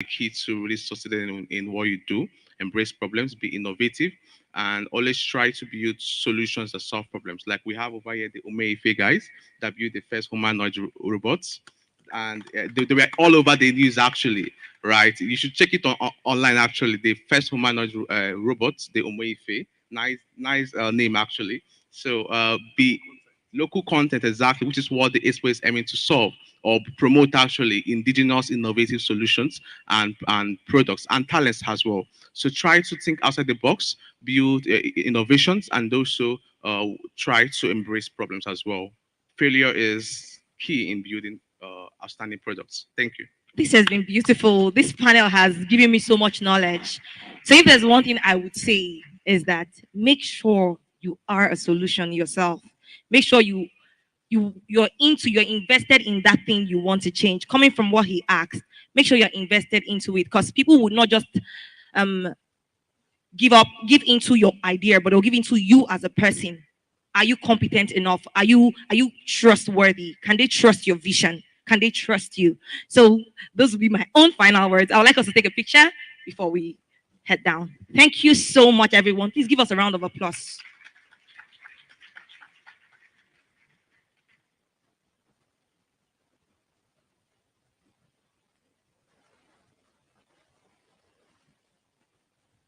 key to really succeeding in what you do. Embrace problems, be innovative, and always try to build solutions that solve problems. Like we have over here the Umeife guys that built the first humanoid robots, and they were all over the news actually. Right, you should check it online. Actually, the first humanoid robots, the Umeife, nice name actually. So be local content exactly, which is what the expo is aiming to solve or promote actually indigenous innovative solutions and products and talents as well. So try to think outside the box, build innovations, and also try to embrace problems as well. Failure is key in building outstanding products. Thank you. This has been beautiful. This panel has given me so much knowledge. So if there's one thing I would say is that make sure you are a solution yourself. Make sure you're invested in that thing you want to change. Coming from what he asked, make sure you're invested into it because people would not just um give into your idea, but they'll give into you as a person. Are you competent enough? Are you trustworthy? Can they trust your vision? Can they trust you? So those will be my own final words. I would like us to take a picture before we head down. Thank you so much, everyone. Please give us a round of applause.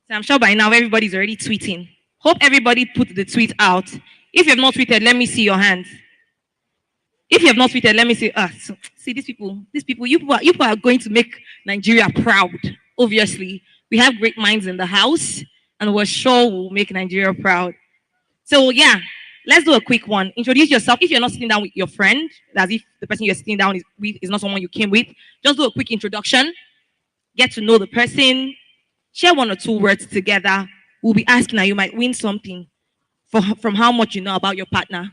So I'm sure by now everybody's already tweeting. Hope everybody put the tweet out. If you have not tweeted, let me see your hands. If you have not tweeted, let me see. See these people, you people are going to make Nigeria proud. Obviously, we have great minds in the house, and we're sure we'll make Nigeria proud. So yeah, let's do a quick one. Introduce yourself. If you're not sitting down with your friend, as if the person you're sitting down with is not someone you came with, just do a quick introduction. Get to know the person. Share one or two words together. We'll be asking now. You might win something from how much you know about your partner.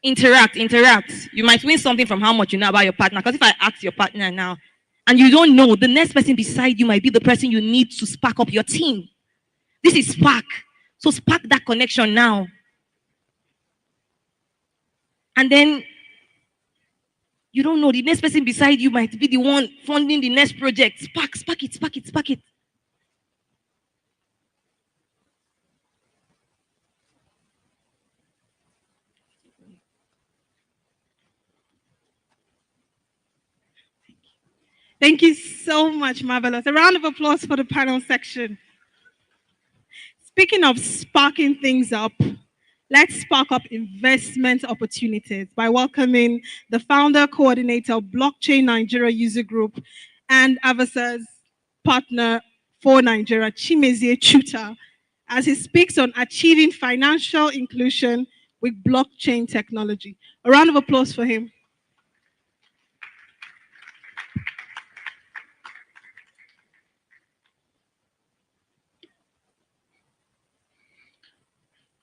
Interact. You might win something from how much you know about your partner. Because if I ask your partner now and you don't know, the next person beside you might be the person you need to spark up your team. This is spark. So spark that connection now. And then you don't know, the next person beside you might be the one funding the next project. Spark it. Thank you so much, Marvelous. A round of applause for the panel section. Speaking of sparking things up, let's spark up investment opportunities by welcoming the founder coordinator of Blockchain Nigeria User Group and Avasa's partner for Nigeria, Chimezie Chuta, as he speaks on achieving financial inclusion with blockchain technology. A round of applause for him.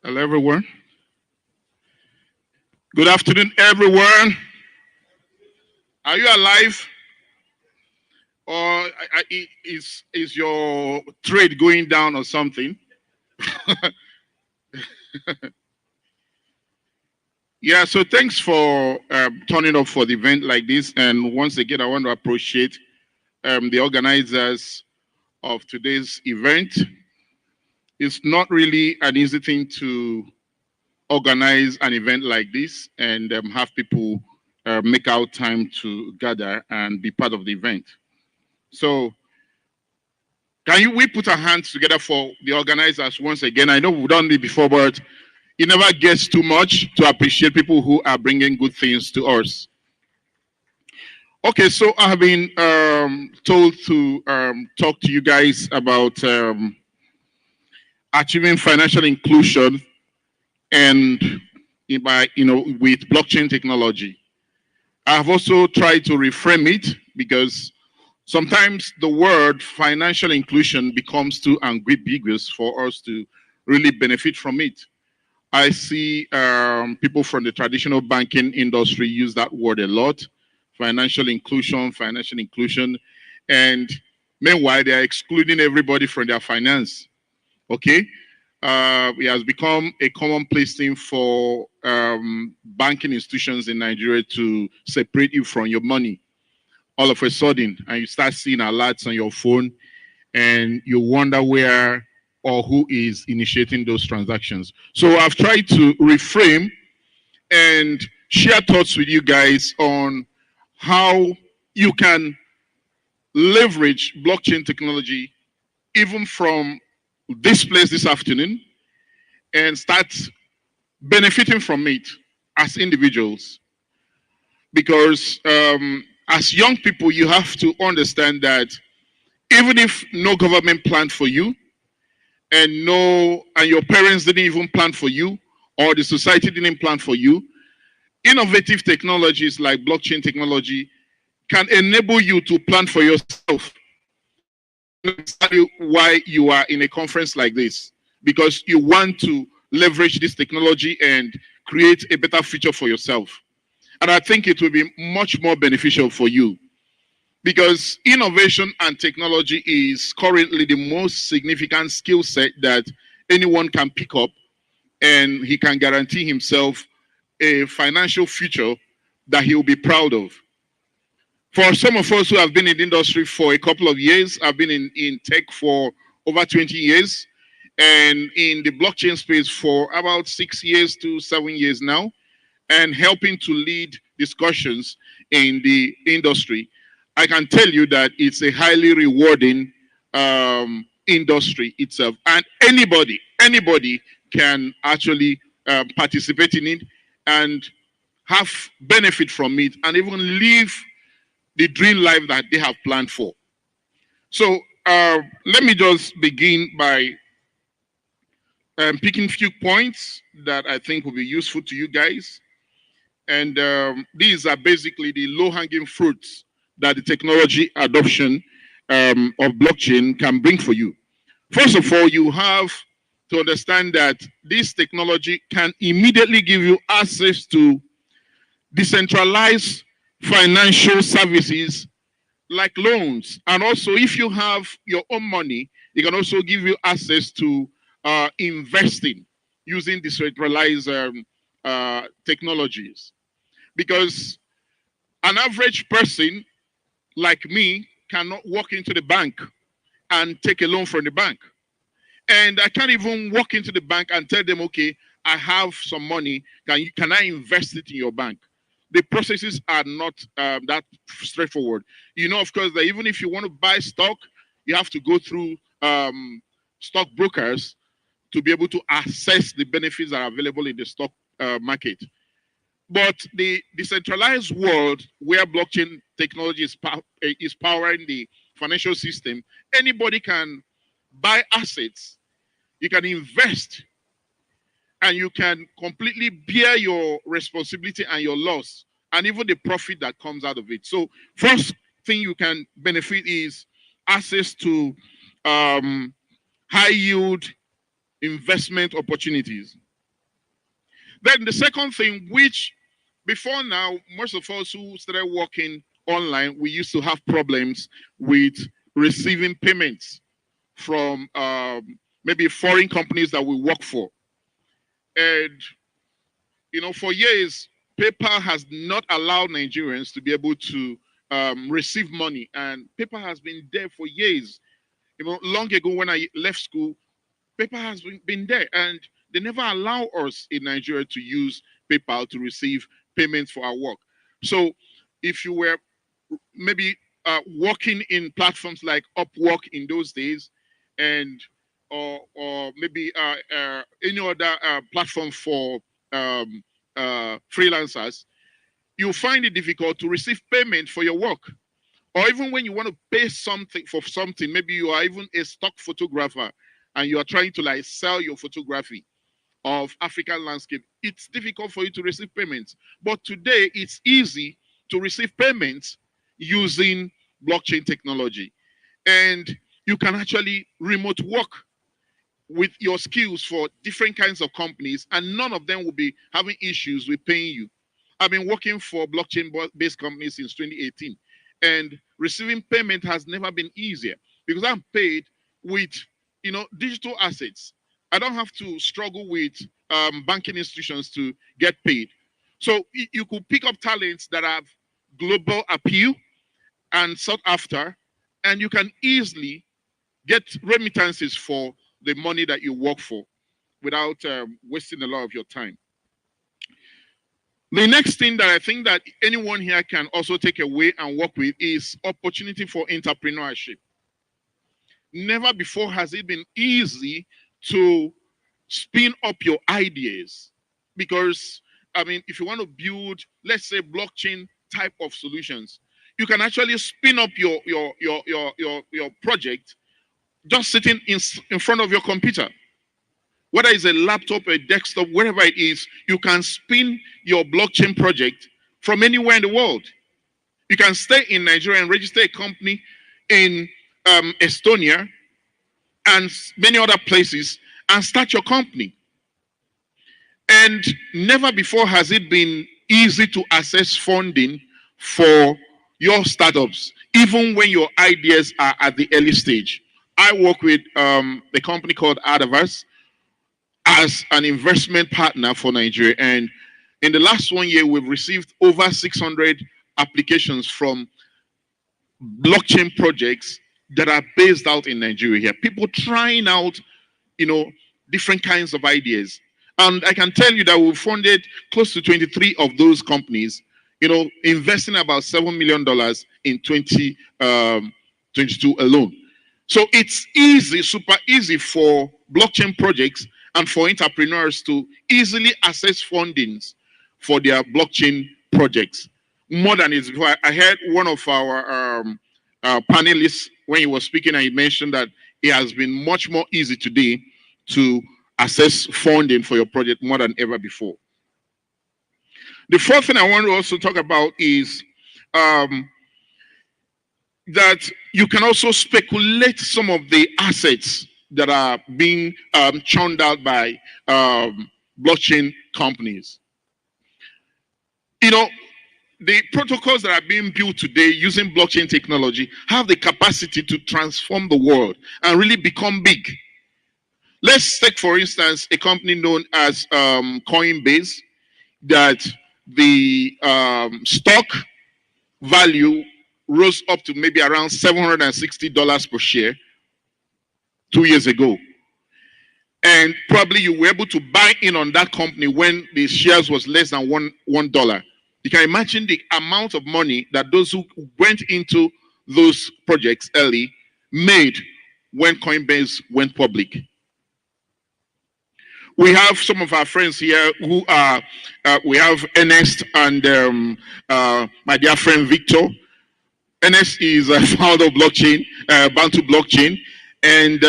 Hello, everyone. Good afternoon, everyone. Are you alive? Or is your trade going down or something? Yeah, so thanks for turning up for the event like this. And once again, I want to appreciate the organizers of today's event. It's not really an easy thing to organize an event like this and have people make out time to gather and be part of the event. So we put our hands together for the organizers once again? I know we've done it before, but it never gets too much to appreciate people who are bringing good things to us. Okay, so I have been told to talk to you guys about achieving financial inclusion and with blockchain technology. I have also tried to reframe it because sometimes the word financial inclusion becomes too ambiguous for us to really benefit from it. I see people from the traditional banking industry use that word a lot, financial inclusion, and meanwhile they are excluding everybody from their finance. Okay, it has become a commonplace thing for banking institutions in Nigeria to separate you from your money. all of a sudden, and you start seeing alerts on your phone, and you wonder where or who is initiating those transactions. So I've tried to reframe and share thoughts with you guys on how you can leverage blockchain technology even from this place this afternoon and start benefiting from it as individuals. Because as young people, you have to understand that even if no government planned for you, and your parents didn't even plan for you, or the society didn't plan for you, innovative technologies like blockchain technology can enable you to plan for yourself. Exactly why you are in a conference like this, because you want to leverage this technology and create a better future for yourself. And I think it will be much more beneficial for you, because innovation and technology is currently the most significant skill set that anyone can pick up, and he can guarantee himself a financial future that he will be proud of. For some of us who have been in the industry for a couple of years, I've been in tech for over 20 years, and in the blockchain space for about 6 years to 7 years now, and helping to lead discussions in the industry. I can tell you that it's a highly rewarding industry itself, and anybody can actually participate in it and have benefit from it, and even live the dream life that they have planned for. So let me just begin by picking a few points that I think will be useful to you guys. And these are basically the low-hanging fruits that the technology adoption of blockchain can bring for you. First of all, you have to understand that this technology can immediately give you access to decentralized financial services like loans. And also, if you have your own money, it can also give you access to investing using decentralized technologies. Because an average person like me cannot walk into the bank and take a loan from the bank. And I can't even walk into the bank and tell them, okay, I have some money. Can I invest it in your bank? The processes are not that straightforward. You know, of course, that even if you want to buy stock, you have to go through stock brokers to be able to assess the benefits that are available in the stock market. But the decentralized world where blockchain technology is powering the financial system, anybody can buy assets, you can invest, and you can completely bear your responsibility and your loss, and even the profit that comes out of it. So, first thing you can benefit is access to high yield investment opportunities. Then the second thing, which before now, most of us who started working online, we used to have problems with receiving payments from maybe foreign companies that we work for. And, you know, for years, PayPal has not allowed Nigerians to be able to receive money. And PayPal has been there for years. You know, long ago when I left school, PayPal has been there. And they never allow us in Nigeria to use PayPal to receive payments for our work. So if you were maybe working in platforms like Upwork in those days, and or maybe any other platform for freelancers, you find it difficult to receive payment for your work. Or even when you want to pay something for something, maybe you are even a stock photographer and you are trying to like sell your photography of African landscape, it's difficult for you to receive payments. But today, it's easy to receive payments using blockchain technology. And you can actually remote work with your skills for different kinds of companies, and none of them will be having issues with paying you. I've been working for blockchain-based companies since 2018, and receiving payment has never been easier because I'm paid with, you know, digital assets. I don't have to struggle with banking institutions to get paid. So you could pick up talents that have global appeal, and sought after, and you can easily get remittances for the money that you work for without wasting a lot of your time. The next thing that I think that anyone here can also take away and work with is opportunity for entrepreneurship. Never before has it been easy to spin up your ideas, because I mean, if you want to build, let's say, blockchain type of solutions, you can actually spin up your project just sitting in front of your computer. Whether it's a laptop, a desktop, wherever it is, you can spin your blockchain project from anywhere in the world. You can stay in Nigeria and register a company in Estonia and many other places and start your company. And never before has it been easy to access funding for your startups, even when your ideas are at the early stage. I work with a company called Adaverse as an investment partner for Nigeria. And in the last 1 year, we've received over 600 applications from blockchain projects that are based out in Nigeria here. People trying out, different kinds of ideas. And I can tell you that we've funded close to 23 of those companies, investing about $7 million in 2022 alone. So it's easy, super easy for blockchain projects and for entrepreneurs to easily access fundings for their blockchain projects. More than it's before. I heard one of our panelists when he was speaking, and he mentioned that it has been much more easy today to access funding for your project more than ever before. The fourth thing I want to also talk about is that you can also speculate some of the assets that are being churned out by blockchain companies. The protocols that are being built today using blockchain technology have the capacity to transform the world and really become big. Let's take, for instance, a company known as Coinbase, that the stock value rose up to maybe around $760 per share 2 years ago. And probably you were able to buy in on that company when the shares was less than $1. You can imagine the amount of money that those who went into those projects early made when Coinbase went public. We have some of our friends here who are, we have Ernest and my dear friend Victor. Ernest is a founder of blockchain, Bantu Blockchain. And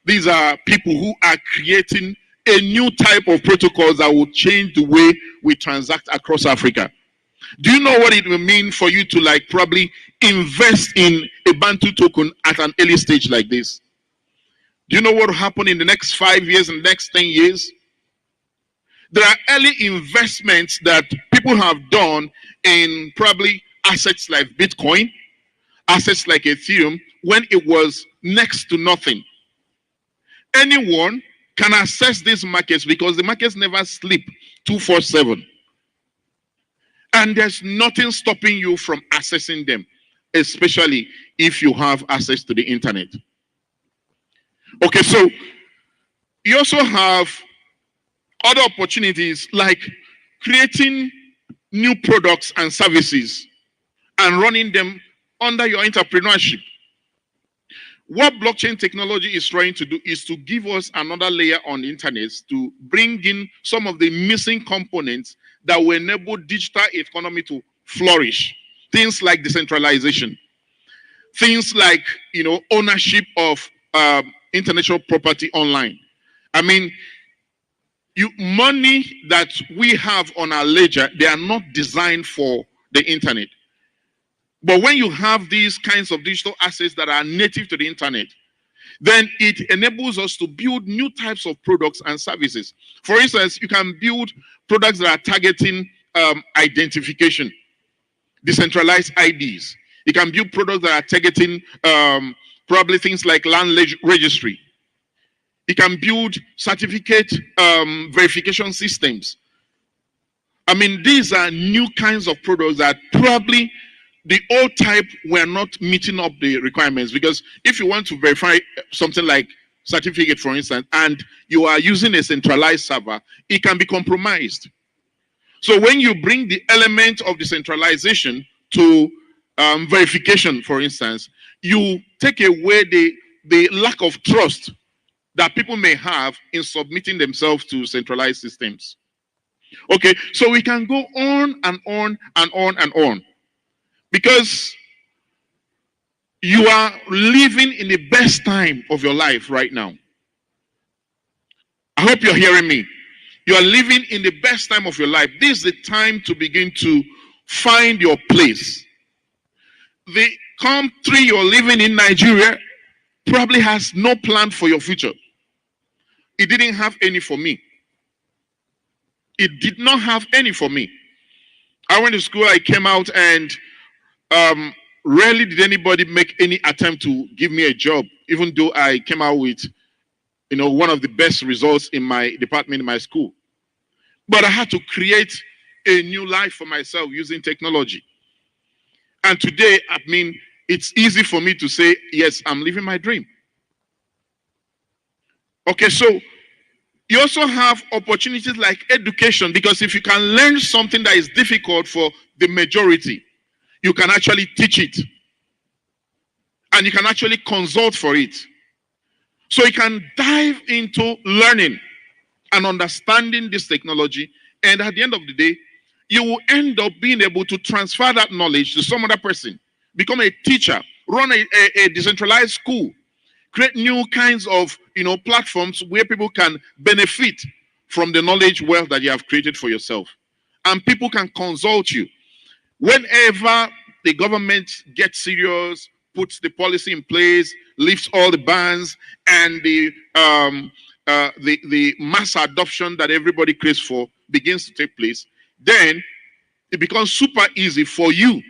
these are people who are creating a new type of protocols that will change the way we transact across Africa. Do you know what it will mean for you to probably invest in a Bantu token at an early stage like this? Do you know what will happen in the next 5 years and the next 10 years? There are early investments that people have done in probably assets like Bitcoin, assets like Ethereum, when it was next to nothing. Anyone can access these markets because the markets never sleep 24/7. And there's nothing stopping you from accessing them, especially if you have access to the internet. Okay, so you also have other opportunities like creating new products and services and running them under your entrepreneurship. What blockchain technology is trying to do is to give us another layer on the internet to bring in some of the missing components that will enable digital economy to flourish. Things like decentralization, things like ownership of intellectual property online. I mean, money that we have on our ledger, they are not designed for the internet. But when you have these kinds of digital assets that are native to the internet, then it enables us to build new types of products and services. For instance, you can build products that are targeting identification, decentralized IDs. You can build products that are targeting probably things like land registry. You can build certificate verification systems. I mean, these are new kinds of products that probably the old type were not meeting up the requirements, because if you want to verify something like certificate, for instance, and you are using a centralized server, it can be compromised. So when you bring the element of decentralization to verification, for instance, you take away the lack of trust that people may have in submitting themselves to centralized systems. Okay, so we can go on and on and on and on, because you are living in the best time of your life right now. I hope you're hearing me. You are living in the best time of your life. This is the time to begin to find your place. The country you're living in, Nigeria, probably has no plan for your future. It didn't have any for me. It did not have any for me. I went to school, I came out, and rarely did anybody make any attempt to give me a job, even though I came out with, one of the best results in my department in my school. But I had to create a new life for myself using technology. And today, it's easy for me to say, yes, I'm living my dream. Okay, so you also have opportunities like education, because if you can learn something that is difficult for the majority, you can actually teach it. And you can actually consult for it. So you can dive into learning and understanding this technology. And at the end of the day, you will end up being able to transfer that knowledge to some other person, become a teacher, run a decentralized school, create new kinds of platforms where people can benefit from the knowledge wealth that you have created for yourself. And people can consult you. Whenever the government gets serious, puts the policy in place, lifts all the bans, and the mass adoption that everybody craves for begins to take place, then it becomes super easy for you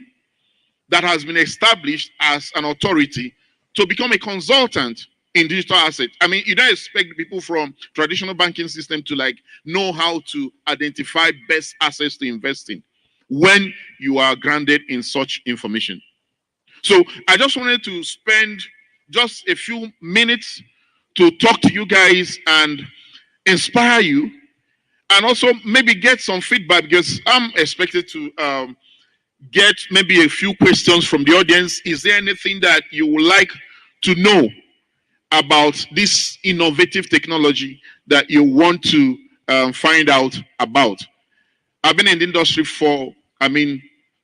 that has been established as an authority to become a consultant in digital assets. You don't expect people from traditional banking system to know how to identify best assets to invest in when you are grounded in such information. So I just wanted to spend just a few minutes to talk to you guys and inspire you, and also maybe get some feedback, because I'm expected to get maybe a few questions from the audience. Is there anything that you would like to know about this innovative technology that you want to find out about? I've been in the industry for,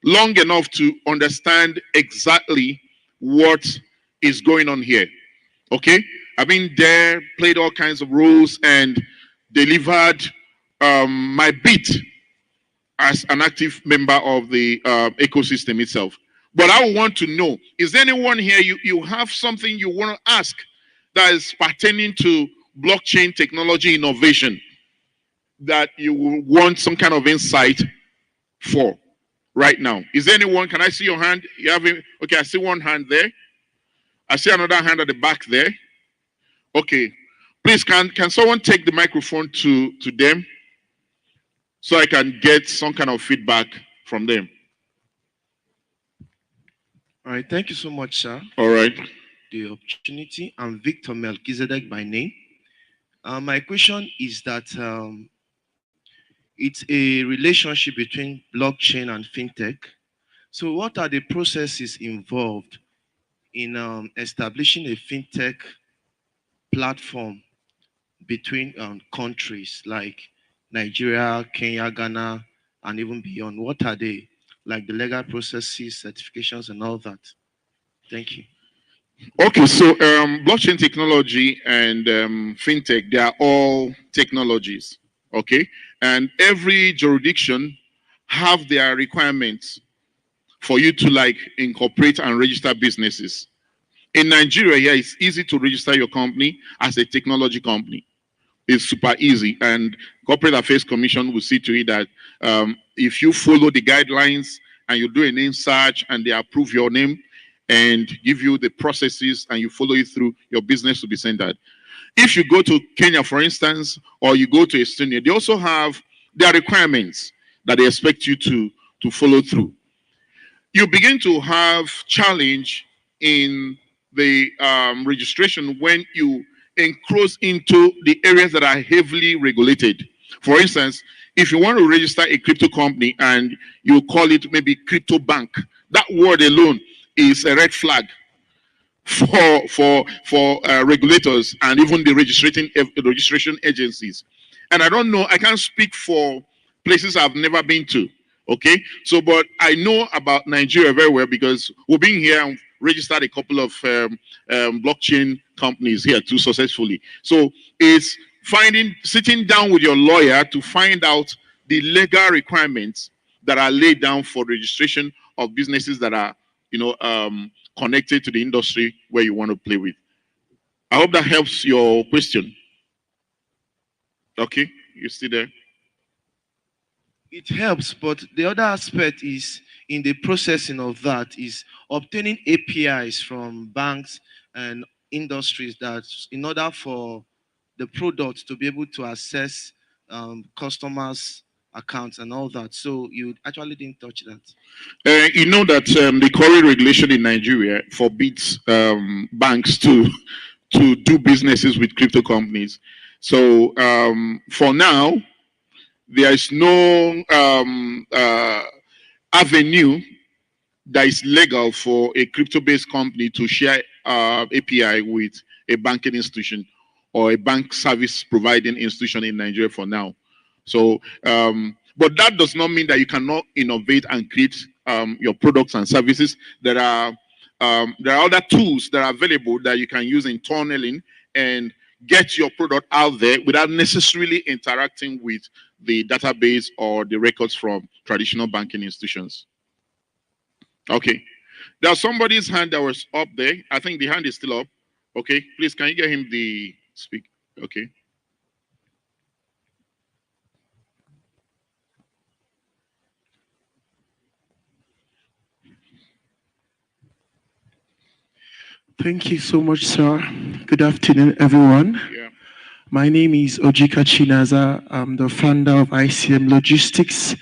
long enough to understand exactly what is going on here. Okay? I've been there, played all kinds of roles, and delivered my bit as an active member of the ecosystem itself. But I want to know, is there anyone here, you have something you want to ask that is pertaining to blockchain technology innovation that you want some kind of insight for right now? Is there anyone? Can I see your hand? You have it? Okay, I see one hand there. I see another hand at the back there. Okay. Please, can someone take the microphone to them so I can get some kind of feedback from them? All right, thank you so much, sir. All right. The opportunity. I'm Victor Melchizedek by name. My question is that it's a relationship between blockchain and fintech. So what are the processes involved in establishing a fintech platform between countries like Nigeria, Kenya, Ghana, and even beyond? What are they, like the legal processes, certifications, and all that? Thank you. Okay, so blockchain technology and fintech, they are all technologies. Okay, and every jurisdiction have their requirements for you to incorporate and register businesses. In Nigeria, yeah, it's easy to register your company as a technology company. It's super easy, and Corporate Affairs Commission will see to it that if you follow the guidelines and you do a name search and they approve your name and give you the processes and you follow it through, your business will be centered. If you go to Kenya, for instance, or you go to Estonia, they also have their requirements that they expect you to follow through. you begin to have challenge in the registration when you encroach into the areas that are heavily regulated. For instance, if you want to register a crypto company and you call it maybe crypto bank, that word alone is a red flag for regulators and even the registration agencies. And I don't know, I can't speak for places I've never been to. Okay, so but I know about Nigeria very well because we've been here and registered a couple of blockchain companies here too successfully. So it's sitting down with your lawyer to find out the legal requirements that are laid down for registration of businesses that are, connected to the industry where you want to play with. I hope that helps your question. Okay, you still there? It helps, but the other aspect is in the processing of that is obtaining APIs from banks and industries that in order for the product to be able to access customers' accounts and all that. So you actually didn't touch that. You know that the current regulation in Nigeria forbids banks to do businesses with crypto companies. So for now, there is no avenue that is legal for a crypto-based company to share API with a banking institution or a bank service providing institution in Nigeria for now. So, but that does not mean that you cannot innovate and create your products and services. There are other tools that are available that you can use internally and get your product out there without necessarily interacting with the database or the records from traditional banking institutions. Okay. There's somebody's hand that was up there. I think the hand is still up. Okay. Please, can you get him the speak? Okay. Thank you so much, sir. Good afternoon, everyone. Yeah. My name is Ojika Chinaza. I'm the founder of ICM Logistics,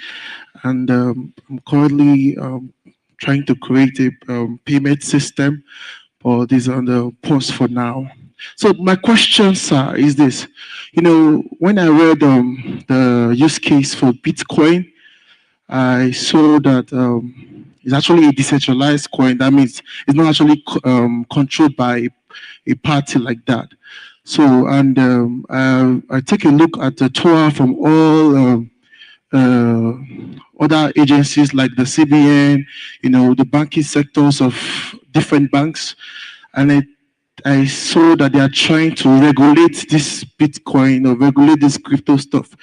and I'm currently trying to create a payment system, but this is on the pause for now. So my question, sir, is this. When I read the use case for Bitcoin, I saw that it's actually a decentralized coin. That means it's not actually controlled by a party like that. So, and I take a look at the tour from all other agencies like the CBN, the banking sectors of different banks, and I saw that they are trying to regulate this Bitcoin or regulate this crypto stuff.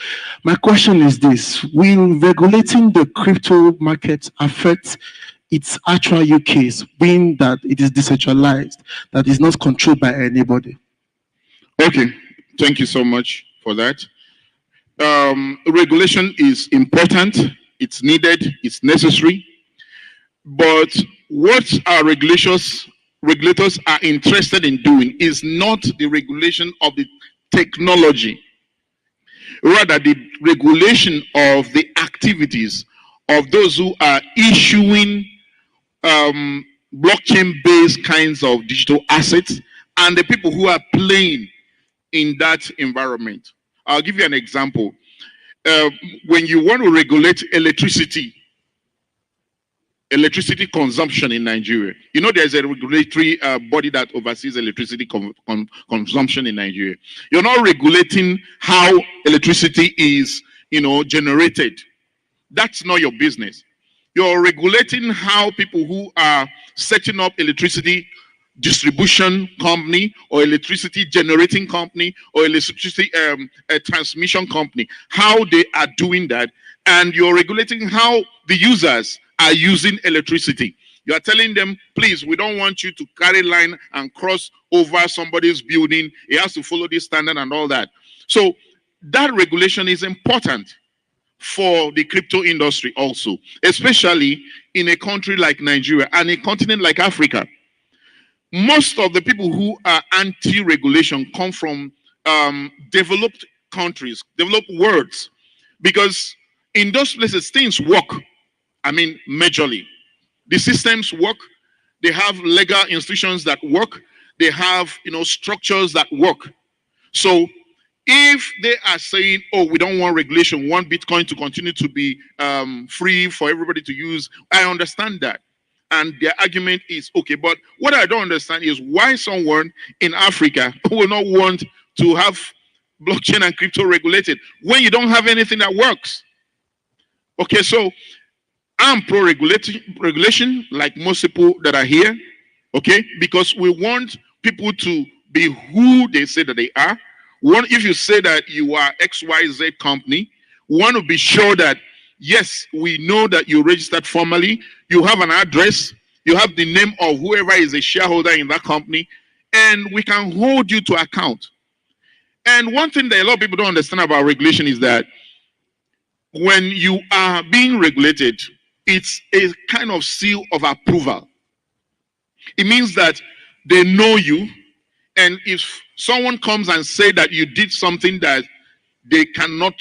My question is this: will regulating the crypto market affect its actual use case, being that it is decentralized, that is not controlled by anybody? Okay, thank you so much for that. Regulation is important, it's needed, it's necessary. But what our regulators are interested in doing is not the regulation of the technology, rather the regulation of the activities of those who are issuing blockchain-based kinds of digital assets and the people who are playing in that environment. I'll give you an example. When you want to regulate electricity consumption in Nigeria, there's a regulatory body that oversees electricity consumption in Nigeria. You're not regulating how electricity is, generated. That's not your business. You're regulating how people who are setting up electricity distribution company or electricity generating company or electricity transmission company, how they are doing that, and you're regulating how the users are using electricity. You are telling them, please, we don't want you to carry line and cross over somebody's building. It has to follow this standard and all that. So that regulation is important for the crypto industry also, especially in a country like Nigeria and a continent like Africa. Most of the people who are anti-regulation come from developed countries, developed worlds, because in those places things work. I mean, majorly. The systems work. They have legal institutions that work. They have, structures that work. So if they are saying, oh, we don't want regulation, we want Bitcoin to continue to be free for everybody to use, I understand that. And their argument is okay. But what I don't understand is why someone in Africa will not want to have blockchain and crypto regulated when you don't have anything that works. Okay, so I'm pro regulation, like most people that are here, okay, because we want people to be who they say that they are. One, if you say that you are XYZ company, we want to be sure that yes, we know that you registered formally, you have an address, you have the name of whoever is a shareholder in that company, and we can hold you to account. And one thing that a lot of people don't understand about regulation is that when you are being regulated, it's a kind of seal of approval. It means that they know you, and if someone comes and say that you did something that they cannot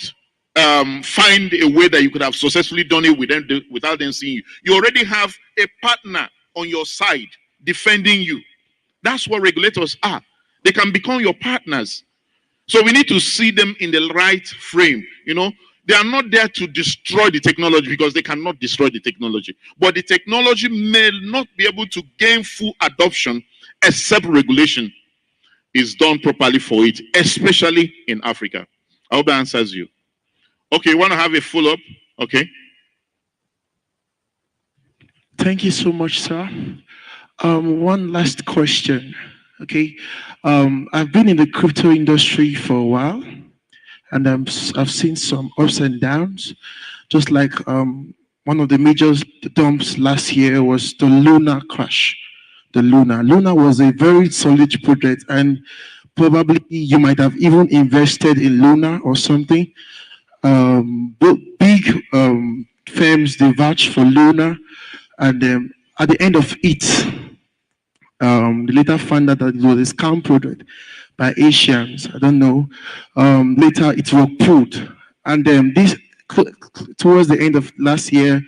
find a way that you could have successfully done it with them, without them seeing you, you already have a partner on your side defending you. That's what regulators are. They can become your partners. So we need to see them in the right frame. They are not there to destroy the technology, because they cannot destroy the technology. But the technology may not be able to gain full adoption except regulation is done properly for it, especially in Africa. I hope that answers you. Okay, you want to have a follow-up? Okay. Thank you so much, sir. One last question. Okay. I've been in the crypto industry for a while, and I've seen some ups and downs. Just like one of the major dumps last year was the Luna crash. The Luna was a very solid project, and probably you might have even invested in Luna or something. Big firms, they vouched for Luna, and at the end of it, they later found out that it was a scam project by Asians. I don't know. Later, it was pulled, and this towards the end of last year,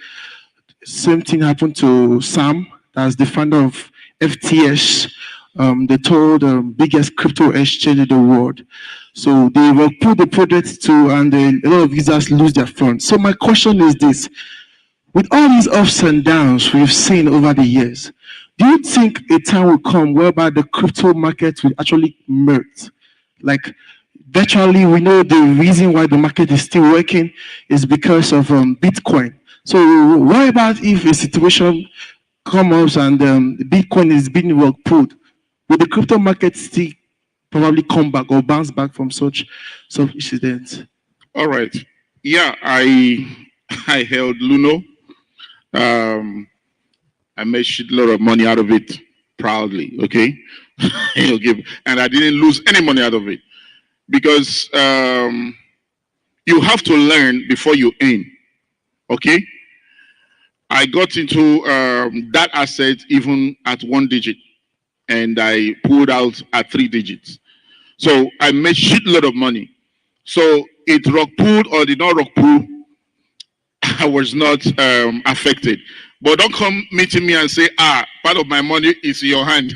same thing happened to Sam, that's the founder of FTS. They told the biggest crypto exchange in the world. So they will put the project to, and a lot of users lose their funds. So my question is this: with all these ups and downs we've seen over the years, do you think a time will come whereby the crypto market will actually melt? Like, virtually, we know the reason why the market is still working is because of Bitcoin. So what about if a situation comes and Bitcoin is being well pulled? Will the crypto market still probably come back or bounce back from such incidents? All right. Yeah, I held Luno. I made a lot of money out of it proudly. Okay, and I didn't lose any money out of it, because you have to learn before you earn. Okay, I got into that asset even at 1 digit, and I pulled out at 3 digits. So I made shitload of money. So it rock pulled or did not rock pull, I was not affected. But don't come meeting me and say, part of my money is in your hand.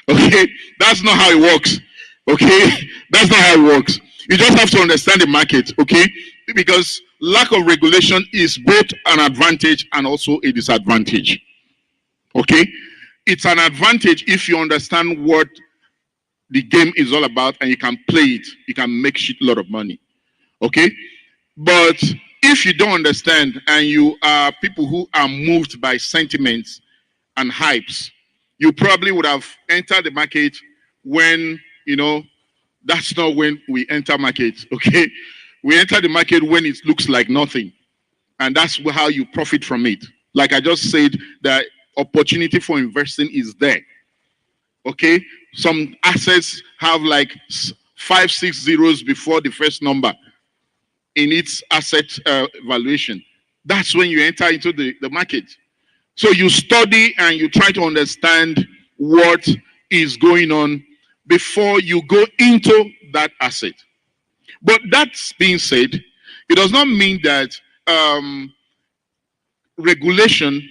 Okay, that's not how it works. Okay, that's not how it works. You just have to understand the market. Okay, because lack of regulation is both an advantage and also a disadvantage. Okay, it's an advantage if you understand what the game is all about and you can play it. You can make shitload of money. Okay, but if you don't understand and you are people who are moved by sentiments and hypes, you probably would have entered the market when, that's not when we enter market, okay? We enter the market when it looks like nothing. And that's how you profit from it. Like I just said, the opportunity for investing is there, okay? Some assets have like 5, 6 zeros before the first number in its asset valuation. That's when you enter into the market. So you study and you try to understand what is going on before you go into that asset. But that being said, it does not mean that regulation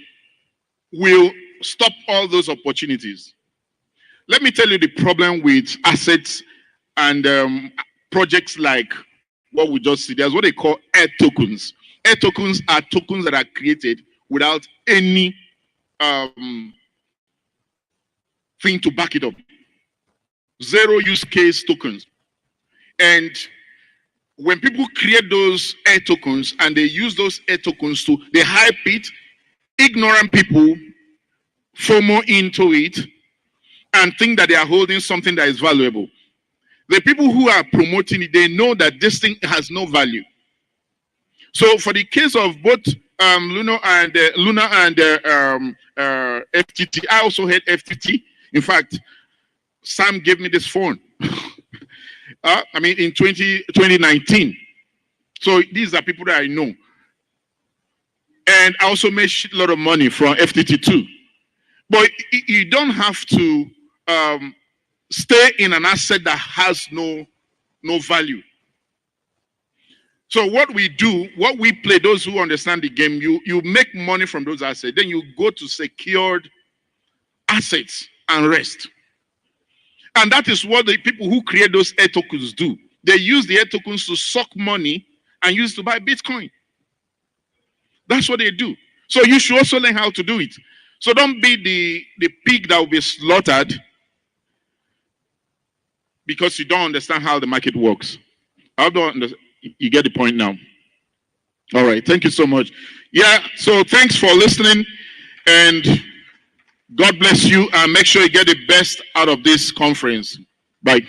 will stop all those opportunities. Let me tell you the problem with assets and projects like what we just see. There's what they call air tokens. Air tokens are tokens that are created without any thing to back it up. Zero use case tokens. And when people create those air tokens and they use those air tokens to, they hype it, ignorant people FOMO into it and think that they are holding something that is valuable. The people who are promoting it, they know that this thing has no value. So for the case of both Luna and FTT, I also had FTT. In fact, Sam gave me this phone. I mean, in 2019. So these are people that I know. And I also made a lot of money from FTT too. But you don't have to stay in an asset that has no value. So what we do, what we play, those who understand the game, you make money from those assets. Then you go to secured assets and rest. And that is what the people who create those air tokens do. They use the air tokens to suck money and use it to buy Bitcoin. That's what they do. So you should also learn how to do it. So don't be the pig that will be slaughtered because you don't understand how the market works. I don't understand. You get the point now. All right. Thank you so much. Yeah. So thanks for listening, and God bless you, and make sure you get the best out of this conference. Bye.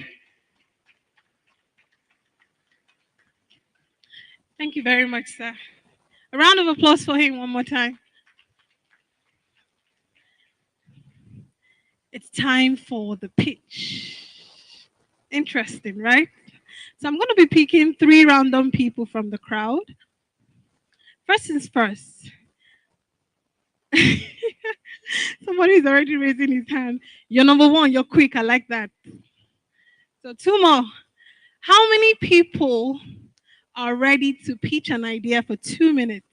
Thank you very much, sir. A round of applause for him one more time. It's time for the pitch. Interesting, right? So I'm going to be picking 3 random people from the crowd. First things first. Somebody's already raising his hand. You're number 1. You're quick. I like that. So 2 more. How many people are ready to pitch an idea for 2 minutes?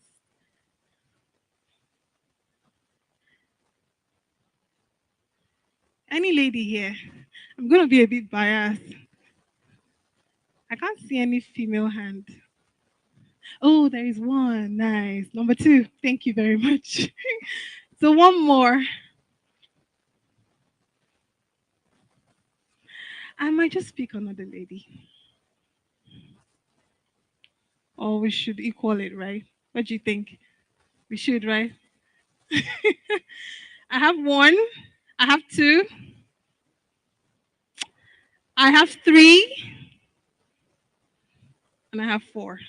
Any lady here? I'm going to be a bit biased. I can't see any female hand. Oh, there is one. Nice. Number 2. Thank you very much. So one more. I might just pick another lady. Or we should equal it, right? What do you think? We should, right? I have 1. I have 2. I have 3. And I have 4.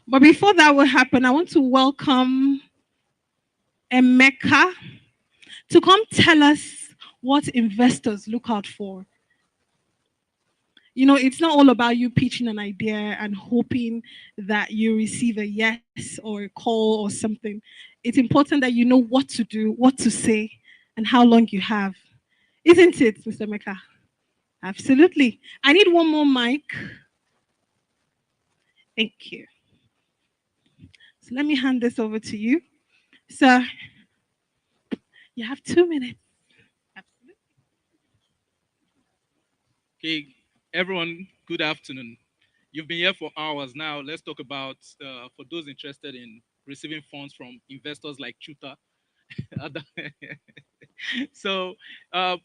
But before that will happen, I want to welcome Emeka to come tell us what investors look out for. You know, it's not all about you pitching an idea and hoping that you receive a yes or a call or something. It's important that you know what to do, what to say, and how long you have. Isn't it, Mr. Emeka? Absolutely. I need one more mic. Thank you. So let me hand this over to you. Sir, you have 2 minutes. Absolutely. Okay, everyone, good afternoon. You've been here for hours now. Let's talk about, for those interested in receiving funds from investors like Chuta. So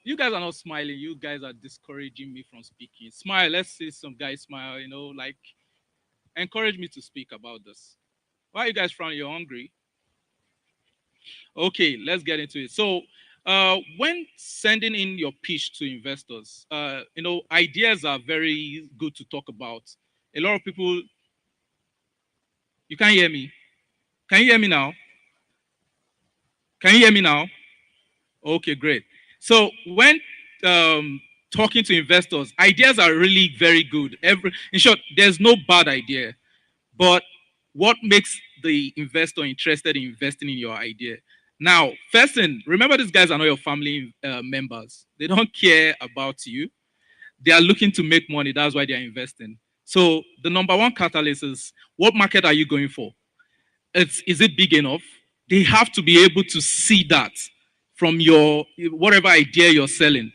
you guys are not smiling. You guys are discouraging me from speaking. Smile. Let's see some guys smile, like encourage me to speak about this. Why are you guys frowning? You're hungry? Okay, let's get into it. So when sending in your pitch to investors, ideas are very good to talk about. A lot of people, you can't hear me. Can you hear me now? Can you hear me now? Okay, great. So when talking to investors, ideas are really very good. In short, there's no bad idea, but what makes the investor interested in investing in your idea? Now, first thing, remember these guys are not your family members. They don't care about you. They are looking to make money. That's why they are investing. So the number 1 catalyst is, what market are you going for? Is it big enough? they have to be able to see that from your whatever idea you're selling.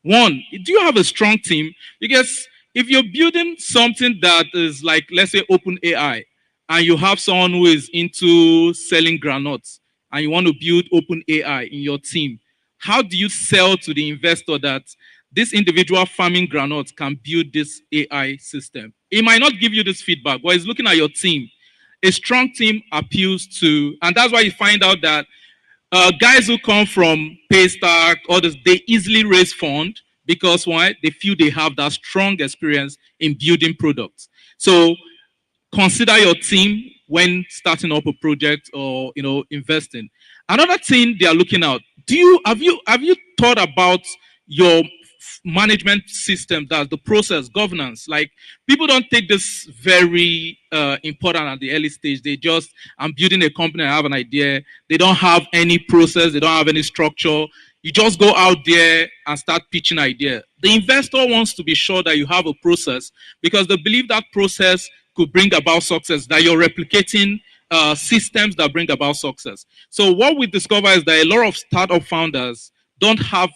One, do you have a strong team? Because if you're building something that is like, let's say, open AI, and you have someone who is into selling granules, and you want to build open AI in your team, how do you sell to the investor that this individual farming granules can build this AI system? It might not give you this feedback, but it's looking at your team. A strong team appeals to, and that's why you find out that guys who come from Paystack, others, they easily raise fund because why? They feel they have that strong experience in building products. So consider your team when starting up a project or investing. Another thing they are looking at. Have you thought about your management system, that's the process governance? Like, people don't take this very important at the early stage. They just, I'm building a company, I have an idea. They don't have any process, they don't have any structure. You just go out there and start pitching idea. The investor wants to be sure that you have a process, because they believe that process could bring about success, that you're replicating systems that bring about success. So what we discover is that a lot of startup founders don't have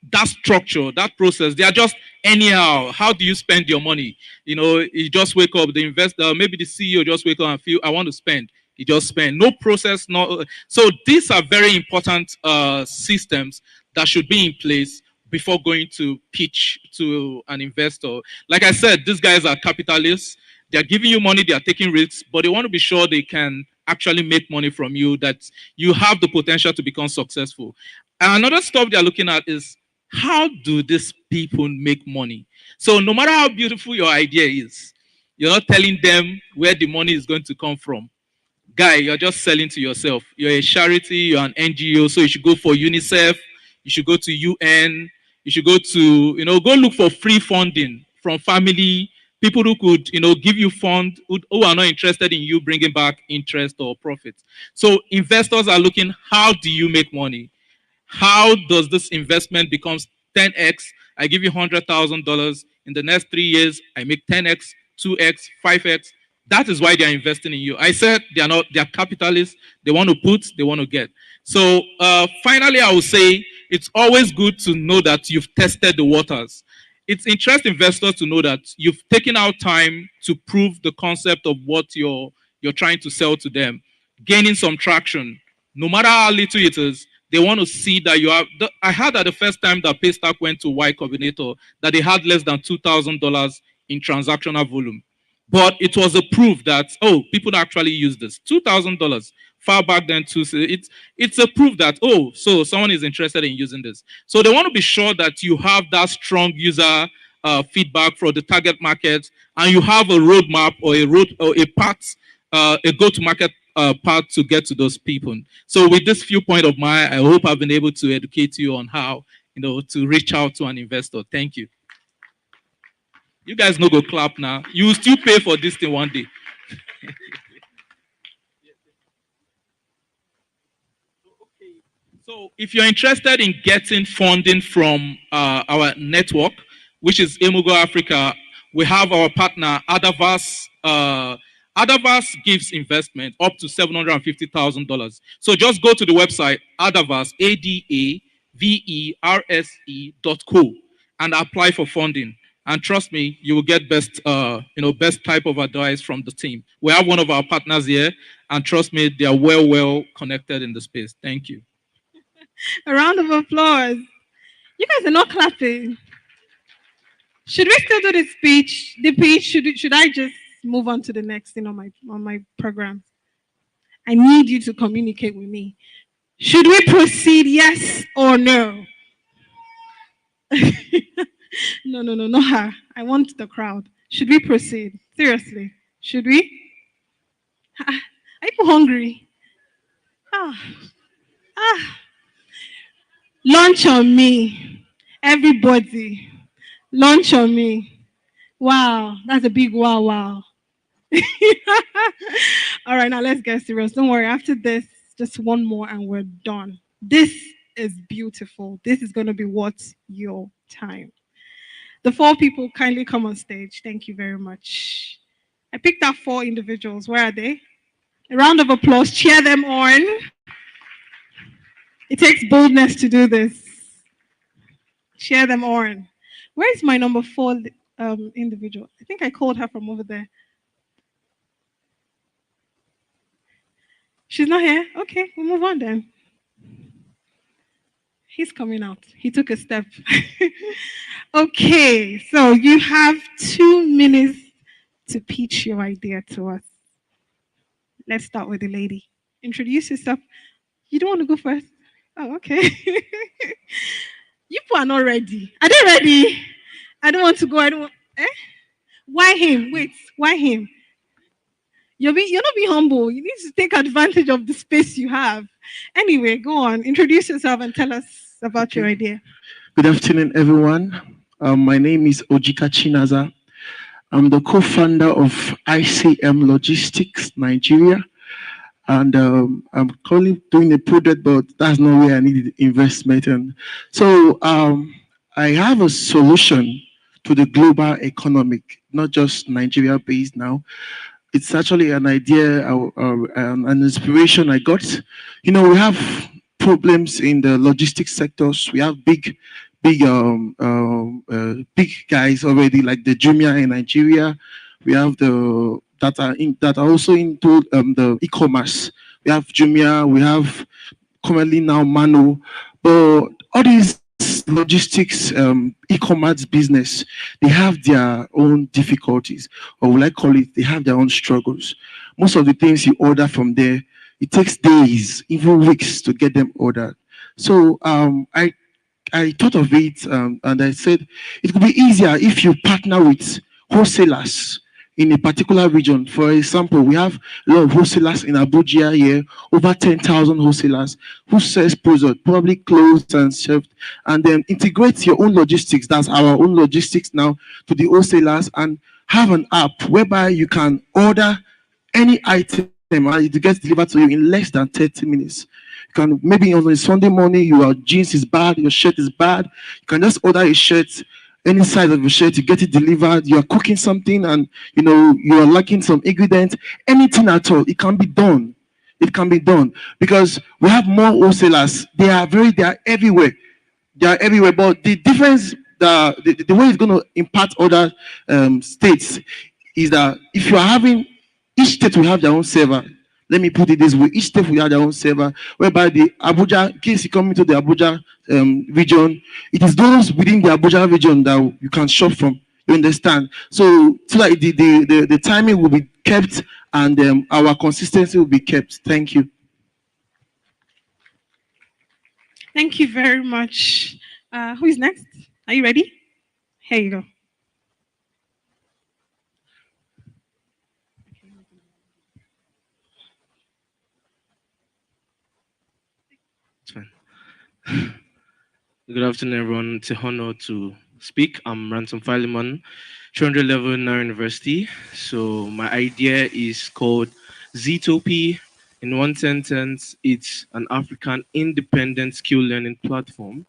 that structure, that process. They are just anyhow. How do you spend your money? You just wake up, the investor, maybe the CEO just wake up and feel, I want to spend. You just spend. No process, no. So these are very important systems that should be in place before going to pitch to an investor. Like I said, these guys are capitalists. They're giving you money, they are taking risks, but they want to be sure they can actually make money from you, that you have the potential to become successful. And another stuff they're looking at is, how do these people make money? So no matter how beautiful your idea is, you're not telling them where the money is going to come from. Guy, you're just selling to yourself. You're a charity, you're an NGO, so you should go for UNICEF, you should go to UN, you should go to, go look for free funding from family, people who could, give you fund, who are not interested in you bringing back interest or profit. So investors are looking, how do you make money? How does this investment becomes 10x? I give you $100,000. In the next 3 years, I make 10x, 2x, 5x. That is why they are investing in you. I said they are capitalists. They want to put, they want to get. So finally, I will say it's always good to know that you've tested the waters. It's interesting investors to know that you've taken out time to prove the concept of what you're trying to sell to them, gaining some traction. No matter how little it is, they want to see that you have. I heard that the first time that Paystack went to Y Combinator, that they had less than $2,000 in transactional volume. But it was a proof that, oh, people actually use this. $2,000 far back then too. So it's a proof that, oh, so someone is interested in using this. So they want to be sure that you have that strong user feedback for the target market, and you have a roadmap or a path, a go-to-market path to get to those people. So with this viewpoint of mine, I hope I've been able to educate you on how to reach out to an investor. Thank you. You guys no go clap now. You will still pay for this thing one day. So if you're interested in getting funding from our network, which is Emugo Africa, we have our partner Adavas. Adavas gives investment up to $750,000. So just go to the website Adavas, ADAVERSE.co, and apply for funding. And trust me, you will get best type of advice from the team. We have one of our partners here, and trust me, they are well connected in the space. Thank you. A round of applause. You guys are not clapping. Should we still do the speech? The pitch? Should I just move on to the next thing on my program? I need you to communicate with me. Should we proceed? Yes or no? No, not her. I want the crowd. Should we proceed? Seriously, should we? Are you hungry? Ah. Launch on me. Everybody. Launch on me. Wow. That's a big wow. All right, now let's get serious. Don't worry. After this, just one more and we're done. This is beautiful. This is going to be worth your time. The 4 people kindly come on stage. Thank you very much. I picked up 4 individuals. Where are they? A round of applause. Cheer them on. It takes boldness to do this. Cheer them on. Where is my number four individual? I think I called her from over there. She's not here? Okay, we'll move on then. He's coming out. He took a step. Okay, so you have 2 minutes to pitch your idea to us. Let's start with the lady. Introduce yourself. You don't want to go first? Oh, okay. You people are not ready. Are they ready? I don't want to go. I don't want. Eh? Why him? Wait, why him? You're not being humble. You need to take advantage of the space you have. Anyway, go on. Introduce yourself and tell us about your Okay. idea. Good afternoon, everyone. My name is Ojika Chinaza. I'm the co-founder of ICM Logistics Nigeria, and I'm currently doing a project, but that's not where I need investment. And so I have a solution to the global economic, not just Nigeria based now. It's actually an idea, an inspiration I got. You know, we have problems in the logistics sectors. We have big guys already, like the Jumia in Nigeria. We have the that are also into the e-commerce. We have Jumia. We have currently now Mano, but all these logistics e-commerce business, they have their own difficulties, or will I call it, they have their own struggles. Most of the things you order from there, it takes days, even weeks to get them ordered. So I thought of it, and I said it could be easier if you partner with wholesalers in a particular region. For example, we have a lot of wholesalers in Abuja here, over 10,000 wholesalers who sells products, probably closed and shelved, and then integrate your own logistics, that's our own logistics now, to the wholesalers, and have an app whereby you can order any item and it gets delivered to you in less than 30 minutes. You can maybe on a Sunday morning, your jeans is bad, your shirt is bad. You can just order a shirt, any size of your shirt, you get it delivered. You are cooking something and you are lacking some ingredients, anything at all, it can be done. It can be done because we have more wholesalers. They are everywhere. They are everywhere. But the difference, the way it's going to impact other states is that if you are having, each state will have their own server. Let me put it this way: each state will have their own server, whereby the Abuja, in case you come into the Abuja region, it is those within the Abuja region that you can shop from. You understand? So that the timing will be kept and our consistency will be kept. Thank you. Thank you very much. Who is next? Are you ready? Here you go. It's fine. Good afternoon, everyone. It's an honor to speak. I'm Ransom Fileman, 300 level in our university. So my idea is called Ztopi. In one sentence, it's an African independent skill learning platform.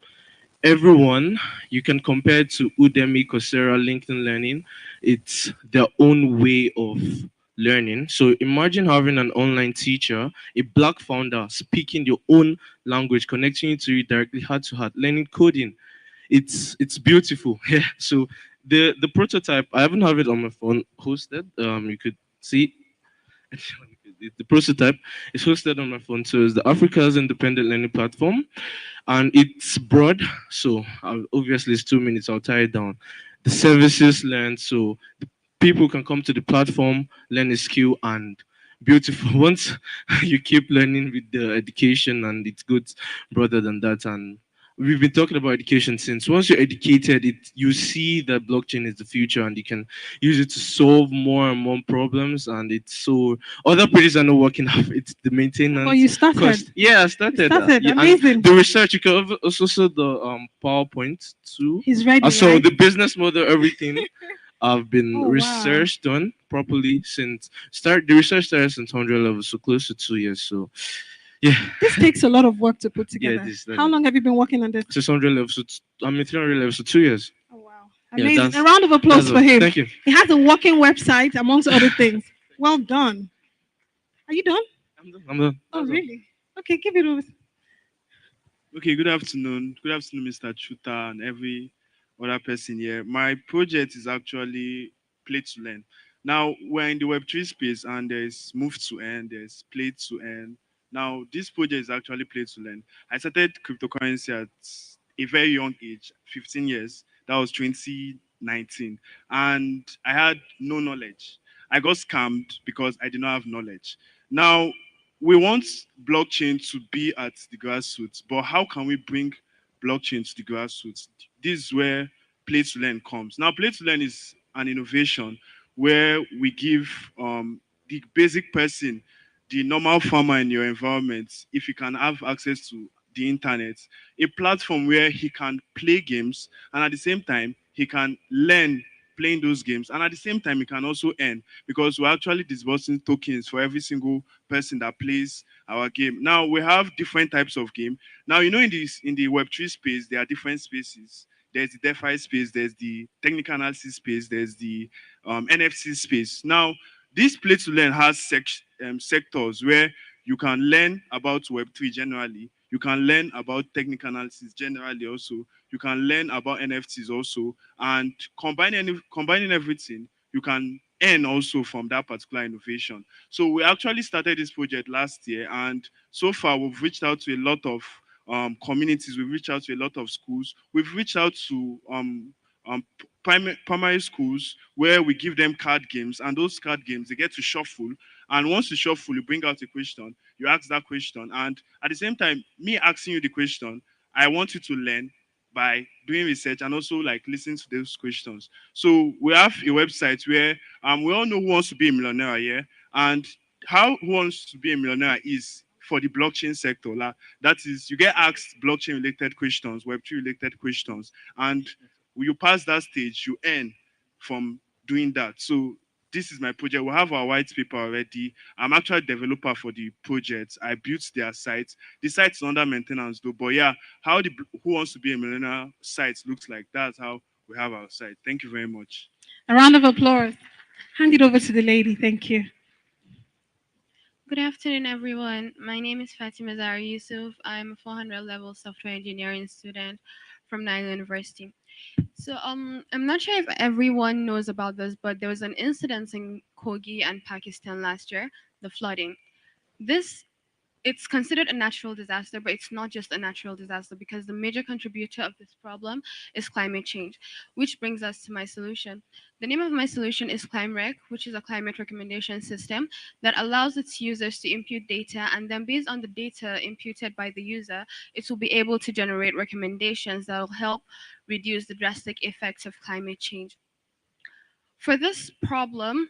Everyone, you can compare it to Udemy, Coursera, LinkedIn Learning. It's their own way of learning. So imagine having an online teacher, a black founder speaking your own language, connecting you to you directly heart to heart, learning coding. It's beautiful. Yeah. So the prototype, I haven't have it on my phone hosted. You could see the prototype is hosted on my phone. So it's the Africa's independent learning platform, and it's broad. So obviously it's 2 minutes. I'll tie it down. The services learned, so the people can come to the platform, learn a skill, and beautiful. Once you keep learning with the education, and it's good, broader than that. And we've been talking about education since. Once you're educated, you see that blockchain is the future, and you can use it to solve more and more problems. And it's so other places are not working out. It's the maintenance Oh, you started. cost. Yeah, I You started. started. Yeah, and Amazing. the research, you can also see the PowerPoint too. He's ready. So Right? the business model, everything, I've been Oh, wow. researched on properly since the research started since 100 level, so close to 2 years. So yeah, This takes a lot of work to put yeah, together. this How long have you been working on this? 600 level, so I mean 300 level, so 2 years. Oh, wow. Yeah, Amazing. that's- A round of applause That's for all. him. Thank you. He has a working website, amongst other things. Well done. Are you done? I'm done. I'm done. Oh, That's all. really? Okay, give it over. Okay, good afternoon. Good afternoon, Mr. Chuta and every other person here. My project is actually play to learn. Now we're in the Web3 space and there's move to earn, there's play to earn. Now this project is actually play to learn. I started cryptocurrency at a very young age, 15 years. That was 2019. And I had no knowledge. I got scammed because I did not have knowledge. Now we want blockchain to be at the grassroots, but how can we bring blockchain to the grassroots? This is where play to learn comes. Now, play to learn is an innovation where we give the basic person, the normal farmer in your environment, if he can have access to the internet, a platform where he can play games and at the same time he can learn playing those games and at the same time he can also earn because we're actually disbursing tokens for every single person that plays our game. Now we have different types of game. Now you know in the Web3 space there are different spaces. There's the DeFi space, there's the technical analysis space, there's the NFC space. Now this play to learn has sectors where you can learn about Web3 generally. You can learn about technical analysis generally also. You can learn about NFTs also. And combining everything, you can earn also from that particular innovation. So we actually started this project last year, and so far we've reached out to a lot of communities. We've reached out to a lot of schools. We've reached out to primary schools where we give them card games, and those card games they get to shuffle. And once you shuffle, you bring out a question, you ask that question, and at the same time, me asking you the question, I want you to learn by doing research and also like listening to those questions. So we have a website where we all know who wants to be a millionaire here, and how who wants to be a millionaire is for the blockchain sector. That is, you get asked blockchain related questions, Web3 related questions, and when you pass that stage, you earn from doing that. So this is my project. We have our white paper already. I'm actually a developer for the project. I built their site. The site is under maintenance though, but yeah, how the Who Wants to Be a Millionaire site looks like, that's how we have our site. Thank you very much. A round of applause. Hand it over to the lady. Thank you. Good afternoon, everyone. My name is Fatima Zara Yusuf. I'm a 400 level software engineering student from Nile University. So, I'm not sure if everyone knows about this, but there was an incident in Kogi and Pakistan last year, the flooding. This it's considered a natural disaster, but it's not just a natural disaster because the major contributor of this problem is climate change, which brings us to my solution. The name of my solution is ClimeRec, which is a climate recommendation system that allows its users to input data, and then based on the data imputed by the user, it will be able to generate recommendations that will help reduce the drastic effects of climate change. For this problem,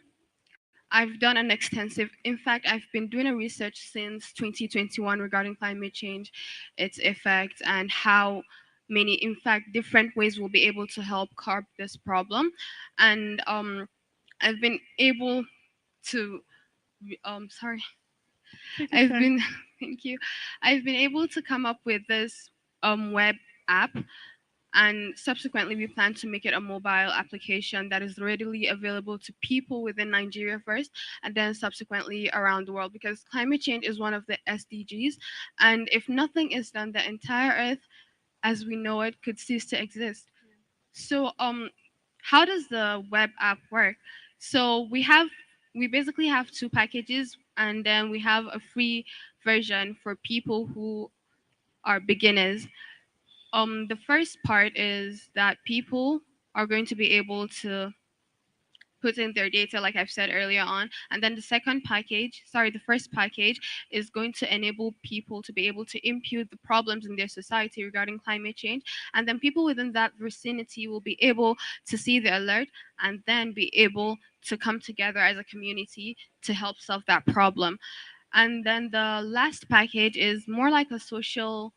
I've done an extensive, in fact, I've been doing a research since 2021 regarding climate change, its effects, and how many, in fact, different ways we'll be able to help curb this problem. And I've been able to, sorry, Take your I've time. been, thank you, I've been able to come up with this web app, and subsequently we plan to make it a mobile application that is readily available to people within Nigeria first and then subsequently around the world, because climate change is one of the SDGs, and if nothing is done, the entire earth as we know it could cease to exist. So how does the web app work? So we basically have two packages, and then we have a free version for people who are beginners. The first part is that people are going to be able to put in their data, like I've said earlier on. And then the first package is going to enable people to be able to impute the problems in their society regarding climate change. And then people within that vicinity will be able to see the alert and then be able to come together as a community to help solve that problem. And then the last package is more like a social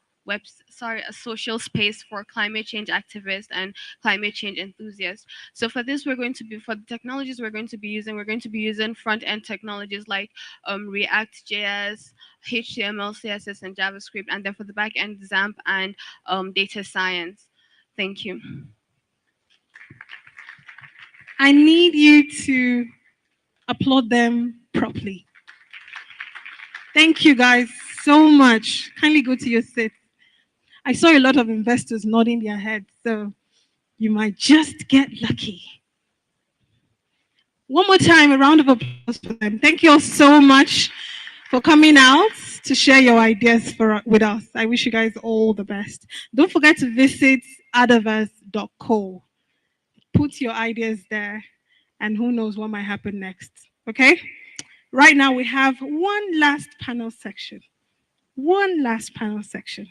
space for climate change activists and climate change enthusiasts. So for this, for the technologies we're going to be using front end technologies like React JS, HTML, CSS, and JavaScript, and then for the back end, XAMPP and data science. Thank you. I need you to applaud them properly. Thank you guys so much. Kindly go to your seat. I saw a lot of investors nodding their heads, so you might just get lucky. One more time, a round of applause for them. Thank you all so much for coming out to share your ideas with us. I wish you guys all the best. Don't forget to visit adaverse.co. Put your ideas there, and who knows what might happen next. Okay? Right now, we have one last panel section. One last panel section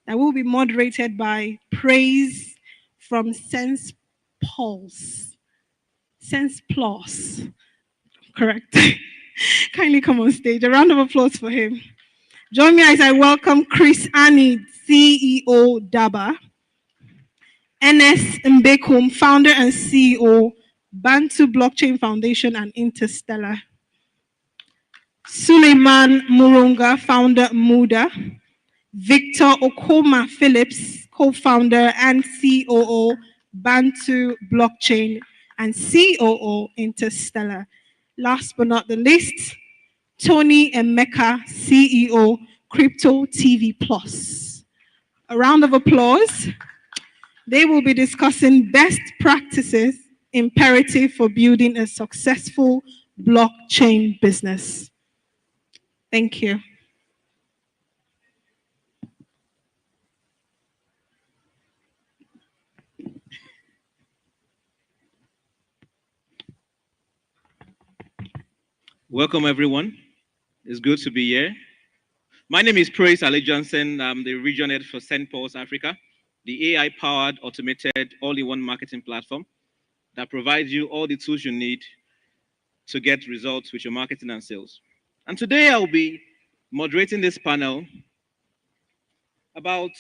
that will be moderated by Praise from Sense Pulse. Sense Plus. Correct. Kindly come on stage. A round of applause for him. Join me as I welcome Chris Annie, CEO Daba, NS Mbekum, founder and CEO, Bantu Blockchain Foundation and Interstellar, Suleiman Murunga, founder Muda, Victor Okoma Phillips, co-founder and COO, Bantu Blockchain and COO, Interstellar. Last but not the least, Tony Emeka, CEO, Crypto TV Plus. A round of applause. They will be discussing best practices imperative for building a successful blockchain business. Thank you. Welcome, everyone. It's good to be here. My name is Praise Ale Johnson. I'm the region head for St. Paul's Africa, the AI-powered, automated, all-in-one marketing platform that provides you all the tools you need to get results with your marketing and sales. And today I'll be moderating this panel about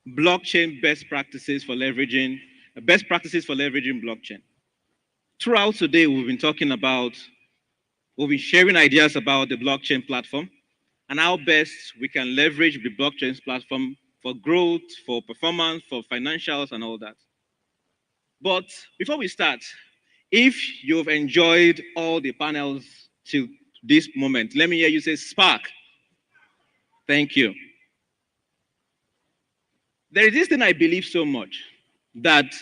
blockchain best practices for leveraging blockchain. Throughout today, we've been sharing ideas about the blockchain platform and how best we can leverage the blockchain platform for growth, for performance, for financials, and all that. But before we start, if you've enjoyed all the panels till this moment, let me hear you say spark. Thank you. There is this thing I believe so much, that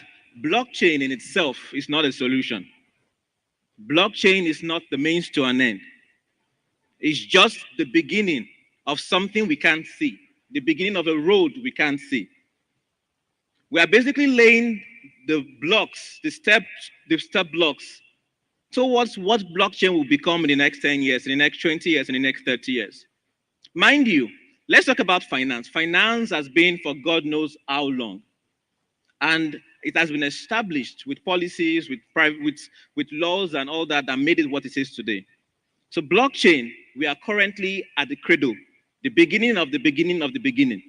blockchain in itself is not a solution. Blockchain is not the means to an end. It's just the beginning of something we can't see, the beginning of a road we can't see. We are basically laying the blocks, the step blocks towards what blockchain will become in the next 10 years, in the next 20 years, in the next 30 years. Mind you, let's talk about finance. Finance has been for God knows how long. And it has been established with policies, with laws and all that made it what it is today. So blockchain, we are currently at the cradle, the beginning of the beginning of the beginning.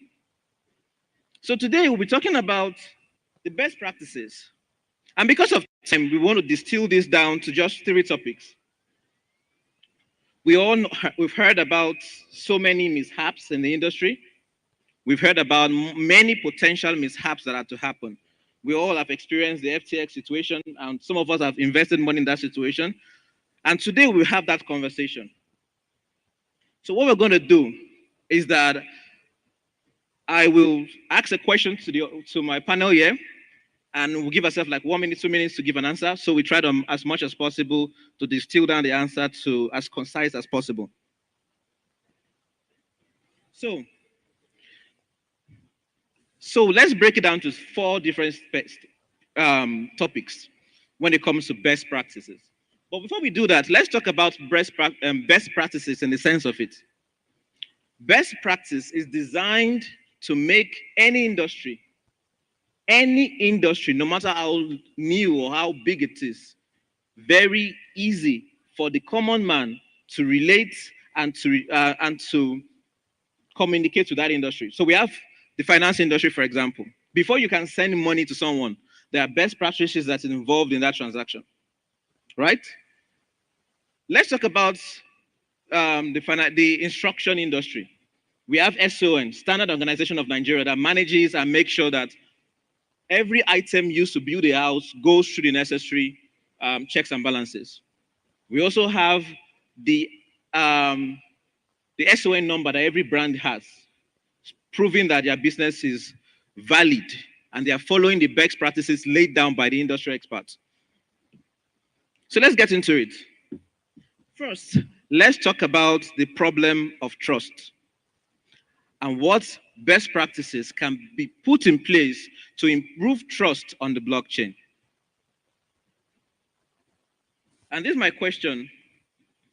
So today we'll be talking about the best practices. And because of time, we want to distill this down to just 3 topics. We've heard about so many mishaps in the industry. We've heard about many potential mishaps that are to happen. We all have experienced the FTX situation, and some of us have invested money in that situation. And today we'll have that conversation. So what we're going to do is that I will ask a question to my panel here, and we'll give ourselves like 1 minute, 2 minutes to give an answer. So we try to, as much as possible, to distill down the answer to as concise as possible. So let's break it down to 4 different topics when it comes to best practices. But before we do that, let's talk about best practices in the sense of it. Best practice is designed to make any industry, no matter how new or how big it is, very easy for the common man to relate and to communicate to that industry. So we have the finance industry, for example. Before you can send money to someone, there are best practices that's involved in that transaction, right? Let's talk about the instruction industry. We have SON, Standard Organization of Nigeria, that manages and makes sure that every item used to build a house goes through the necessary checks and balances. We also have the the SON number that every brand has, proving that their business is valid and they are following the best practices laid down by the industry experts. So let's get into it. First, let's talk about the problem of trust and what best practices can be put in place to improve trust on the blockchain. And this is my question.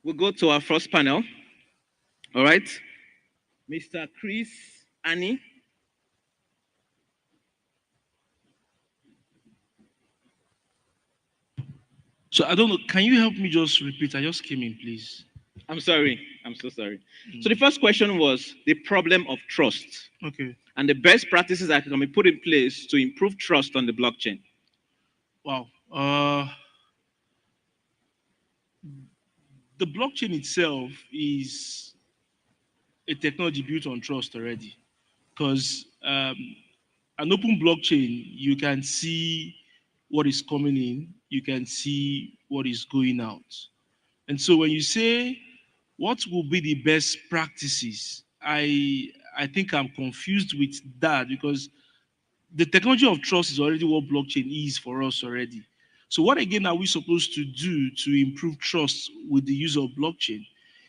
We'll go to our first panel. All right. Mr. Chris Annie. So I don't know. Can you help me just repeat? I just came in, please. I'm sorry. I'm so sorry. So the first question was the problem of trust. Okay. And the best practices that can be put in place to improve trust on the blockchain. Wow. The blockchain itself is a technology built on trust already. Because an open blockchain, you can see what is coming in, you can see what is going out. And so when you say what will be the best practices, I think I'm confused with that, because the technology of trust is already what blockchain is for us already. So what again are we supposed to do to improve trust with the use of blockchain?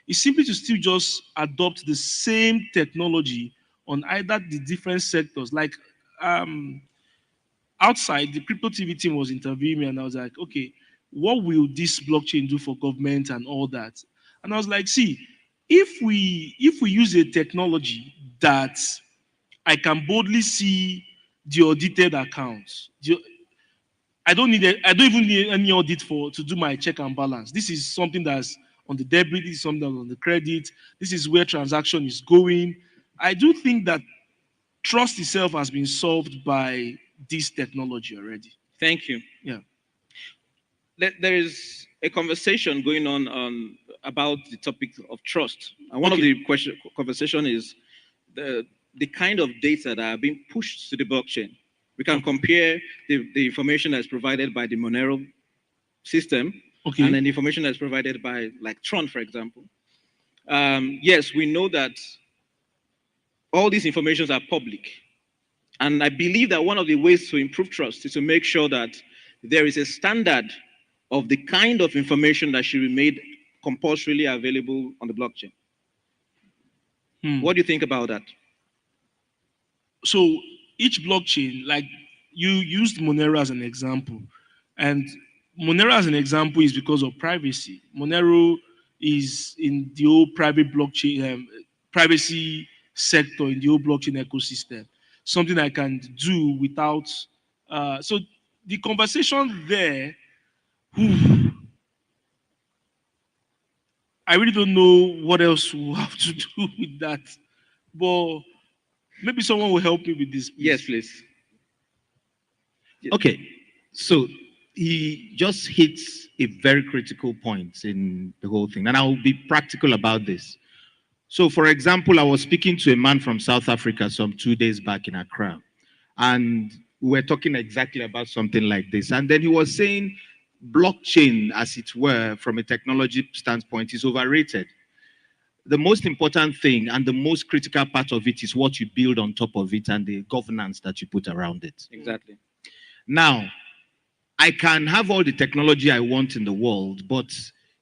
It's simply to still just adopt the same technology on either the different sectors. Like outside, the crypto TV team was interviewing me, and I was like, okay, what will this blockchain do for government and all that? And I was like, see, if we use a technology that I can boldly see the audited accounts, I don't even need any audit to do my check and balance. This is something that's on the debit, this is something that's on the credit, this is where transaction is going. I do think that trust itself has been solved by this technology already. Thank you. Yeah. There is a conversation going on about the topic of trust. And one of the conversation is the kind of data that are being pushed to the blockchain. We can compare the information that's provided by the Monero system and then the information that's provided by like Tron, for example. Yes, we know that all these informations are public. And I believe that one of the ways to improve trust is to make sure that there is a standard of the kind of information that should be made compulsorily available on the blockchain. What do you think about that? So each blockchain, like you used Monero as an example, and Monero as an example is because of privacy. Monero is in the old private blockchain, privacy sector in the old blockchain ecosystem. Something I can do without. So the conversation there, I really don't know what else we'll have to do with that. But maybe someone will help me with this. Please. Yes, please. Okay, so he just hits a very critical point in the whole thing, and I'll be practical about this. So, for example, I was speaking to a man from South Africa some 2 days back in Accra, and we were talking exactly about something like this. And then he was saying blockchain, as it were, from a technology standpoint, is overrated. The most important thing and the most critical part of it is what you build on top of it and the governance that you put around it. Exactly. Now, I can have all the technology I want in the world, but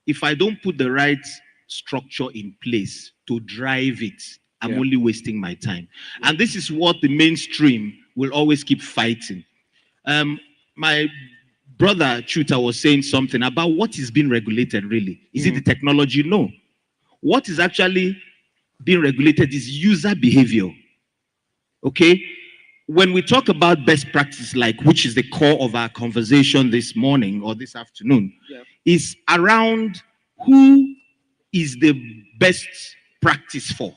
if I don't put the right structure in place to drive it, I'm only wasting my time. And this is what the mainstream will always keep fighting. My brother Chuta was saying something about what is being regulated really. Is it the technology? No. What is actually being regulated is user behavior. Okay? When we talk about best practice, like which is the core of our conversation this morning or this afternoon, is around who is the best practice for.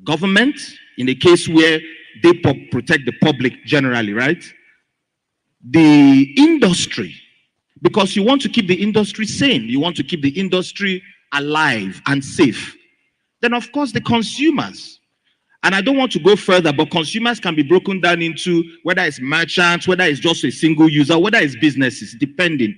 Government, in a case where they protect the public generally, right? The industry, because you want to keep the industry sane, you want to keep the industry alive and safe. Then, of course, the consumers. And I don't want to go further, but consumers can be broken down into whether it's merchants, whether it's just a single user, whether it's businesses, depending.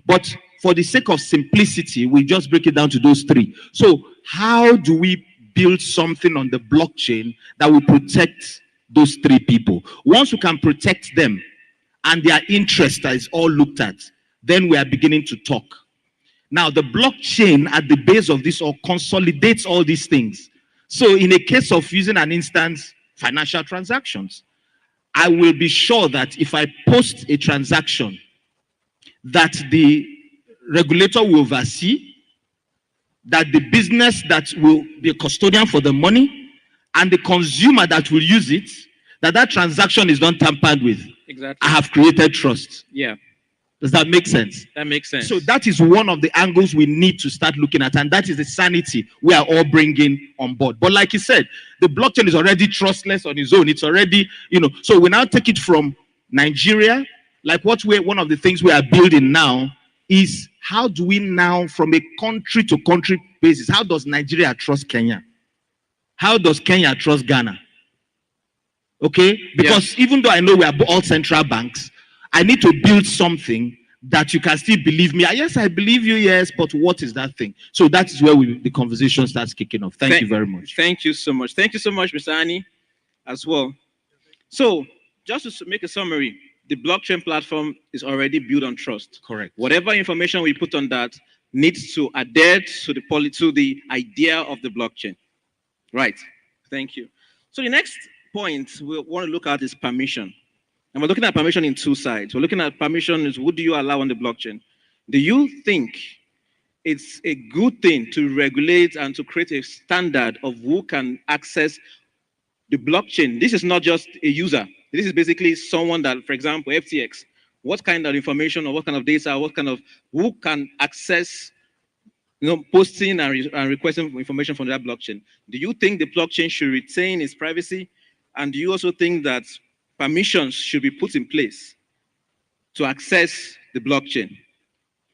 But for the sake of simplicity, we just break it down to those three. So how do we build something on the blockchain that will protect those three people. Once we can protect them and their interest is all looked at, then we are beginning to talk. Now, the blockchain at the base of this all consolidates all these things. So in a case of using an instance, financial transactions, I will be sure that if I post a transaction, that the regulator will oversee, that the business that will be a custodian for the money, and the consumer that will use it, that transaction is not tampered with. Exactly. I have created trust. Yeah. Does that make sense? That makes sense. So that is one of the angles we need to start looking at, and that is the sanity we are all bringing on board. But like you said, the blockchain is already trustless on its own. It's already, so we now take it from Nigeria. Like one of the things we are building now is how do we now, from a country to country basis, how does Nigeria trust Kenya? How does Kenya trust Ghana? Okay? Because even though I know we are all central banks, I need to build something that you can still believe me. Yes, I believe you, yes, but what is that thing? So that is where the conversation starts kicking off. Thank you very much. Thank you so much. Thank you so much, Mr. Ani, as well. So, just to make a summary, the blockchain platform is already built on trust. Correct. Whatever information we put on that needs to adhere to the idea of the blockchain. Right. Thank you. So the next point we want to look at is permission. And we're looking at permission in two sides. We're looking at permission is what do you allow on the blockchain? Do you think it's a good thing to regulate and to create a standard of who can access the blockchain? This is not just a user. This is basically someone that, for example, FTX, what kind of information or what kind of data, who can access, posting and requesting information from that blockchain? Do you think the blockchain should retain its privacy? And do you also think that permissions should be put in place to access the blockchain?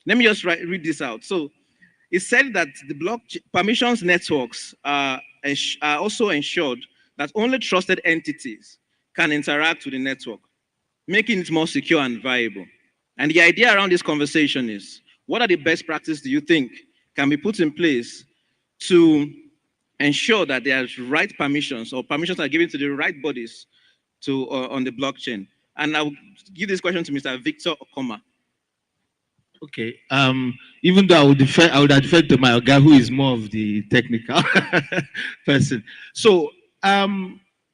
Let me just read this out. So it said that the blockchain permissions networks are also ensured that only trusted entities can interact with the network, making it more secure and viable. And the idea around this conversation is, what are the best practices do you think can be put in place to ensure that there's right permissions or permissions are given to the right bodies on the blockchain? And I'll give this question to Mr. Victor Okoma. Okay. Even though I would have deferred to my guy who is more of the technical person. So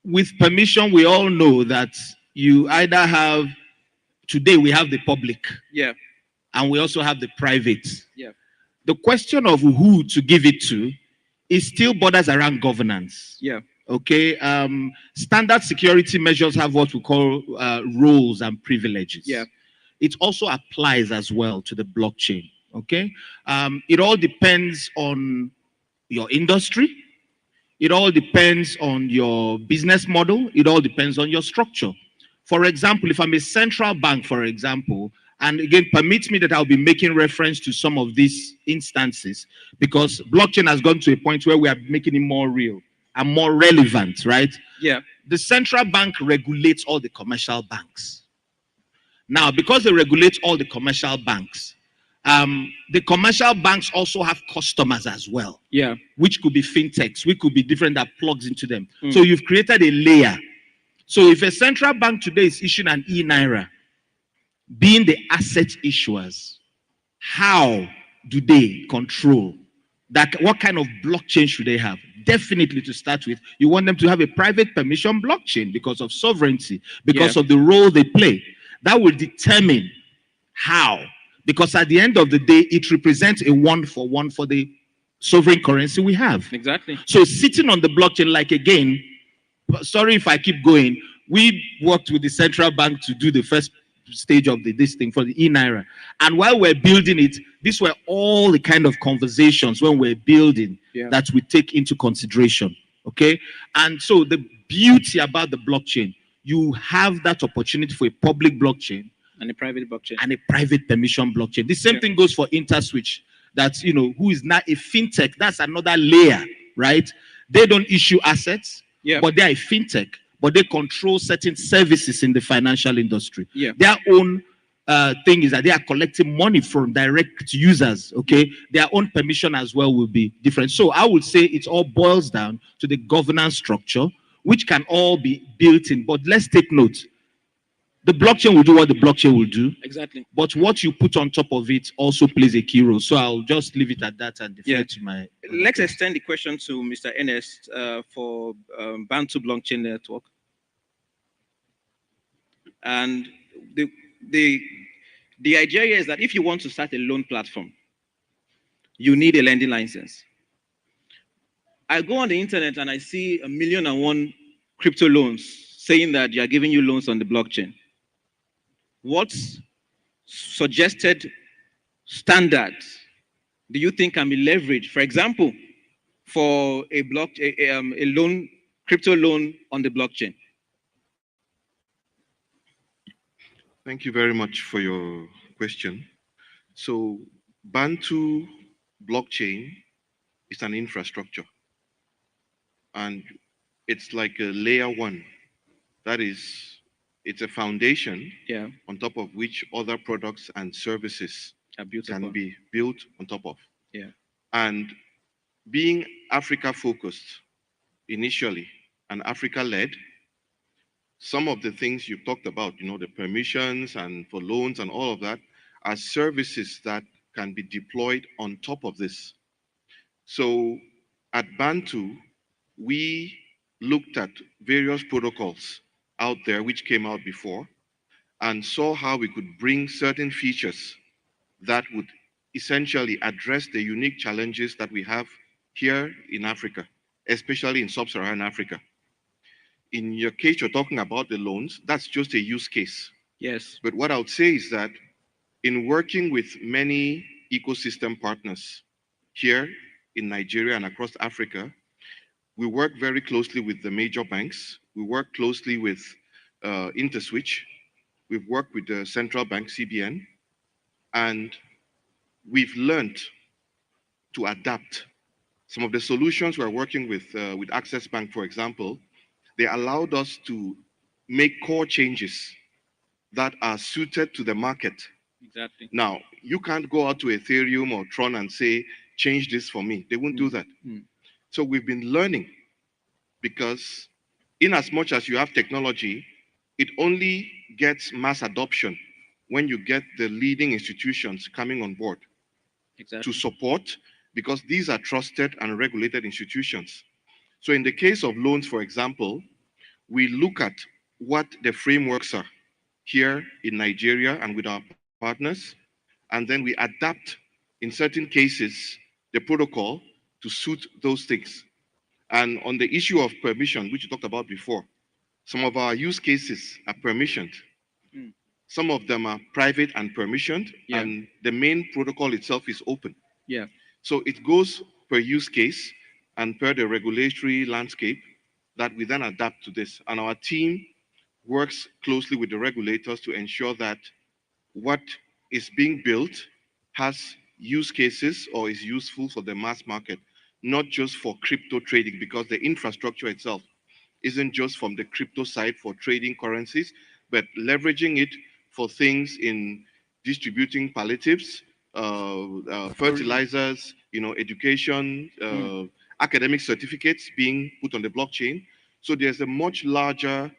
with permission, we all know that you either have, today we have the public. Yeah. And we also have the private. Yeah. The question of who to give it to is still borders around governance. Yeah. Okay. Standard security measures have what we call roles and privileges. Yeah. It also applies as well to the blockchain. Okay. It all depends on your industry. It all depends on your business model. It all depends on your structure. For example, if I'm a central bank, for example, and again, permit me that I'll be making reference to some of these instances because blockchain has gone to a point where we are making it more real and more relevant, right? Yeah. The central bank regulates all the commercial banks. Now, because they regulate all the commercial banks, the commercial banks also have customers as well. Yeah. Which could be fintechs, which could be different that plugs into them. So you've created a layer. So if a central bank today is issuing an e-naira, being the asset issuers, how do they control that? What kind of blockchain should they have? Definitely, to start with, you want them to have a private permission blockchain because of sovereignty, because of the role they play. That will determine how. Because at the end of the day, it represents a one-for-one for the sovereign currency we have. Exactly. So sitting on the blockchain, like again, sorry if I keep going, we worked with the central bank to do the first stage of this thing for the e-naira. And while we're building it, these were all the kind of conversations when we're building that we take into consideration. Okay? And so the beauty about the blockchain, you have that opportunity for a public blockchain and a private blockchain and a private permission blockchain. The same thing goes for InterSwitch. That's, who is now a fintech. That's another layer, right? They don't issue assets, but they are a fintech, but they control certain services in the financial industry. Yeah. Their own thing is that they are collecting money from direct users. Okay, their own permission as well will be different. So I would say it all boils down to the governance structure, which can all be built in. But let's take note: the blockchain will do what the blockchain will do. Exactly. But what you put on top of it also plays a key role. So I'll just leave it at that and defer to my. Let's extend the question to Mr. Ernest for Bantu Blockchain Network. And the idea here is that if you want to start a loan platform, you need a lending license. I go on the internet and I see 1,000,001 crypto loans saying that they are giving you loans on the blockchain. What's suggested standards do you think can be leveraged, for example, for a loan, crypto loan on the blockchain? Thank you very much for your question. So Bantu blockchain is an infrastructure, and it's like a layer one. That is, it's a foundation on top of which other products and services can be built on top of. And being Africa focused initially and Africa led, some of the things you've talked about, the permissions and for loans and all of that, are services that can be deployed on top of this. So at Bantu, we looked at various protocols out there which came out before and saw how we could bring certain features that would essentially address the unique challenges that we have here in Africa, especially in sub-Saharan Africa. In your case, you're talking about the loans. That's just a use case. Yes. But what I would say is that in working with many ecosystem partners here in Nigeria and across Africa, we work very closely with the major banks. We work closely with InterSwitch. We've worked with the central bank, CBN, and we've learned to adapt. Some of the solutions we're working with Access Bank, for example, they allowed us to make core changes that are suited to the market. Exactly. Now, you can't go out to Ethereum or Tron and say, change this for me. They won't do that. So we've been learning, because in as much as you have technology, it only gets mass adoption when you get the leading institutions coming on board to support, because these are trusted and regulated institutions. So in the case of loans, for example, we look at what the frameworks are here in Nigeria and with our partners, and then we adapt, in certain cases, the protocol to suit those things. And on the issue of permission, which you talked about before, some of our use cases are permissioned. Some of them are private and permissioned, and the main protocol itself is open. So it goes per use case and per the regulatory landscape that we then adapt to this. And our team works closely with the regulators to ensure that what is being built has use cases or is useful for the mass market, not just for crypto trading, because the infrastructure itself isn't just from the crypto side for trading currencies, but leveraging it for things in distributing palliatives, fertilizers, education, academic certificates being put on the blockchain. So there's a much larger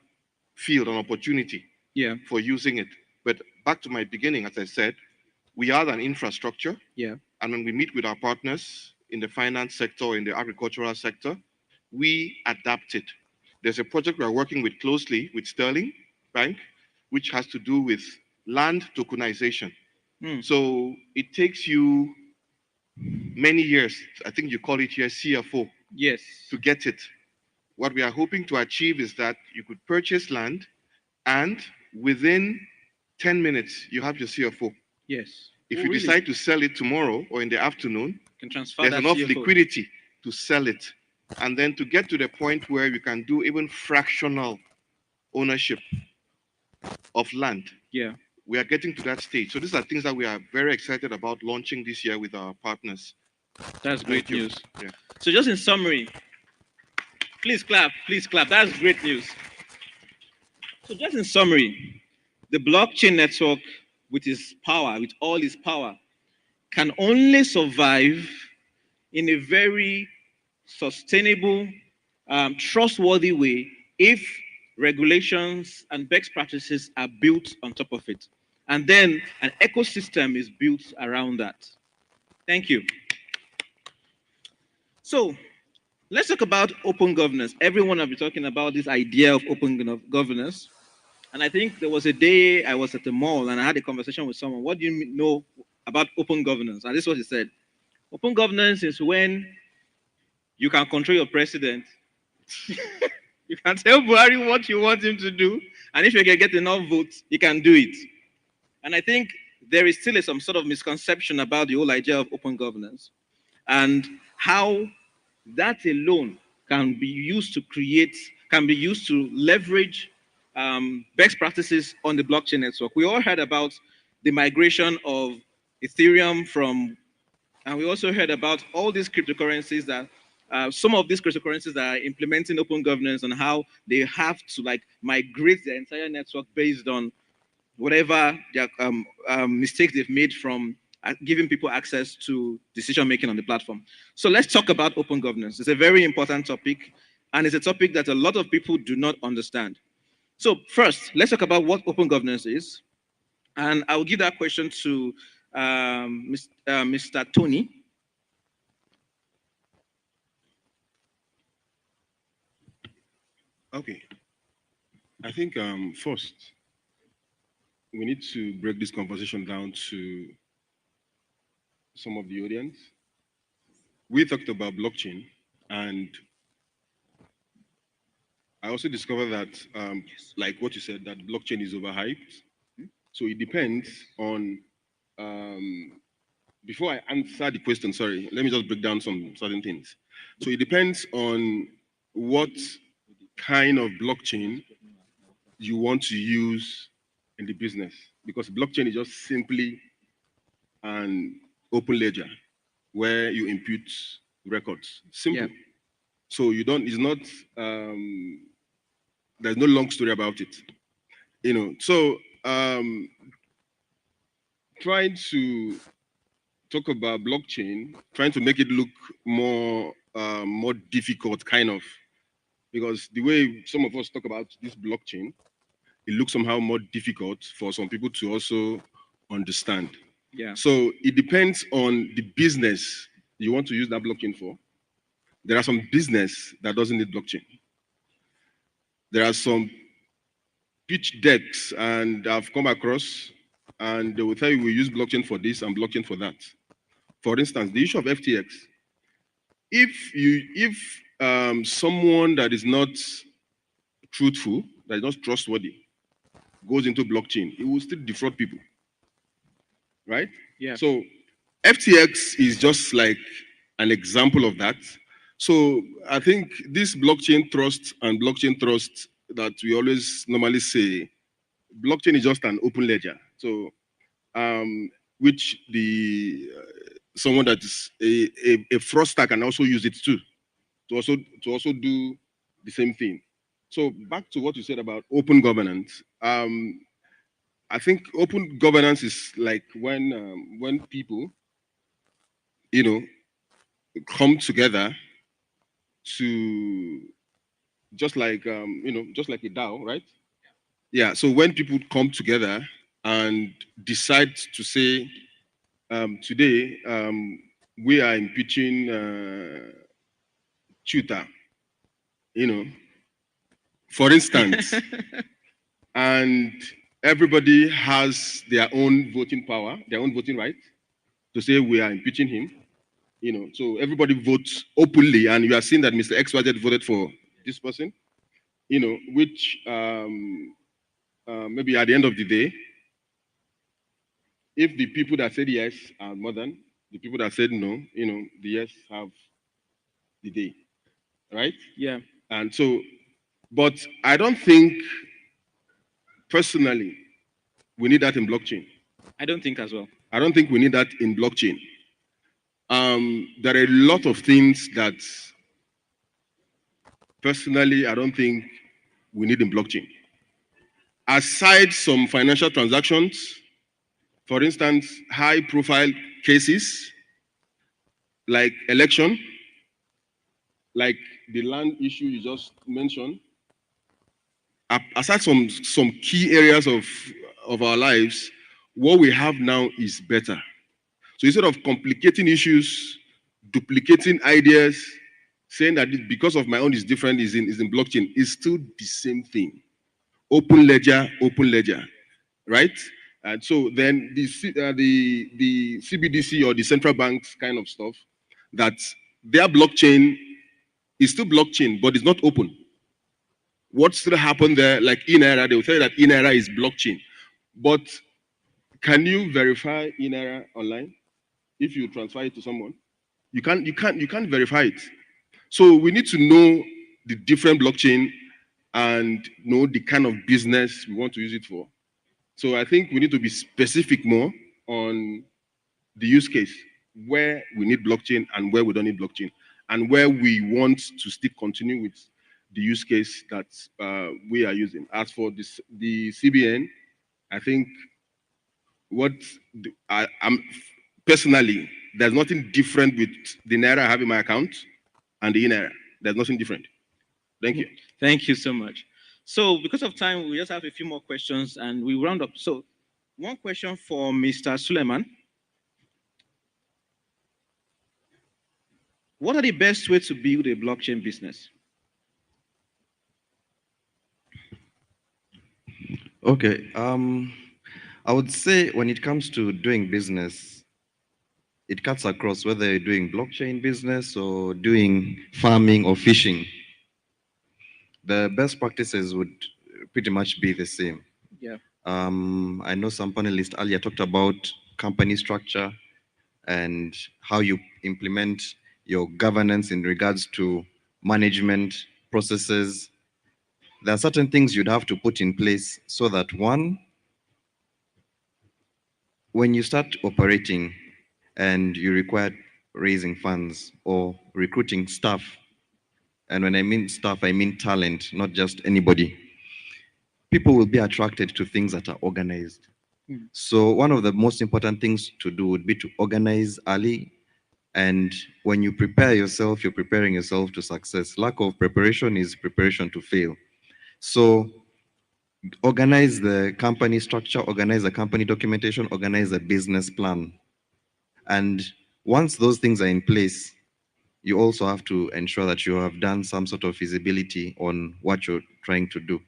field and opportunity for using it. But back to my beginning, as I said, we are an infrastructure. And when we meet with our partners in the finance sector or in the agricultural sector, we adapt it. There's a project we are working with closely with Sterling Bank, which has to do with land tokenization. So it takes you many years, I think you call it here CFO, to get it. What we are hoping to achieve is that you could purchase land and within 10 minutes, you have your CFO. If you decide to sell it tomorrow or in the afternoon, there's enough liquidity to sell it. And then to get to the point where you can do even fractional ownership of land. We are getting to that stage. So these are things that we are very excited about launching this year with our partners. That's great news. So just in summary, please clap, that's great news. So just in summary, the blockchain network with his power, with all his power, can only survive in a very sustainable, trustworthy way if regulations and best practices are built on top of it. And then an ecosystem is built around that. Thank you. So let's talk about open governance. Everyone have been talking about this idea of open governance. And I think there was a day I was at the mall and I had a conversation with someone. What do you know about open governance? And this is what he said. Open governance is when you can control your president. You can tell Buhari what you want him to do. And if you can get enough votes, he can do it. And I think there is still some sort of misconception about the whole idea of open governance and how that alone can be used to create, can be used to leverage best practices on the blockchain network. We all heard about the migration of Ethereum from, and we also heard about all these cryptocurrencies that some of these cryptocurrencies that are implementing open governance and how they have to like migrate their entire network based on whatever their, mistakes they've made from giving people access to decision making on the platform. So let's talk about open governance. It's a very important topic, and it's a topic that a lot of people do not understand. So first, let's talk about what open governance is, and I will give that question to Mr. Tony. Okay. I think first, we need to break this conversation down to some of the audience. We talked about blockchain, and I also discovered that, like what you said, that blockchain is overhyped. So it depends on, before I answer the question, sorry, let me just break down some certain things. So it depends on what kind of blockchain you want to use in the business, because blockchain is just simply an open ledger where you input records. Simple. Yeah. So you don't, it's not, there's no long story about it. You know, so trying to talk about blockchain, trying to make it look more more difficult, kind of, because the way some of us talk about this blockchain, it looks somehow more difficult for some people to also understand. Yeah. So it depends on the business you want to use that blockchain for. There are some business that doesn't need blockchain. There are some pitch decks, and I've come across, and they will tell you we use blockchain for this and blockchain for that. For instance, the issue of FTX. If someone that is not truthful, that is not trustworthy, goes into blockchain, it will still defraud people, right? Yeah. So FTX is just like an example of that. So I think this blockchain trust and blockchain trust that we always normally say, blockchain is just an open ledger. So which the someone that is a fraudster can also use it too, to also do the same thing. So back to what you said about open governance. I think open governance is like when people, you know, come together to just like you know, just like a DAO, right? Yeah. So when people come together and decide to say, today we are impeaching Chuta, you know, for instance, and everybody has their own voting power, their own voting right to say we are impeaching him, you know. So everybody votes openly, and you are seeing that Mr. XYZ voted for this person, you know, which maybe at the end of the day, if the people that said yes are more than the people that said no, you know, the yes have the day, right? Yeah. And so, but I don't think, personally, we need that in blockchain. I don't think as well. I don't think we need that in blockchain. There are a lot of things that, personally, I don't think we need in blockchain. Aside some financial transactions, For instance, high-profile cases like election, like the land issue you just mentioned, aside some key areas of our lives, what we have now is better. So instead of complicating issues, duplicating ideas, saying that because of my own is different, is in blockchain, is still the same thing. Open ledger, right? And so then the CBDC or the central banks kind of stuff, that their blockchain is still blockchain, but it's not open. What still happened there, like in-era, they will tell you that in-era is blockchain. But can you verify in-era online if you transfer it to someone? You can't verify it. So we need to know the different blockchain and know the kind of business we want to use it for. So I think we need to be specific more on the use case, where we need blockchain and where we don't need blockchain, and where we want to still continue with the use case that we are using. As for the CBN, I think I'm personally, there's nothing different with the Naira I have in my account and the in-Naira. There's nothing different. Thank you. Thank you so much. So because of time, we just have a few more questions and we round up. So one question for Mr. Suleiman. What are the best ways to build a blockchain business? Okay. I would say when it comes to doing business, it cuts across whether you're doing blockchain business or doing farming or fishing. The best practices would pretty much be the same. Yeah. I know some panelists earlier talked about company structure and how you implement your governance in regards to management processes. There are certain things you'd have to put in place so that one, when you start operating and you require raising funds or recruiting staff, and when I mean staff, I mean talent, not just anybody, people will be attracted to things that are organized. So one of the most important things to do would be to organize early. And when you prepare yourself, you're preparing yourself to success. Lack of preparation is preparation to fail. So organize the company structure, organize the company documentation, organize a business plan. And once those things are in place, you also have to ensure that you have done some sort of feasibility on what you're trying to do.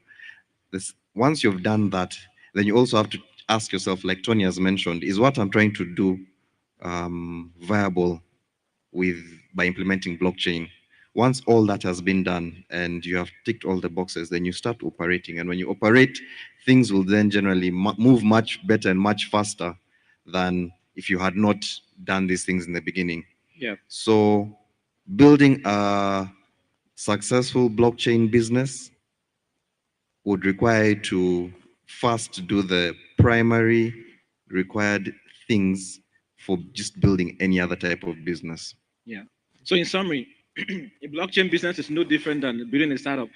Once you've done that, then you also have to ask yourself, like Tony has mentioned, is what I'm trying to do viable by implementing blockchain? Once all that has been done and you have ticked all the boxes, then you start operating. And when you operate, things will then generally move much better and much faster than if you had not done these things in the beginning. Yeah. So building a successful blockchain business would require you to first do the primary required things for just building any other type of business. Yeah. So in summary, a blockchain business is no different than building a startup.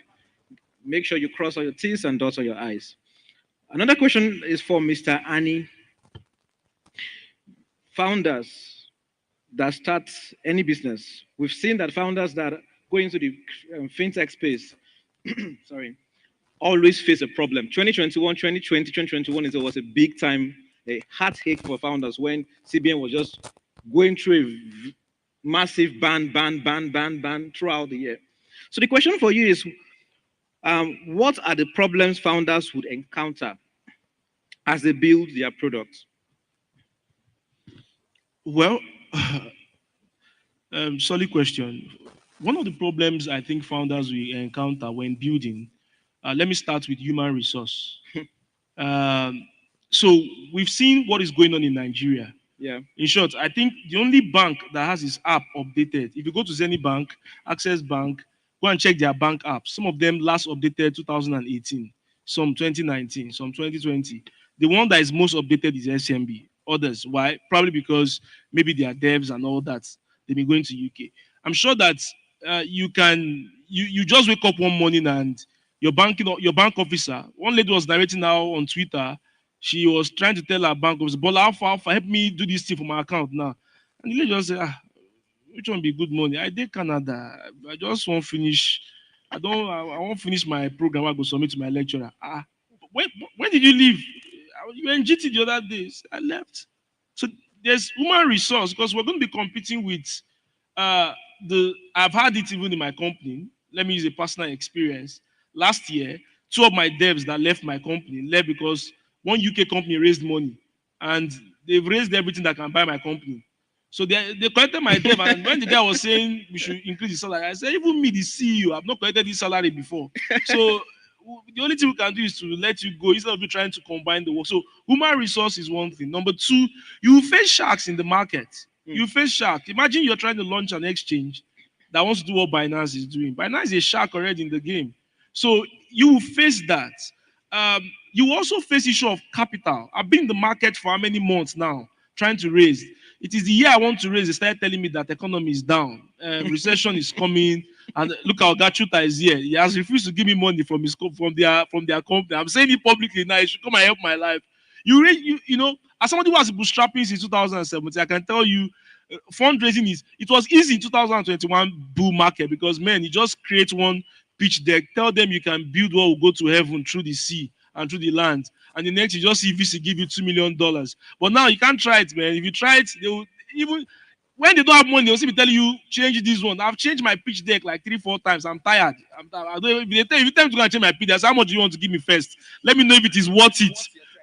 Make sure you cross all your T's and dot all your I's. Another question is for Mr. Annie. Founders that start any business, we've seen that founders that go into the fintech space, sorry, always face a problem. 2021, 2020, 2021 was a big time, a heartache for founders when CBN was just going through a massive ban throughout the year. So the question for you is, what are the problems founders would encounter as they build their products? Well, solid question. One of the problems I think founders will encounter when building, let me start with human resource. So we've seen what is going on in Nigeria. Yeah. In short, I think the only bank that has its app updated, if you go to Zenith Bank, Access Bank, go and check their bank apps. Some of them last updated 2018, some 2019, some 2020. The one that is most updated is SMB. Others, why? Probably because maybe they are devs and all that. They've been going to UK. I'm sure that you just wake up one morning and your bank officer, one lady was narrating now on Twitter She was trying to tell her bank, Bola, Alpha, help me do this thing for my account now. And the lady just said, which one be good money? I did Canada. I just won't finish. I won't finish my program. I go submit to my lecturer. When did you leave? You were in GT the other days. I left. So there's human resource because we're going to be competing with I've had it even in my company. Let me use a personal experience. Last year, two of my devs that left my company left because one UK company raised money and they've raised everything that can buy my company. So they collected my dev, and when the guy was saying we should increase the salary, I said, even me, the CEO, I've not collected this salary before. So the only thing we can do is to let you go instead of you trying to combine the work. So human resource is one thing. Number two, you face sharks in the market. You face shark. Imagine you're trying to launch an exchange that wants to do what Binance is doing. Binance is a shark already in the game. So you will face that. You also face issue of capital. I've been in the market for how many months now trying to raise. It is the year I want to raise. They started telling me that the economy is down, recession is coming, and look how Gachuta is here. He has refused to give me money from their company. I'm saying it publicly now. You should come and help my life. You know, as somebody who has bootstrapping since 2017, I can tell you, fundraising it was easy in 2021 bull market because man, you just create one pitch deck, tell them you can build what will go to heaven through the sea and through the land, and the next you just see VC give you $2 million. But now you can't try it, man. If you try it, they will even when they don't have money, they'll still be telling you change this one. I've changed my pitch deck like 3-4 times. I'm tired. I don't, if they tell me to go and change my pitch deck, how much do you want to give me first? Let me know if it is worth it.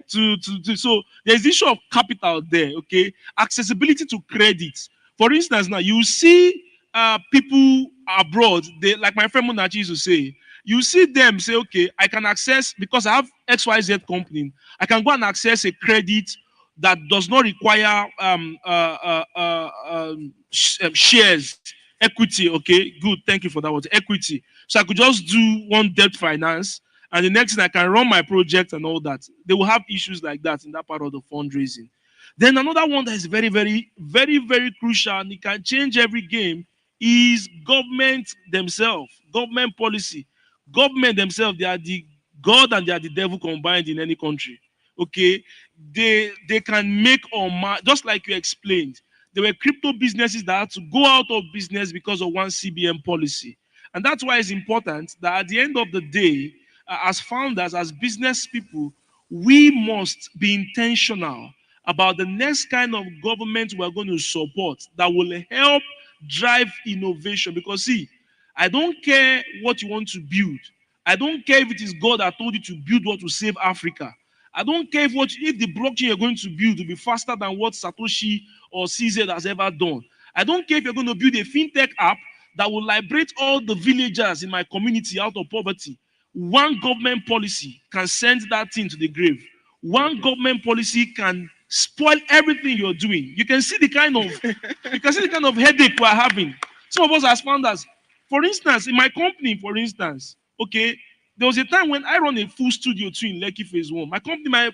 So there's the issue of capital there, okay? Accessibility to credit. For instance, now you see people abroad, they like my friend Munachi used to say, you see them say, okay, I can access because I have XYZ company, I can go and access a credit that does not require shares, equity. Okay, good, thank you for that word, equity. So I could just do one debt finance, and the next thing I can run my project and all that. They will have issues like that in that part of the fundraising. Then another one that is very, very, very, very crucial and it can change every game is government themselves, government policy. Government themselves, they are the God and they are the devil combined in any country. Okay, they can make or just like you explained. There were crypto businesses that had to go out of business because of one CBN policy, and that's why it's important that at the end of the day, as founders, as business people, we must be intentional about the next kind of government we're going to support that will help drive innovation. Because see, I don't care what you want to build. I don't care if it is God that told you to build what will save Africa. I don't care if the blockchain you're going to build will be faster than what Satoshi or CZ has ever done. I don't care if you're going to build a fintech app that will liberate all the villagers in my community out of poverty. One government policy can send that thing to the grave. One government policy can spoil everything you're doing. You can see the kind of headache we're having. Some of us as founders, for instance, in my company, okay, there was a time when I run a full studio too in Lekki Phase 1. My company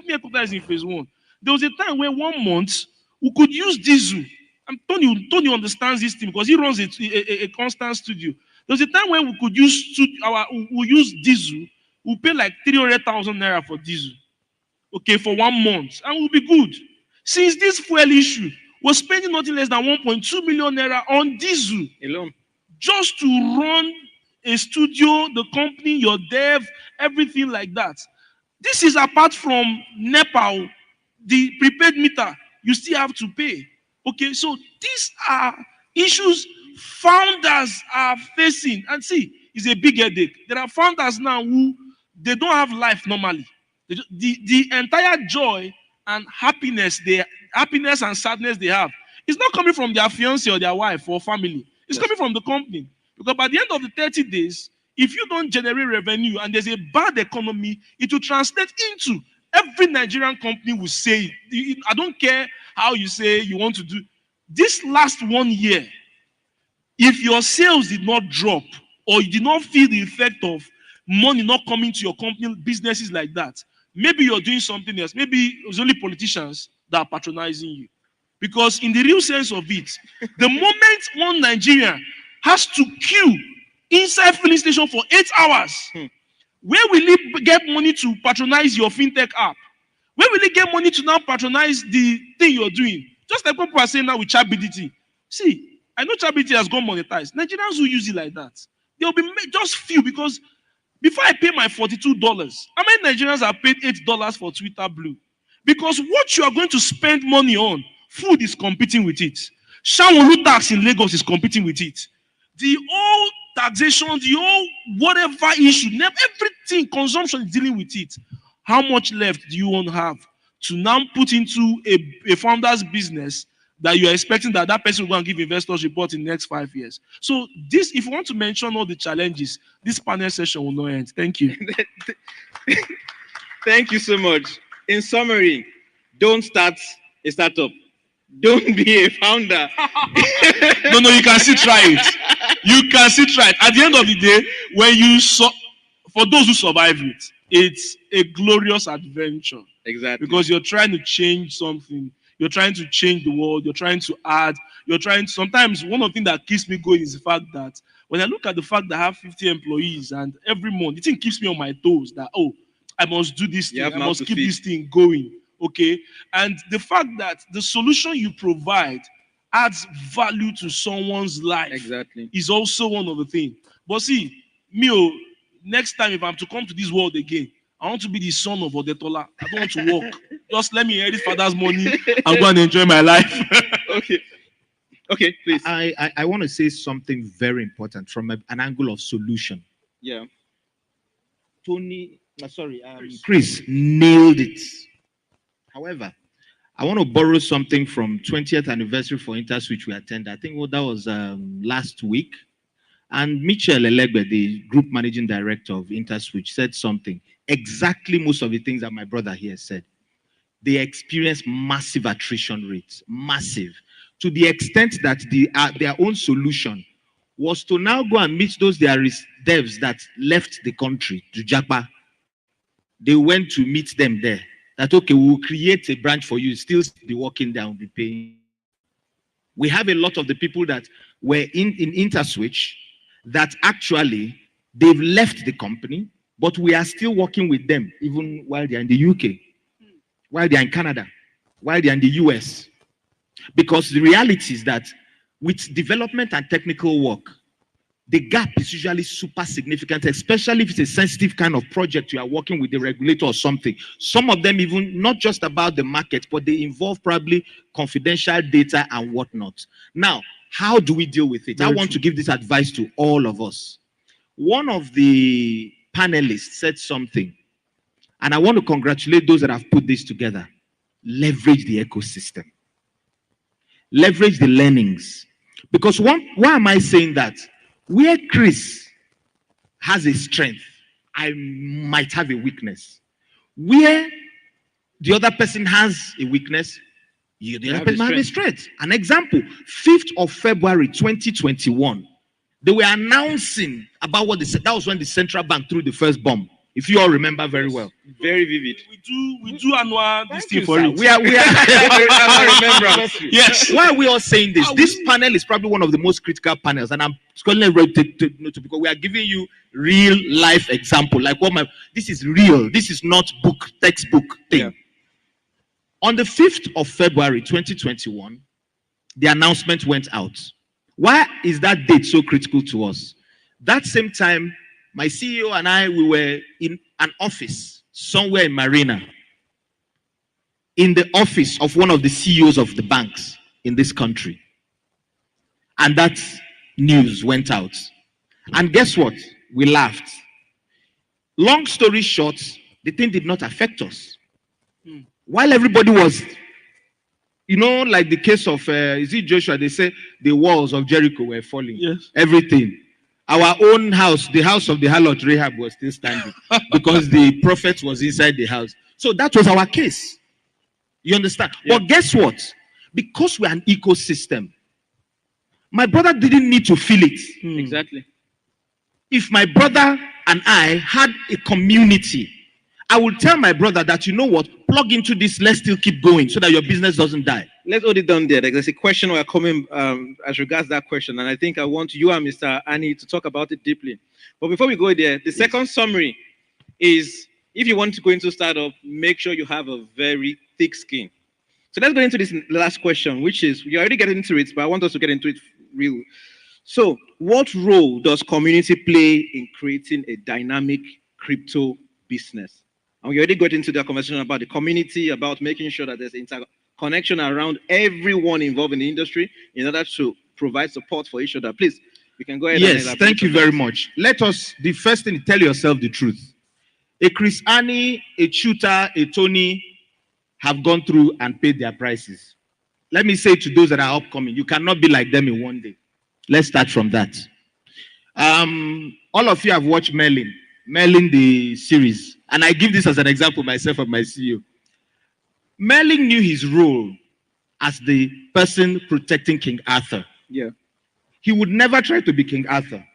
headquarters is in Phase 1. There was a time when 1 month we could use diesel. And Tony understands this thing because he runs a constant studio. There was a time when we could use diesel. We pay like 300,000 naira for diesel. Okay, for 1 month, and we'll be good. Since this fuel issue, we're spending nothing less than 1.2 million naira on diesel alone, just to run a studio, the company, your dev, everything like that. This is apart from NEPA, the prepaid meter you still have to pay. Okay, so these are issues founders are facing. And see, it's a big headache. There are founders now who they don't have life normally. The entire joy and happiness and sadness they have is not coming from their fiancé or their wife or family. It's coming from the company. Because by the end of the 30 days, if you don't generate revenue and there's a bad economy, it will translate into every Nigerian company will say it. I don't care how you say you want to do. This last 1 year, if your sales did not drop or you did not feel the effect of money not coming to your company, businesses like that, maybe you're doing something else. Maybe it's only politicians that are patronizing you. Because in the real sense of it, the moment one Nigerian has to queue inside filling station for 8 hours, where will he get money to patronize your fintech app? Where will they get money to now patronize the thing you're doing? Just like people are saying now with ChatBDT. See, I know ChatBDT has gone monetized. Nigerians who use it like that, they'll be just few, because before I pay my $42, how many Nigerians have paid $8 for Twitter Blue? Because what you are going to spend money on, food is competing with it. Shawolu tax in Lagos is competing with it. The whole taxation, the whole whatever issue, everything, consumption is dealing with it. How much left do you want to have to now put into a founder's business that you are expecting that person will go and give investors report in the next 5 years? So this, if you want to mention all the challenges, this panel session will not end. Thank you. Thank you so much. In summary, don't start a startup. Don't be a founder. No, you can still try it. You can still try it. At the end of the day, when you for those who survive it, it's a glorious adventure. Exactly. Because you're trying to change something. You're trying to change the world. You're trying to add. Sometimes one of the things that keeps me going is the fact that when I look at the fact that I have 50 employees and every month, the thing keeps me on my toes that, oh, I must do this thing. I must keep this thing going. Okay. And the fact that the solution you provide adds value to someone's life is also one of the things. But see, next time if I'm to come to this world again, I want to be the son of Odetola. I don't want to work. Just let me inherit father's money and go and enjoy my life. Okay, please. I want to say something very important from an angle of solution. Yeah. Chris nailed it. However, I want to borrow something from 20th anniversary for InterSwitch we attended. I think that was last week. And Michel Elegbe, the group managing director of InterSwitch, said something. Exactly most of the things that my brother here said. They experienced massive attrition rates. Massive. To the extent that their own solution was to now go and meet those devs that left the country to Japa. They went to meet them there. That, okay, we'll create a branch for you, still be working there, be paying. We have a lot of the people that were in InterSwitch that actually, they've left the company, but we are still working with them, even while they're in the UK, while they're in Canada, while they're in the US. Because the reality is that with development and technical work, the gap is usually super significant, especially if it's a sensitive kind of project you are working with the regulator or something. Some of them even not just about the market, but they involve probably confidential data and whatnot. Now, how do we deal with it? I want to give this advice to all of us. One of the panelists said something, and I want to congratulate those that have put this together. Leverage the ecosystem. Leverage the learnings. Because why am I saying that? Where Chris has a strength, I might have a weakness. Where the other person has a weakness, the other person has a strength. An example, 5th of February 2021, they were announcing about what they said. That was when the central bank threw the first bomb. If you all remember very well. Very vivid. We do annual this thing for it. We are I remember. Yes. Why are we all saying this? This panel is probably one of the most critical panels, and I'm calling everybody to note because we are giving you real life example. Like this is real. This is not textbook thing. Yeah. On the 5th of February 2021, the announcement went out. Why is that date so critical to us? That same time, my CEO and I, we were in an office somewhere in Marina, in the office of one of the CEOs of the banks in this country. And that news went out. And guess what? We laughed. Long story short, the thing did not affect us. While everybody was, like the case of, is it Joshua? They say the walls of Jericho were falling. Yes. Everything. Our own house, the house of the harlot Rahab, was still standing because the prophet was inside the house. So that was our case. You understand? Yeah. But guess what? Because we're an ecosystem, my brother didn't need to feel it. Exactly. If my brother and I had a community, I would tell my brother that, you know what, plug into this, let's still keep going so that your business doesn't die. Let's hold it down there. There's a question we're coming as regards that question, and I think I want you and Mr. Annie to talk about it deeply. But before we go there, the second summary is if you want to go into startup, make sure you have a very thick skin. So let's go into this last question, which is, you already get into it, but I want us to get into it real. So, what role does community play in creating a dynamic crypto business? And we already got into the conversation about the community, about making sure that there's interconnection around everyone involved in the industry in order to provide support for each other. Please, you can go ahead and Yes, elaborate thank you on very that. much. Let us, the first thing, tell yourself the truth. A Chris Annie, a Shooter, a Tony have gone through and paid their prices. Let me say to those that are upcoming, you cannot be like them in one day. Let's start from that. All of you have watched Merlin the series, and I give this as an example myself and my CEO. Merlin knew his role as the person protecting King Arthur. Yeah. He would never try to be King Arthur.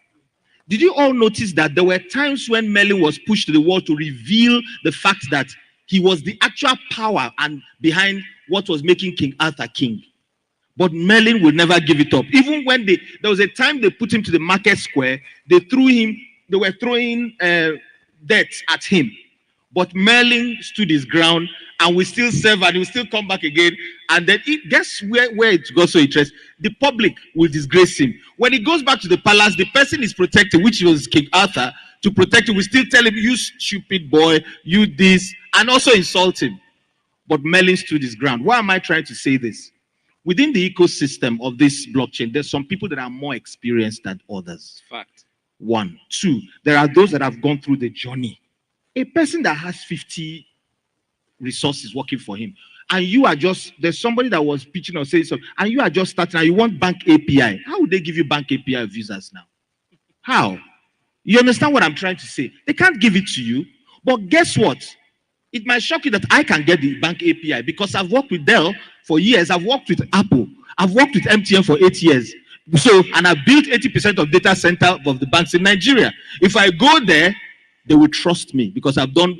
Did you all notice that there were times when Merlin was pushed to the wall to reveal the fact that he was the actual power and behind what was making King Arthur king? But Merlin would never give it up. Even when there was a time they put him to the market square, they were throwing debts at him. But Merlin stood his ground and will still serve and he will still come back again. And then guess where it got so interesting? The public will disgrace him. When he goes back to the palace, the person is protected, which was King Arthur, to protect him, will still tell him, you stupid boy, you this, and also insult him. But Merlin stood his ground. Why am I trying to say this? Within the ecosystem of this blockchain, there's some people that are more experienced than others. Fact. 1. 2, there are those that have gone through the journey. A person that has 50 resources working for him, and you are just, there's somebody that was pitching or saying something, and you are just starting and you want bank API. How would they give you bank API of users now? How? You understand what I'm trying to say? They can't give it to you. But guess what? It might shock you that I can get the bank API because I've worked with Dell for years. I've worked with Apple. I've worked with MTN for 8 years. So, and I've built 80% of data center of the banks in Nigeria. If I go there, they will trust me because I've done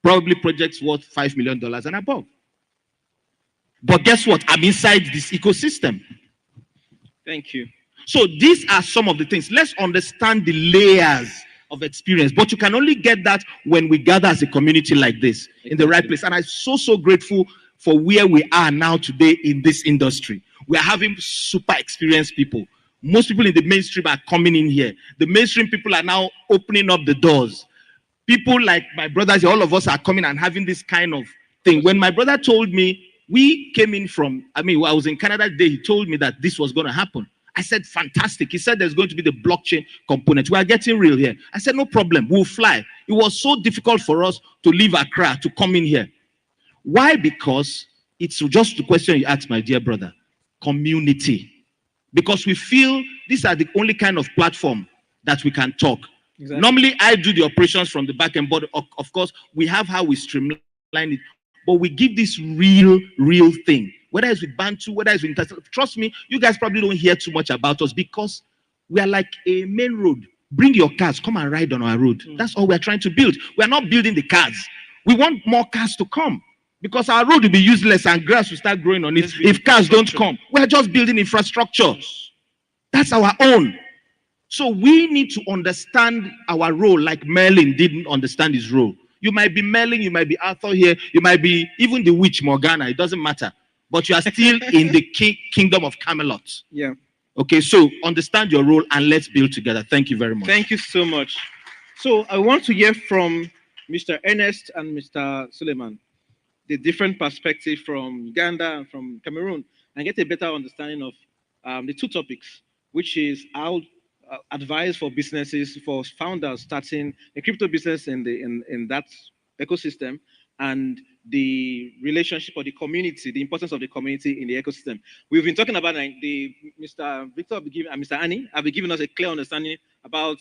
probably projects worth $5 million and above. But guess what? I'm inside this ecosystem. Thank you. So these are some of the things. Let's understand the layers of experience. But you can only get that when we gather as a community like this in the right place. And I'm so grateful for where we are now today in this industry. We are having super experienced people. Most people in the mainstream are coming in here. The mainstream people are now opening up the doors. People like my brothers, all of us are coming and having this kind of thing. When my brother told me, we came in from, I was in Canada today, he told me that this was going to happen. I said, fantastic. He said there's going to be the blockchain component. We are getting real here. I said, no problem. We'll fly. It was so difficult for us to leave Accra to come in here. Why? Because it's just the question you asked, my dear brother. Community. Because we feel these are the only kind of platform that we can talk. Exactly. Normally, I do the operations from the back end, but of course, we have how we streamline it. But we give this real thing. Whether it's with Bantu, whether it's with trust me, you guys probably don't hear too much about us because we are like a main road. Bring your cars, come and ride on our road. That's all we're trying to build. We're not building the cars. We want more cars to come because our road will be useless and grass will start growing on it if cars don't come. We're just building infrastructure. That's our own. So we need to understand our role like Merlin didn't understand his role. You might be Merlin, you might be Arthur here, you might be even the witch Morgana, it doesn't matter. But you are still in the kingdom of Camelot. Yeah. Okay, so understand your role and let's build together. Thank you very much. Thank you so much. So I want to hear from Mr. Ernest and Mr. Suleiman, the different perspective from Uganda and from Cameroon, and get a better understanding of the two topics, which is how advice for businesses, for founders starting a crypto business in that ecosystem, and the relationship or the community, the importance of the community in the ecosystem. We've been talking about Mr. Victor and Mr. Annie have been giving us a clear understanding about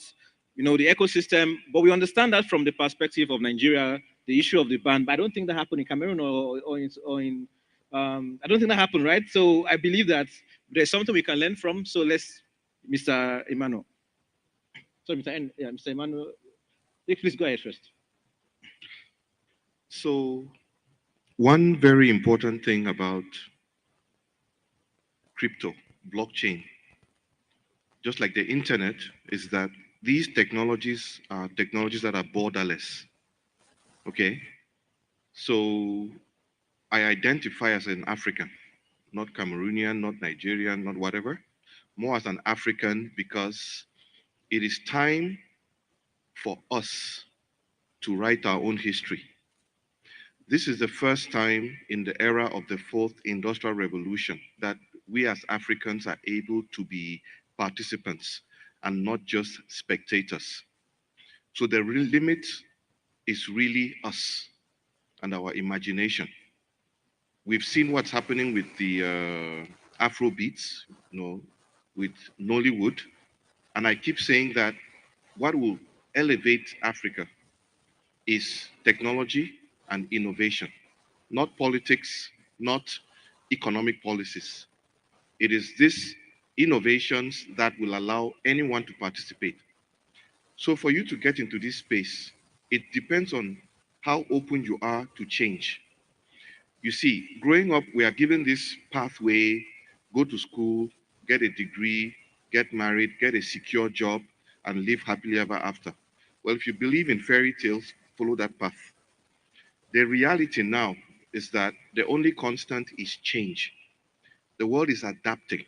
the ecosystem, but we understand that from the perspective of Nigeria, the issue of the ban. But I don't think that happened in Cameroon or in I don't think that happened, right? So I believe that there's something we can learn from. So let's, Mr. Emmanuel. Sorry, Mr. Emmanuel. Please go ahead first. So, one very important thing about crypto, blockchain, just like the internet, is that these technologies are technologies that are borderless. Okay, so I identify as an African, not Cameroonian, not Nigerian, not whatever, more as an African because it is time for us to write our own history. This is the first time in the era of the fourth industrial revolution that we as Africans are able to be participants and not just spectators. So the real limit is really us and our imagination. We've seen what's happening with the Afro beats, with Nollywood, and I keep saying that what will elevate Africa is technology and innovation, not politics, not economic policies. It is these innovations that will allow anyone to participate. So for you to get into this space, it depends on how open you are to change. You see, growing up, we are given this pathway, go to school, get a degree, get married, get a secure job, and live happily ever after. Well, if you believe in fairy tales, follow that path. The reality now is that the only constant is change. The world is adapting.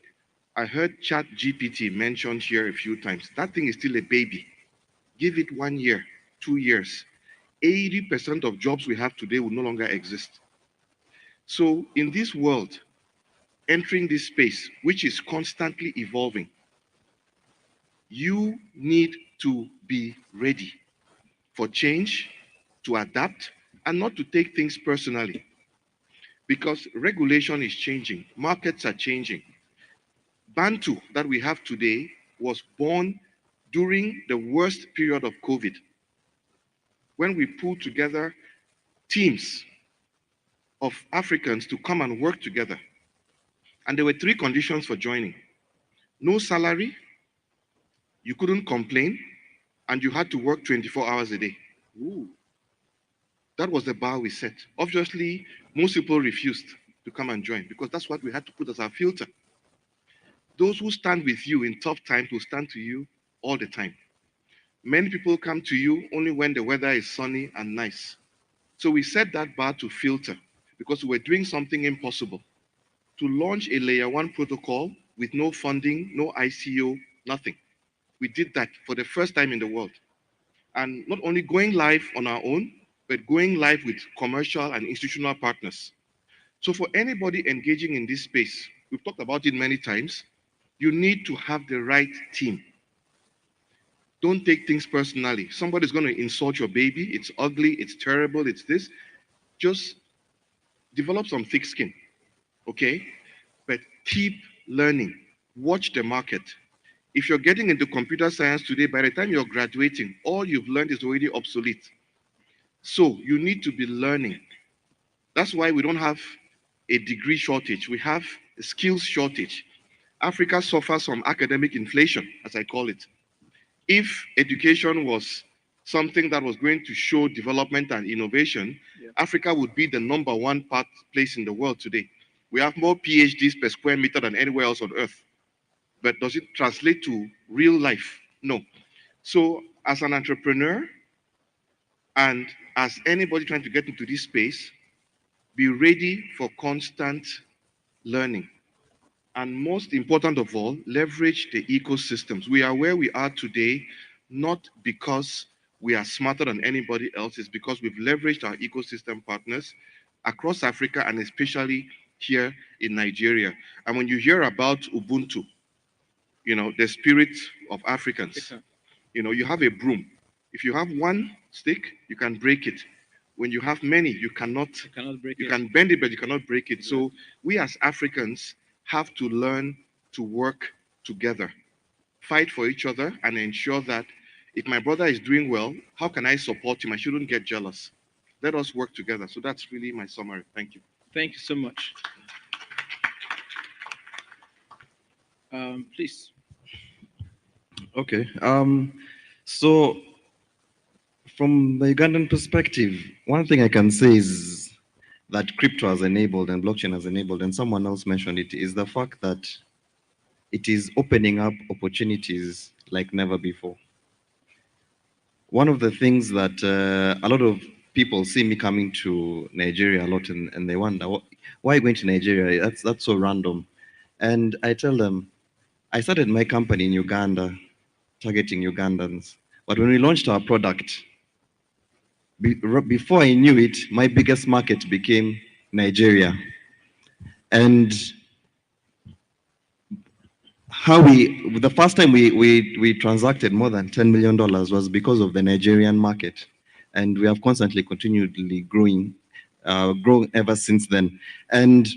I heard Chat GPT mentioned here a few times. That thing is still a baby. Give it 1 year, 2 years. 80% of jobs we have today will no longer exist. So, in this world, entering this space, which is constantly evolving, you need to be ready for change, to adapt, and not to take things personally. Because regulation is changing, markets are changing. Bantu that we have today was born during the worst period of COVID, when we pulled together teams of Africans to come and work together. And there were three conditions for joining: no salary, you couldn't complain, and you had to work 24 hours a day. Ooh. That was the bar we set. Obviously, most people refused to come and join because that's what we had to put as our filter. Those who stand with you in tough times will stand to you all the time. Many people come to you only when the weather is sunny and nice. So we set that bar to filter because we were doing something impossible, to launch a layer one protocol with no funding, no ICO, nothing. We did that for the first time in the world. And not only going live on our own, but going live with commercial and institutional partners. So for anybody engaging in this space, we've talked about it many times, you need to have the right team. Don't take things personally. Somebody's going to insult your baby. It's ugly. It's terrible. It's this. Just develop some thick skin, okay? But keep learning. Watch the market. If you're getting into computer science today, by the time you're graduating, all you've learned is already obsolete. So you need to be learning. That's why we don't have a degree shortage. We have a skills shortage. Africa suffers from academic inflation, as I call it. If education was something that was going to show development and innovation, Africa would be the number one place in the world today. We have more PhDs per square meter than anywhere else on earth. But does it translate to real life? No. So as an entrepreneur and as anybody trying to get into this space, be ready for constant learning. And most important of all, leverage the ecosystems. We are where we are today, not because we are smarter than anybody else, it's because we've leveraged our ecosystem partners across Africa and especially here in Nigeria. And when you hear about Ubuntu, the spirit of Africans, you have a broom. If you have one stick, you can break it. When you have many, you cannot break it. You can bend it, but you cannot break it. So we as Africans have to learn to work together, fight for each other, and ensure that if my brother is doing well, how can I support him? I shouldn't get jealous. Let us work together. So that's really my summary. Thank you. Thank you so much. Please. Okay. So from the Ugandan perspective, one thing I can say is that crypto has enabled and blockchain has enabled, and someone else mentioned it, is the fact that it is opening up opportunities like never before. One of the things that a lot of people see me coming to Nigeria a lot, and they wonder, why are you going to Nigeria? That's so random. And I tell them, I started my company in Uganda, targeting Ugandans. But when we launched our product, before I knew it, my biggest market became Nigeria. And the first time we transacted more than $10 million was because of the Nigerian market. And we have constantly continually grown ever since then. And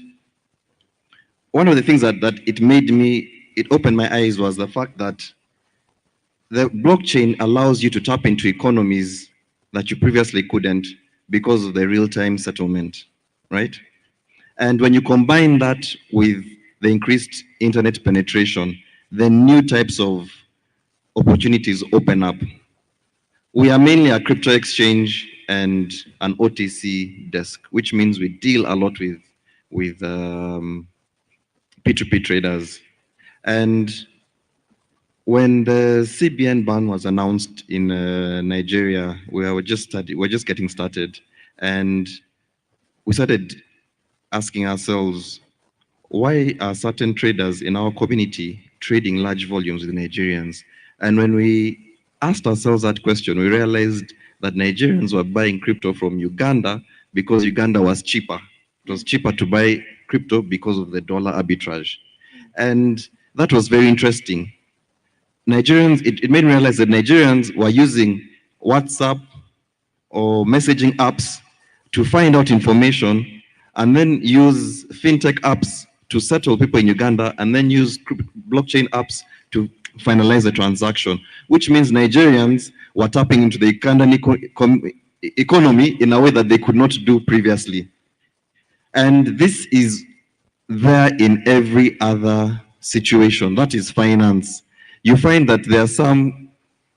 one of the things that it opened my eyes was the fact that the blockchain allows you to tap into economies that you previously couldn't because of the real-time settlement, right? And when you combine that with the increased internet penetration, then new types of opportunities open up. We are mainly a crypto exchange and an OTC desk, which means we deal a lot with P2P traders. And when the CBN ban was announced in Nigeria, we were just getting started, and we started asking ourselves, why are certain traders in our community trading large volumes with Nigerians? And when we asked ourselves that question, we realized that Nigerians were buying crypto from Uganda because Uganda was cheaper. It was cheaper to buy crypto because of the dollar arbitrage. And that was very interesting. Nigerians, it made me realize that Nigerians were using WhatsApp or messaging apps to find out information, and then use fintech apps to settle people in Uganda, and then use blockchain apps to finalize the transaction, which means Nigerians were tapping into the Ugandan economy in a way that they could not do previously. And this is there in every other situation. That is finance. You find that there are some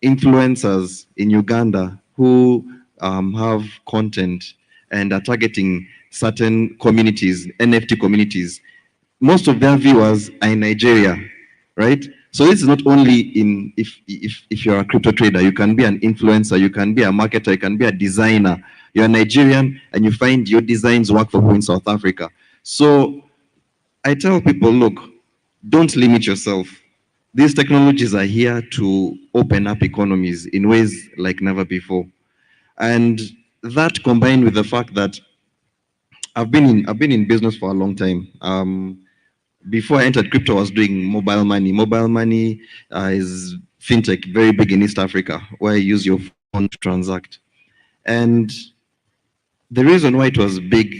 influencers in Uganda who have content and are targeting certain communities, NFT communities. Most of their viewers are in Nigeria, right? So this is not only if you're a crypto trader, you can be an influencer, you can be a marketer, you can be a designer. You're Nigerian and you find your designs work for people in South Africa. So I tell people, look, don't limit yourself. These technologies are here to open up economies in ways like never before. And that combined with the fact that I've been in business for a long time. Before I entered crypto, I was doing mobile money. Mobile money is fintech, very big in East Africa, where you use your phone to transact. And the reason why it was big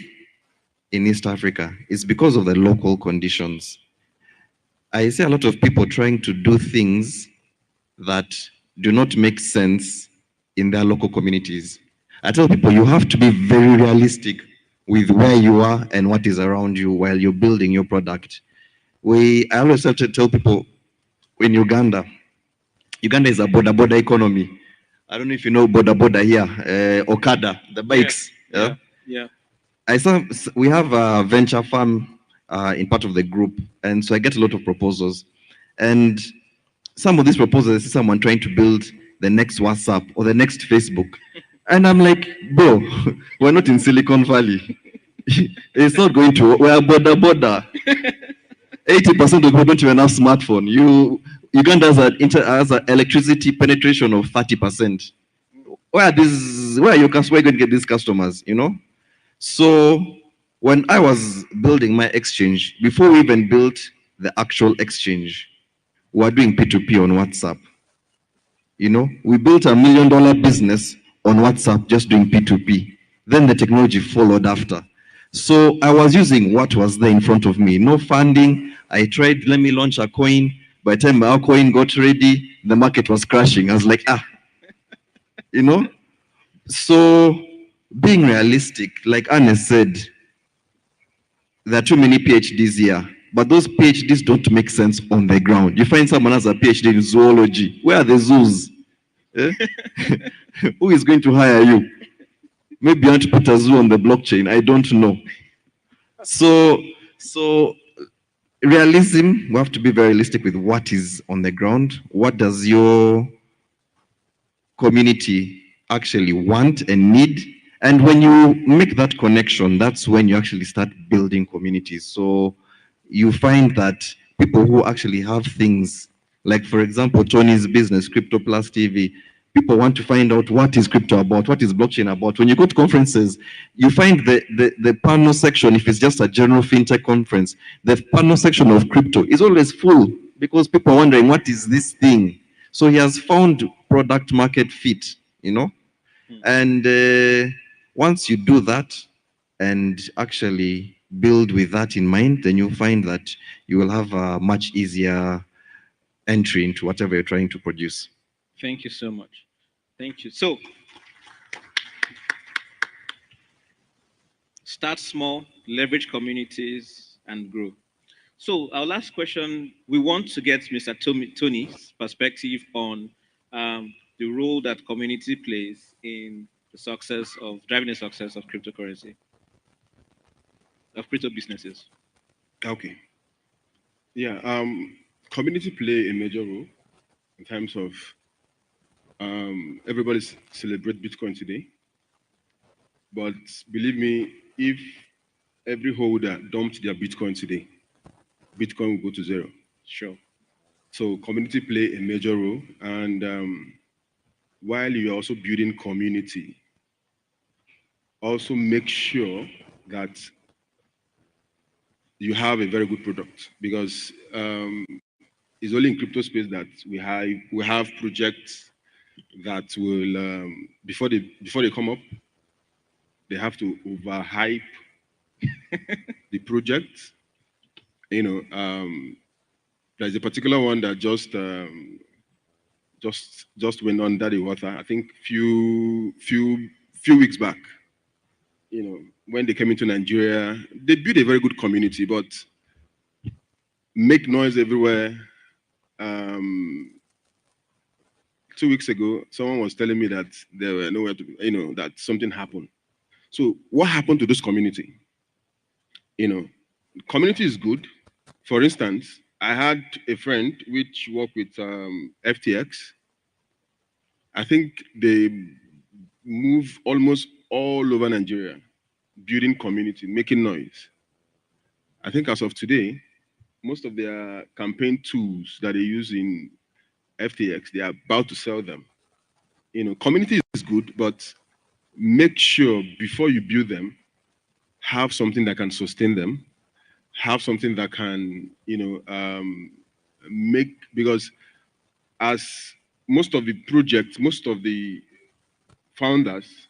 in East Africa is because of the local conditions. I see a lot of people trying to do things that do not make sense in their local communities. I tell people you have to be very realistic with where you are and what is around you while you're building your product. I always have to tell people in Uganda is a border economy. I don't know if you know border here, Okada, the bikes. Yeah. We have a venture firm in part of the group, and so I get a lot of proposals. And some of these proposals, I see someone trying to build the next WhatsApp or the next Facebook. And I'm like, bro, we're not in Silicon Valley. It's not going to, we're border. 80% of people don't even have smartphone. Uganda has an electricity penetration of 30%. Where are you going to get these customers, you know? So when I was building my exchange, before we even built the actual exchange, we were doing P2P on WhatsApp. You know, we built $1 million business on WhatsApp just doing P2P. Then the technology followed after. So I was using what was there in front of me. No funding. I tried, let me launch a coin. By the time our coin got ready, the market was crashing. I was like, you know? So being realistic, like Anne said, there are too many PhDs here, but those PhDs don't make sense on the ground. You find someone has a PhD in zoology. Where are the zoos? Who is going to hire you? Maybe you want to put a zoo on the blockchain. I don't know. So realism, we have to be very realistic with what is on the ground. What does your community actually want and need? And when you make that connection, that's when you actually start building communities. So you find that people who actually have things, like for example, Tony's business, Crypto Plus TV, people want to find out what is crypto about, what is blockchain about. When you go to conferences, you find the panel section, if it's just a general fintech conference, the panel section of crypto is always full because people are wondering, what is this thing? So he has found product market fit, you know? And once you do that and actually build with that in mind, then you'll find that you will have a much easier entry into whatever you're trying to produce. Thank you so much. Thank you. So, start small, leverage communities, and grow. So, our last question, we want to get Mr. Tony's perspective on the role that community plays in the success of driving the success of cryptocurrency, of crypto businesses. Okay. Yeah. Community play a major role in terms of everybody celebrate Bitcoin today. But believe me, if every holder dumped their Bitcoin today, Bitcoin will go to zero. Sure. So community play a major role. And while you're also building community, also make sure that you have a very good product, because it's only in crypto space that we have projects that will before they come up, they have to overhype the project. You know, there's a particular one that just went under the water. I think few weeks back. You know, when they came into Nigeria, they built a very good community, but make noise everywhere. 2 weeks ago, someone was telling me that they were nowhere to, you know, that something happened. So what happened to this community? You know, community is good. For instance, I had a friend which worked with FTX. I think they move almost all over Nigeria, building community, making noise. I think as of today, most of their campaign tools that they use in FTX, they are about to sell them. You know, community is good, but make sure before you build them, have something that can sustain them, have something that can, you know, make, because as most of the projects, most of the founders,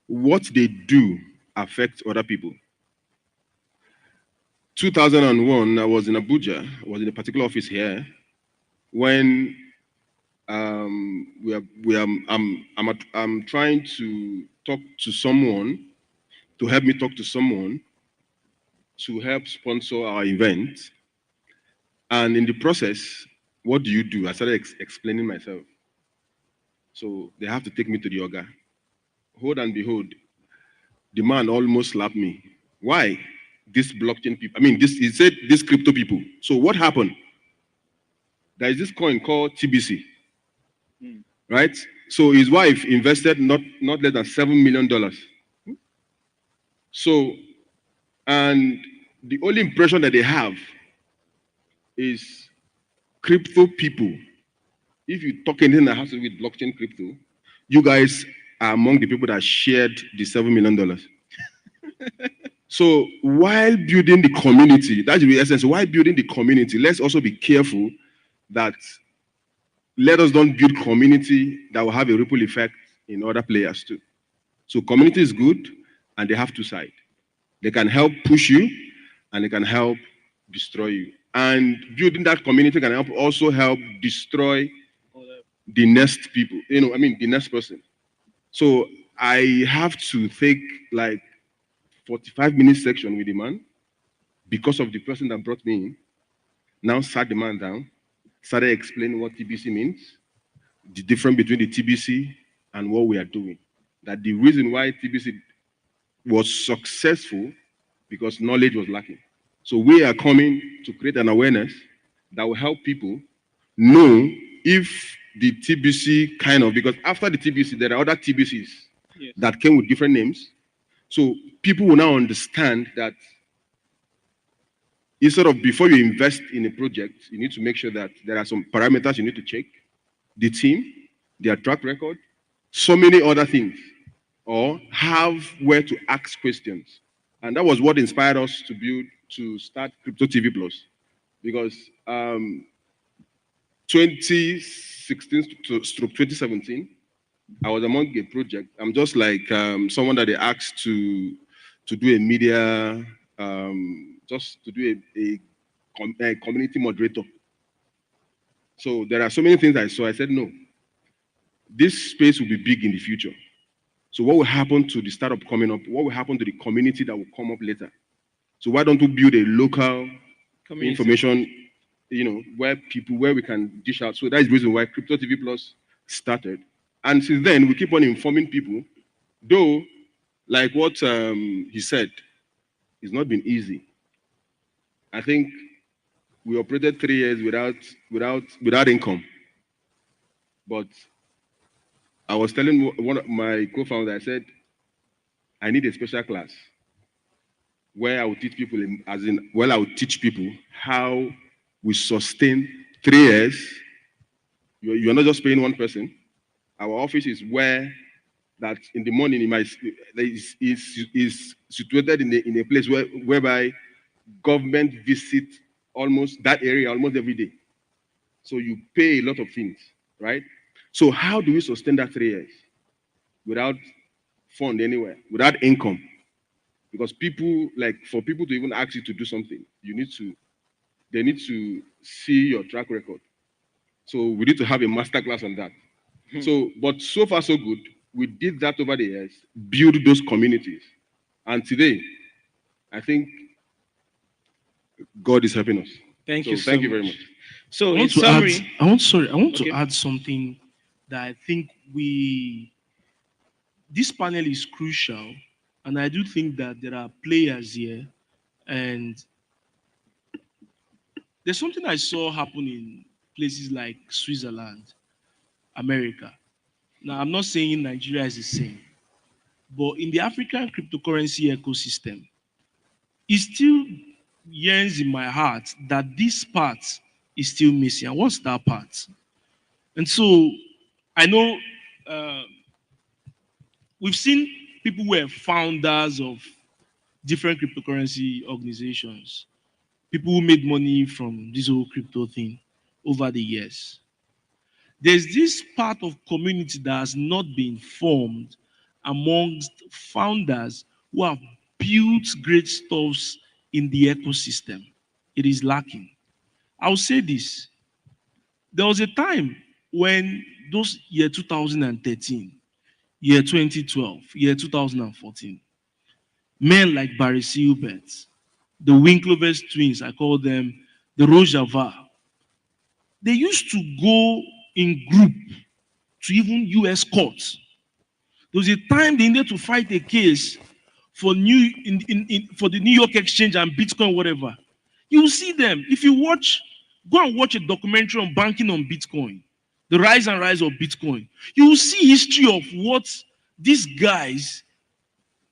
what they do affects other people. 2001, I was in Abuja, I was in a particular office here, when I'm trying to talk to someone, to help me talk to someone, to help sponsor our event. And in the process, what do you do? I started explaining myself. So they have to take me to the yoga. Hold and behold, the man almost slapped me. Why? This blockchain people. I mean, he said this crypto people. So what happened? There is this coin called TBC, right? So his wife invested not less than $7 million. So, and the only impression that they have is crypto people. If you talk anything that has to do with blockchain crypto, you guys are among the people that shared the $7 million. So while building the community, that's the essence. While building the community, let's also be careful that let us don't build community that will have a ripple effect in other players too. So community is good, and they have two sides. They can help push you, and they can help destroy you. And building that community can also help destroy the next people, you know, I mean, the next person. So I have to take like 45-minute section with the man because of the person that brought me in. Now sat the man down, started explaining what TBC means, the difference between the TBC and what we are doing. That the reason why TBC was successful because knowledge was lacking. So we are coming to create an awareness that will help people know if the TBC kind of, because after the TBC, there are other TBCs that came with different names. So people will now understand that instead of before you invest in a project, you need to make sure that there are some parameters you need to check, the team, their track record, so many other things, or have where to ask questions. And that was what inspired us to start Crypto TV Plus, because 2016 to 2017, I was among a project. I'm just like someone that they asked to do a media, just to do a community moderator. So there are so many things I saw. I said, no, this space will be big in the future. So what will happen to the startup coming up? What will happen to the community that will come up later? So why don't we build a local information, where we can dish out. So that's the reason why Crypto TV Plus started. And since then, we keep on informing people, though, like what he said, it's not been easy. I think we operated 3 years without income. But I was telling one of my co-founders, I said, I need a special class where I will teach people, I will teach people how we sustain 3 years. You're not just paying one person. Our office is where that in the morning is situated in a place whereby government visit almost that area almost every day. So you pay a lot of things, right? So how do we sustain that 3 years without fund anywhere, without income? Because for people to even ask you to do something, they need to see your track record. So we need to have a masterclass on that. But so far so good. We did that over the years, build those communities. And today, I think God is helping us. Thank you very much. So I in want to summary, to add something that I think this panel is crucial, and I do think that there are players here, and there's something I saw happen in places like Switzerland, America. Now, I'm not saying Nigeria is the same, but in the African cryptocurrency ecosystem, it still yearns in my heart that this part is still missing. And what's that part? And so I know we've seen people who are founders of different cryptocurrency organizations, people who made money from this whole crypto thing over the years. There's this part of community that has not been formed amongst founders who have built great stuffs in the ecosystem. It is lacking. I'll say this. There was a time when those year 2013, year 2012, year 2014, men like Barry Silbert, the Winklevoss twins, I call them the Rojava, they used to go in group to even US courts. There was a time they needed to fight a case for the New York Exchange and Bitcoin, whatever. You will see them. If you go and watch a documentary on banking on Bitcoin, the rise and rise of Bitcoin, you will see history of what these guys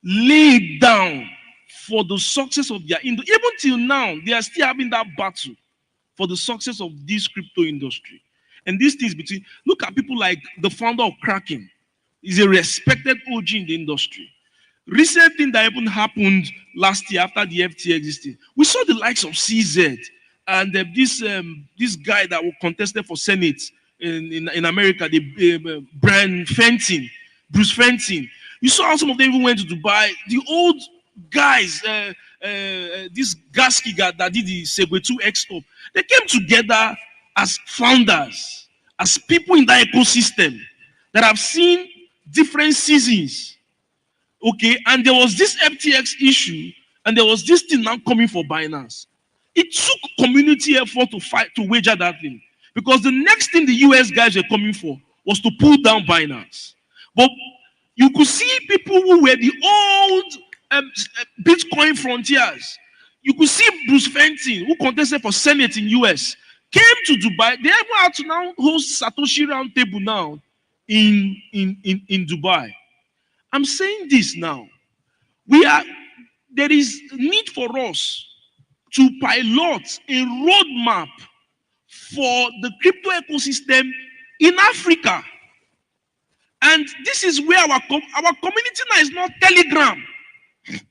laid down for the success of their industry. Even till now, they are still having that battle for the success of this crypto industry. And these things look at people like the founder of Kraken. He's a respected OG in the industry. Recent thing that even happened last year after the FTX existed, we saw the likes of CZ and this guy that was contested for Senate in America, the Bruce Fenton. You saw how some of them even went to Dubai. The old guys, this Gasky guy that did the Segway 2X stuff, they came together as founders, as people in that ecosystem that have seen different seasons. Okay, and there was this FTX issue, and there was this thing now coming for Binance. It took community effort to fight to wager that thing, because the next thing the US guys were coming for was to pull down Binance. But you could see people who were the old Bitcoin frontiers. You could see Bruce Fenton, who contested for Senate in US, came to Dubai. They even had to now host Satoshi Roundtable now in Dubai. I'm saying this now. There is need for us to pilot a roadmap for the crypto ecosystem in Africa. And this is where our community now is not Telegram.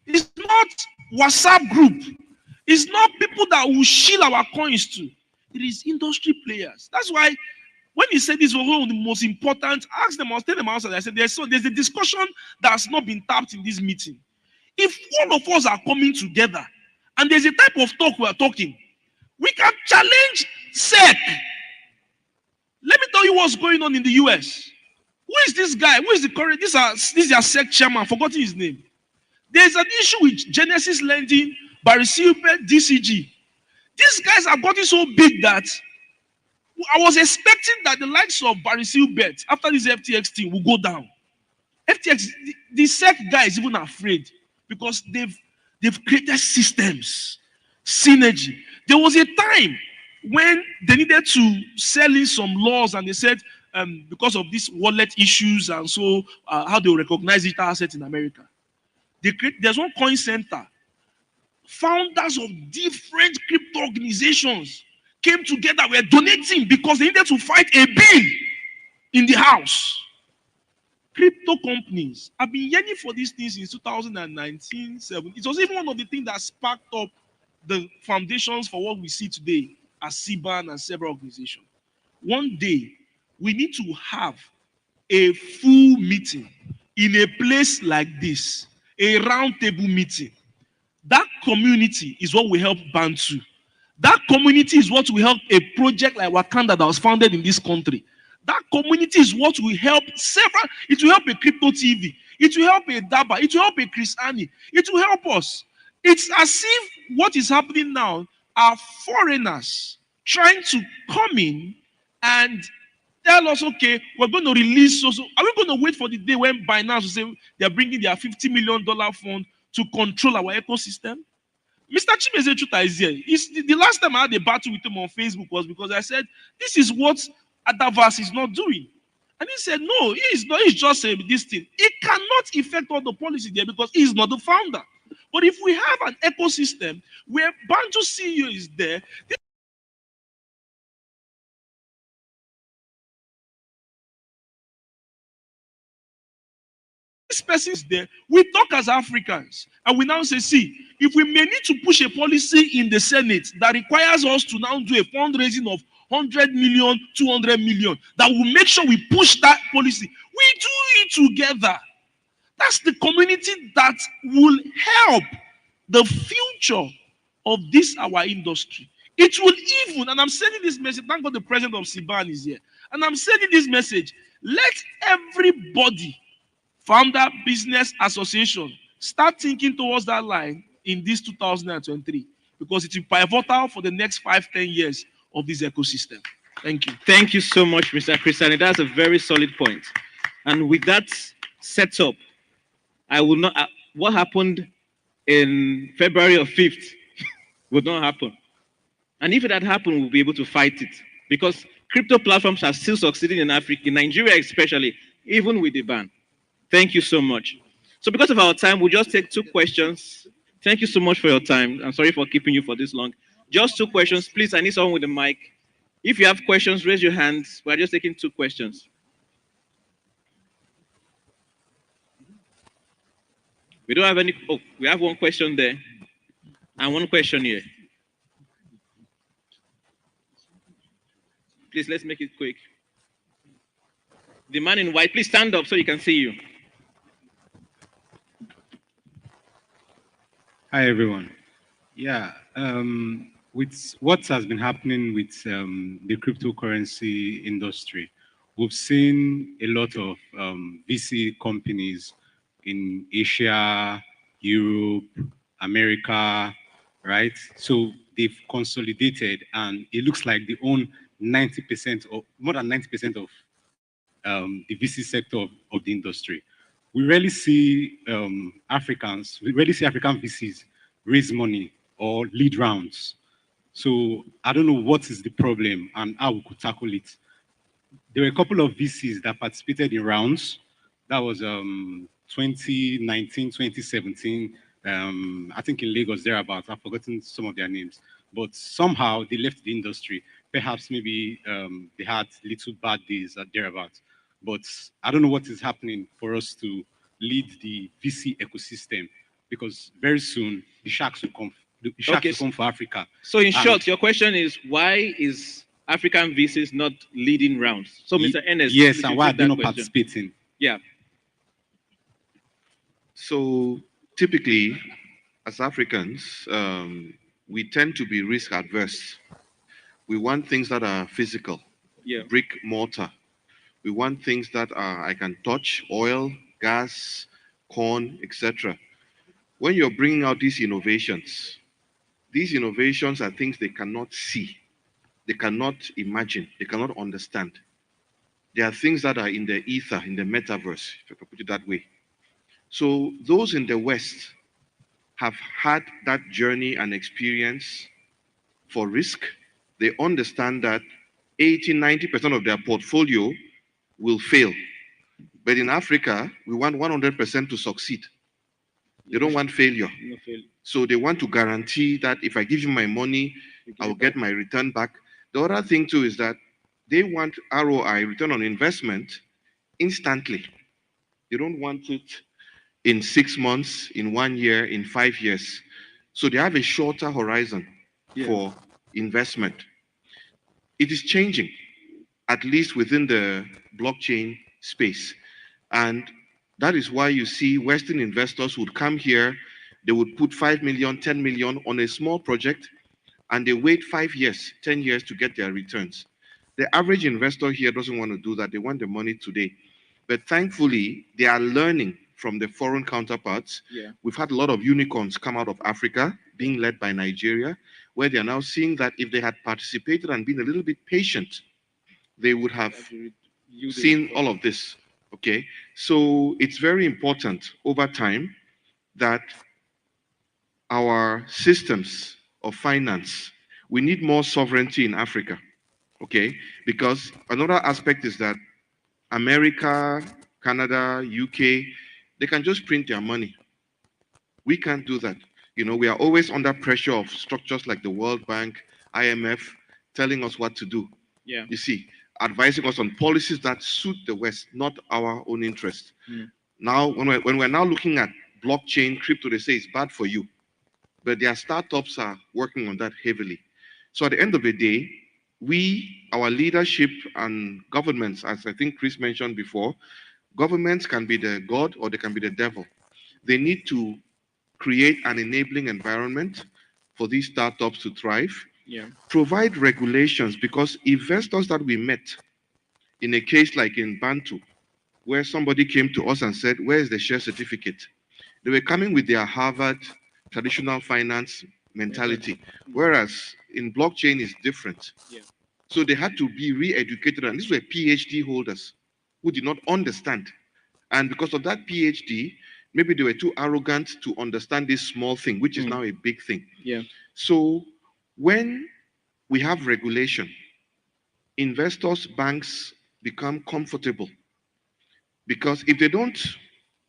It's not WhatsApp group. It's not people that will shield our coins to. It is industry players. That's why when he said this was one of the most important, ask them, I was telling them outside, I said, there's a discussion that's not been tapped in this meeting. If all of us are coming together and there's a type of talk we are talking, we can challenge SEC. Let me tell you what's going on in the US. Who is this guy? Who is the current? This is their SEC chairman. Forgotten his name. There's an issue with Genesis Lending, Barry Silver, DCG. These guys have gotten so big that I was expecting that the likes of Barry Silver after this FTX thing will go down. FTX, the SEC guy is even afraid because they've created systems, synergy. There was a time when they needed to sell in some laws, and they said because of these wallet issues and so how they recognize digital assets in America. There's one coin center. Founders of different crypto organizations came together, were donating because they needed to fight a bill in the house. Crypto companies have been yearning for these things since 2019. It was even one of the things that sparked up the foundations for what we see today as CBAN and several organizations. One day, we need to have a full meeting in a place like this, a roundtable meeting. That community is what will help Bantu. That community is what will help a project like Wakanda that was founded in this country. That community is what will help several. It will help a crypto TV. It will help a Daba. It will help a Chris Annie. It will help us. It's as if what is happening now are foreigners trying to come in and tell us, okay, we're going to release. So are we going to wait for the day when Binance will say they're bringing their $50 million fund to control our ecosystem? Mr. Chimeze Chuta is here. The last time I had a battle with him on Facebook was because I said, this is what Adaverse is not doing. And he said, no, he's not. He's just saying this thing. It cannot affect all the policy there because he's not the founder. But if we have an ecosystem where Bantu CEO is there, this person is there, we talk as Africans, and we now say, see, if we may need to push a policy in the Senate that requires us to now do a fundraising of 100 million, 200 million, that will make sure we push that policy. We do it together. That's the community that will help the future of this, our industry. It will even, and I'm sending this message, thank God the president of CBAN is here, and I'm sending this message, let everybody, founder, business, association, start thinking towards that line in this 2023, because it will be pivotal for the next 5-10 years of this ecosystem. Thank you. Thank you so much, Mr. Christian. That's a very solid point. And with that setup, I will not, what happened in February of 5th would not happen. And if it had happened, we'll be able to fight it. Because crypto platforms are still succeeding in Africa, in Nigeria especially, even with the ban. Thank you so much. So because of our time, we'll just take 2 questions. Thank you so much for your time. I'm sorry for keeping you for this long. Just 2 questions. Please, I need someone with a mic. If you have questions, raise your hands. We're just taking 2 questions. We don't have any. Oh, we have 1 question there and 1 question here. Please, let's make it quick. The man in white, please stand up so you can see you. Hi, everyone. Yeah, with what has been happening with the cryptocurrency industry, we've seen a lot of VC companies in Asia, Europe, America, right? So they've consolidated, and it looks like they own 90% or more than 90% of the VC sector of the industry. We rarely see African VCs raise money or lead rounds. So I don't know what is the problem and how we could tackle it. There were a couple of VCs that participated in rounds. That was 2019, 2017, I think in Lagos thereabouts. I've forgotten some of their names, but somehow they left the industry. Perhaps maybe they had little bad days at thereabouts. But I don't know what is happening for us to lead the VC ecosystem, because very soon the sharks will come. The sharks Okay, will come for Africa. So in And short, your question is why is African VCs not leading rounds? So Mr. Ennis, yes, please, and you why are take they that not question. participating? Yeah. So typically, as Africans, we tend to be risk adverse. We want things that are physical, Yeah. brick mortar. We want things that are I can touch, oil, gas, corn, etc. When you're bringing out these innovations are things they cannot see, they cannot imagine, they cannot understand. They are things that are in the ether, in the metaverse, if I can put it that way. So those in the West have had that journey and experience for risk. They understand that 80, 90% of their portfolio will fail. But in Africa, we want 100% to succeed. They don't want failure. No fail. So they want to guarantee that if I give you my money, I will get my return back. The other thing too is that they want ROI, return on investment, instantly. They don't want it in 6 months, in 1 year, in 5 years. So they have a shorter horizon for investment. It is changing, at least within the blockchain space. And that is why you see Western investors would come here, they would put 5 million, 10 million on a small project, and they wait 5 years, 10 years to get their returns. The average investor here doesn't want to do that. They want the money today. But thankfully, they are learning from the foreign counterparts. Yeah. We've had a lot of unicorns come out of Africa, being led by Nigeria, where they are now seeing that if they had participated and been a little bit patient, they would have seen all of this. Okay, so it's very important over time that our systems of finance, we need more sovereignty in Africa. Okay, because another aspect is that America, Canada, UK, they can just print their money. We can't do that. You know, we are always under pressure of structures like the World Bank, IMF, telling us what to do. Yeah. You see, advising us on policies that suit the West, not our own interest. Mm. Now, when we're now looking at blockchain, crypto, they say it's bad for you. But their startups are working on that heavily. So at the end of the day, our leadership and governments, as I think Chris mentioned before, governments can be the God or they can be the devil. They need to create an enabling environment for these startups to thrive. Yeah. Provide regulations, because investors that we met in a case like in Bantu, where somebody came to us and said, where is the share certificate? They were coming with their Harvard traditional finance mentality, whereas in blockchain is different. Yeah. So they had to be re-educated, and these were PhD holders who did not understand. And because of that PhD, maybe they were too arrogant to understand this small thing, which is now a big thing. Yeah. So when we have regulation, investors, banks become comfortable, because if they don't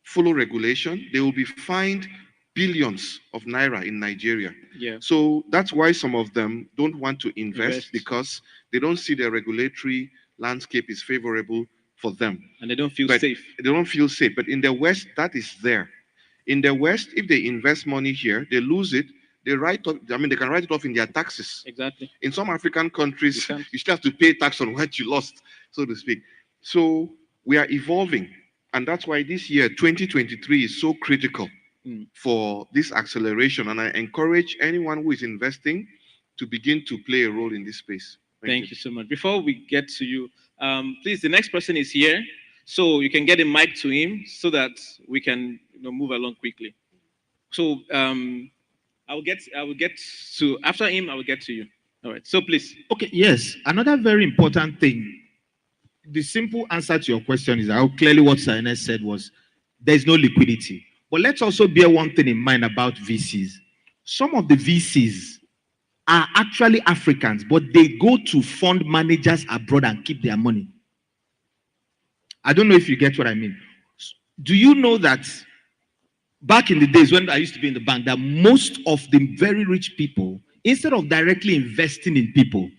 follow regulation, they will be fined billions of naira in Nigeria. Yeah. So that's why some of them don't want to invest, Invest. because they don't see the regulatory landscape is favorable for them. And they don't feel But safe. They don't feel safe. But in the West, that is there. In the West, if they invest money here, they lose it. They they can write it off in their taxes. Exactly. In some African countries, you still have to pay tax on what you lost, so to speak. So we are evolving. And that's why this year, 2023, is so critical for this acceleration. And I encourage anyone who is investing to begin to play a role in this space. Thank you so much. Before we get to you, please, the next person is here, so you can get a mic to him so that we can move along quickly. So I will get to after him. I will get to you. All right. So please. Okay. Yes. Another very important thing. The simple answer to your question is how clearly what Saines said was there is no liquidity. But let's also bear one thing in mind about VCs. Some of the VCs are actually Africans, but they go to fund managers abroad and keep their money. I don't know if you get what I mean. Do you know that back in the days when I used to be in the bank, that most of the very rich people, instead of directly investing in people,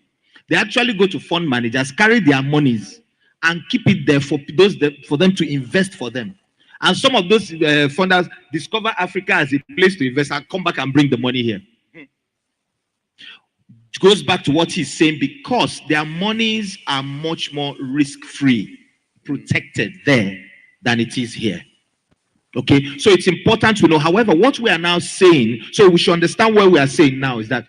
they actually go to fund managers, carry their monies, and keep it there for them to invest for them. And some of those funders discover Africa as a place to invest and come back and bring the money here. It goes back to what he's saying, because their monies are much more risk-free, protected there than it is here. Okay, so it's important to know. However, what we are now saying, so we should understand what we are saying now is that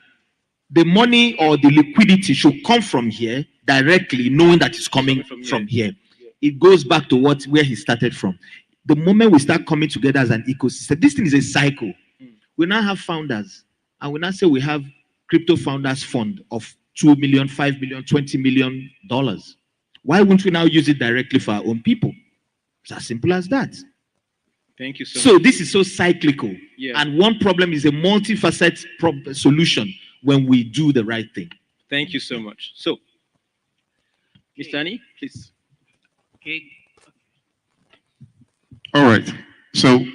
the money or the liquidity should come from here directly, knowing that it's coming from here. It goes back to where he started from. The moment we start coming together as an ecosystem, this thing is a cycle. We now have founders, and we now say we have crypto founders fund of 2 million, 5 million, $20 million. Why wouldn't we now use it directly for our own people? It's as simple as that. Thank you so much. So this is so cyclical. Yeah. And one problem is a multifaceted solution when we do the right thing. Thank you so much. So, Mr. Ani, please. Okay. All right. So,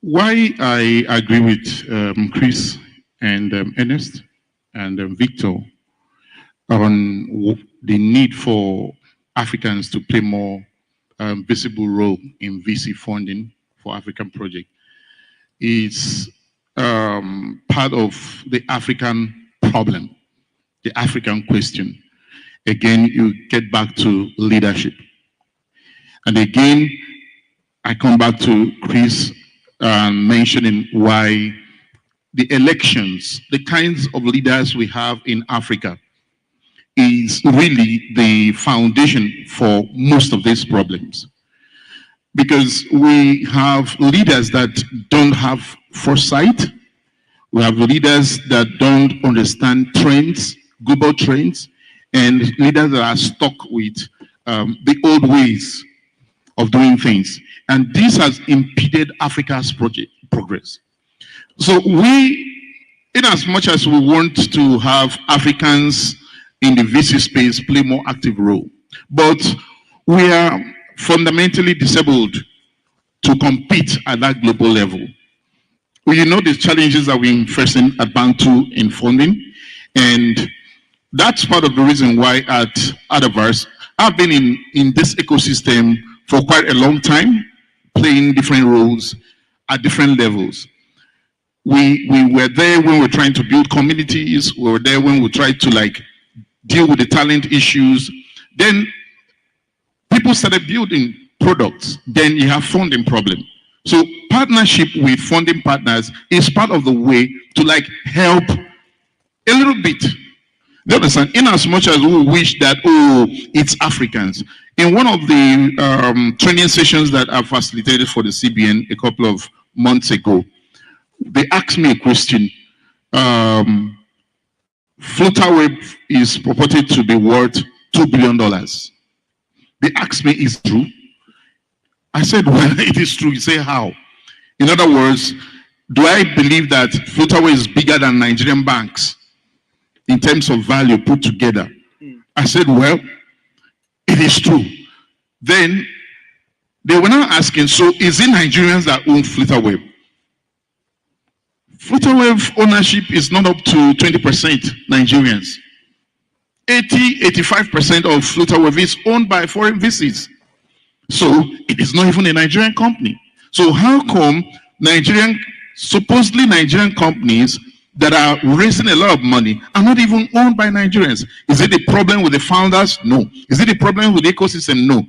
why I agree with Chris and Ernest and Victor on the need for Africans to play more visible role in VC funding for African projects is part of the African problem, the African question. Again, you get back to leadership. And again, I come back to Chris mentioning why the elections, the kinds of leaders we have in Africa, is really the foundation for most of these problems. Because we have leaders that don't have foresight. We have leaders that don't understand trends, global trends, and leaders that are stuck with the old ways of doing things. And this has impeded Africa's progress. So we, in as much as we want to have Africans in the VC space play more active role, but we are fundamentally disabled to compete at that global level. You know the challenges that we're facing at Bantu in funding, and that's part of the reason why at Adaverse, I've been in this ecosystem for quite a long time, playing different roles at different levels. We were there when we were trying to build communities. We were there when we tried to deal with the talent issues. Then people started building products. Then you have funding problem. So partnership with funding partners is part of the way to help a little bit. Do you understand? In as much as we wish that, it's Africans. In one of the training sessions that I facilitated for the CBN a couple of months ago, they asked me a question. Flutterwave is purported to be worth $2 billion. They asked me, is it true? I said, well, it is true. You say, how? In other words, do I believe that Flutterwave is bigger than Nigerian banks in terms of value put together? I said, well, it is true. Then they were now asking, so is it Nigerians that own Flutterwave? Flutterwave ownership is not up to 20% Nigerians. 85% of Flutterwave is owned by foreign VCs. So it is not even a Nigerian company. So how come supposedly Nigerian companies that are raising a lot of money are not even owned by Nigerians? Is it a problem with the founders? No. Is it a problem with the ecosystem? No.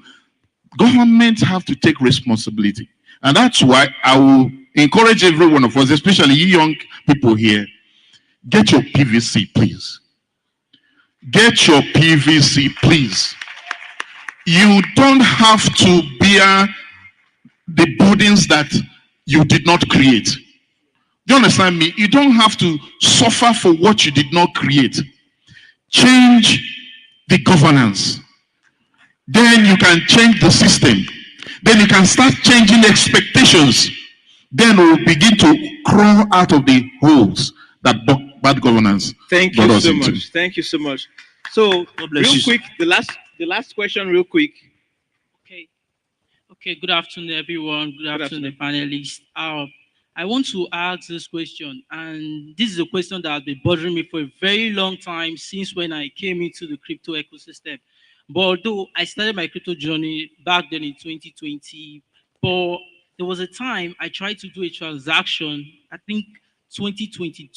Governments have to take responsibility. And that's why I will encourage every one of us, especially you young people here, get your PVC, please. Get your PVC, please. You don't have to bear the burdens that you did not create. Do you understand me? You don't have to suffer for what you did not create. Change the governance. Then you can change the system. Then you can start changing expectations. Then we'll begin to crawl out of the holes that bad governance Thank brought you us so into. much. Thank you so much. So, real quick, the last question, real quick. Okay. Okay, good afternoon, everyone. Good afternoon, the panelists. I want to ask this question, and this is a question that has been bothering me for a very long time since when I came into the crypto ecosystem. But although I started my crypto journey back then in 2020, but there was a time I tried to do a transaction, I think 2022,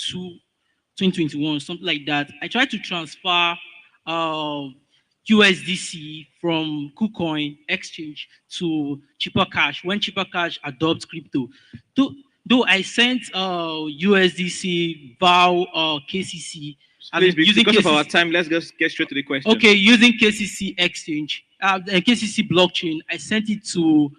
2021, something like that. I tried to transfer uh, USDC from KuCoin exchange to Cheaper Cash when Cheaper Cash adopts crypto. Though, though I sent USDC via KCC. Please, Using because of KCC, our time, let's just get straight to the question. okay, using KCC exchange, KCC blockchain, I sent it to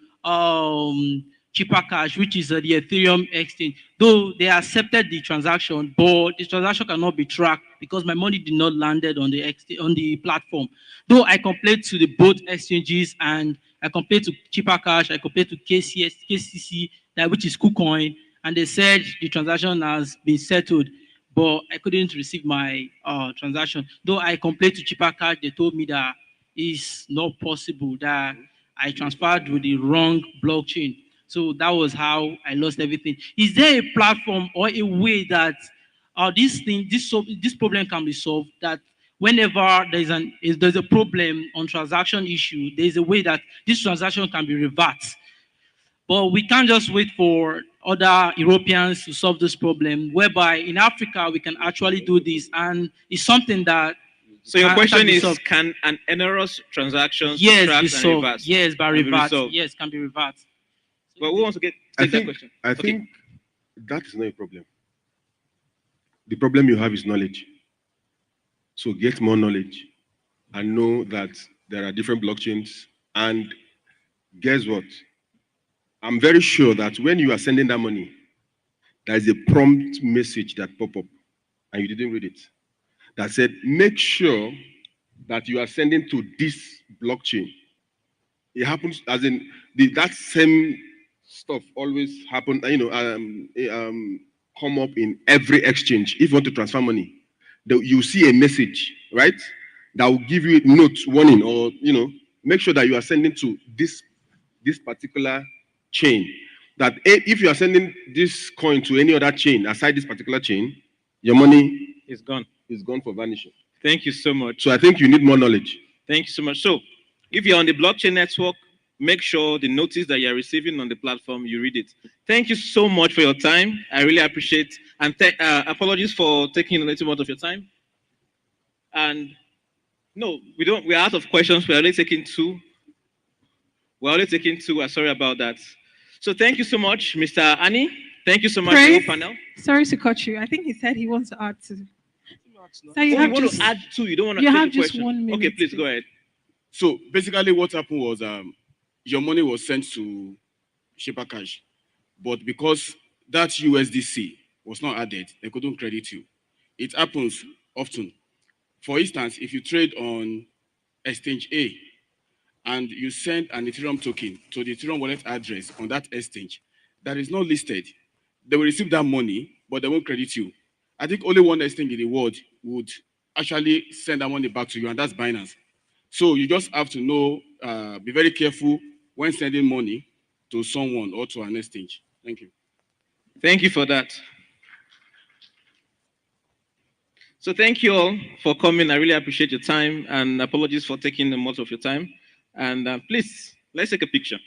Cheaper Cash, which is the Ethereum exchange. Though they accepted the transaction, but the transaction cannot be tracked because my money did not landed on on the platform. Though I complained to the both exchanges and I complained to Cheaper Cash, I complained to KCC, that which is KuCoin, and they said the transaction has been settled, but I couldn't receive my transaction. Though I complained to Cheaper Cash, they told me that it's not possible, that I transferred with the wrong blockchain. So that was how I lost everything. Is there a platform or a way that this problem can be solved? That whenever there's a problem on transaction issue, there's a way that this transaction can be reversed. But we can't just wait for other Europeans to solve this problem, whereby in Africa we can actually do this, and it's something that. So your question can be is, solved. can an errors transaction Yes, track be and solved. reverse? Yes, by Can be reverse. resolved? Yes, can be reversed. But who wants to take that question? I think that is not a problem. The problem you have is knowledge. So get more knowledge and know that there are different blockchains. And guess what? I'm very sure that when you are sending that money, there is a prompt message that pop up and you didn't read it. That said, make sure that you are sending to this blockchain. It happens as in that same stuff always happen, come up in every exchange. If you want to transfer money, you see a message, right? That will give you a note warning, or make sure that you are sending to this particular chain. That if you are sending this coin to any other chain aside this particular chain, your money is gone. Is gone for vanishing. Thank you so much. So I think you need more knowledge. Thank you so much. So if you're on the blockchain network, make sure the notice that you're receiving on the platform, you read it. Thank you so much for your time. I really appreciate, and apologies for taking a little more of your time. And no, we're out of questions. We're only taking two. Sorry about that. So thank you so much, Mr. Annie. Thank you so much, Praise. the whole panel. Sorry to cut you. I think he said he wants to add to. So You want to add two? You don't want to you take have a just question? 1 minute. Okay, please go ahead. So basically, what happened was your money was sent to Shipper Cash, but because that USDC was not added, they couldn't credit you. It happens often. For instance, if you trade on exchange A and you send an Ethereum token to the Ethereum wallet address on that exchange that is not listed, they will receive that money, but they won't credit you. I think only one exchange in the world would actually send that money back to you, and that's Binance. So you just have to know, be very careful when sending money to someone or to an exchange. Thank you. Thank you for that. So thank you all for coming. I really appreciate your time, and apologies for taking most of your time. And please, let's take a picture.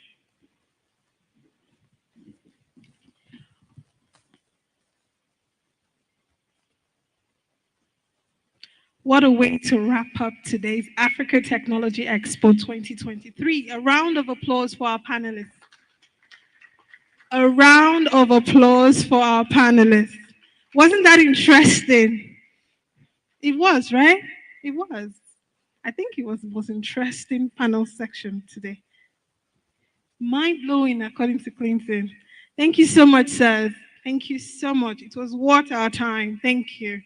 What a way to wrap up today's Africa Technology Expo 2023. A round of applause for our panelists. A round of applause for our panelists. Wasn't that interesting? It was, right? It was. I think it was the most interesting panel section today. Mind-blowing, according to Clinton. Thank you so much, sir. Thank you so much. It was worth our time. Thank you.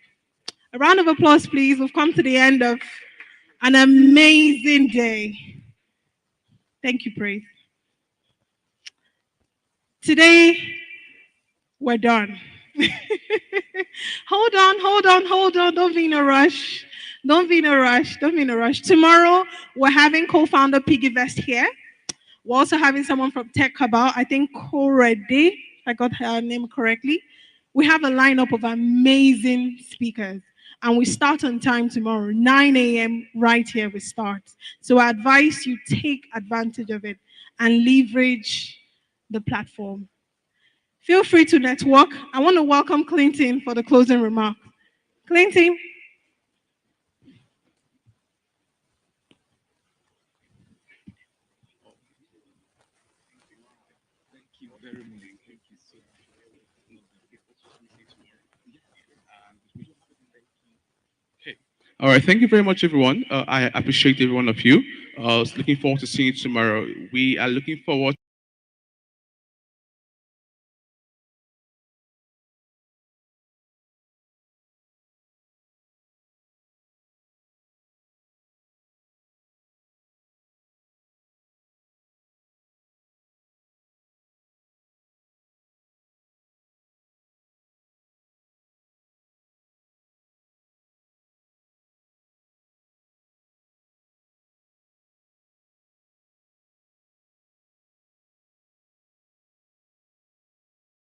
A round of applause, please. We've come to the end of an amazing day. Thank you, Praise. Today, we're done. Hold on. Don't be in a rush. Don't be in a rush. Tomorrow, we're having co-founder Piggyvest here. We're also having someone from Tech Cabal, I think Korede, if I got her name correctly. We have a lineup of amazing speakers. And we start on time tomorrow, 9 a.m. right here we start. So I advise you take advantage of it and leverage the platform. Feel free to network. I want to welcome Clinton for the closing remark. Clinton. All right, thank you very much, everyone. I appreciate every one of you. Looking forward to seeing you tomorrow. We are looking forward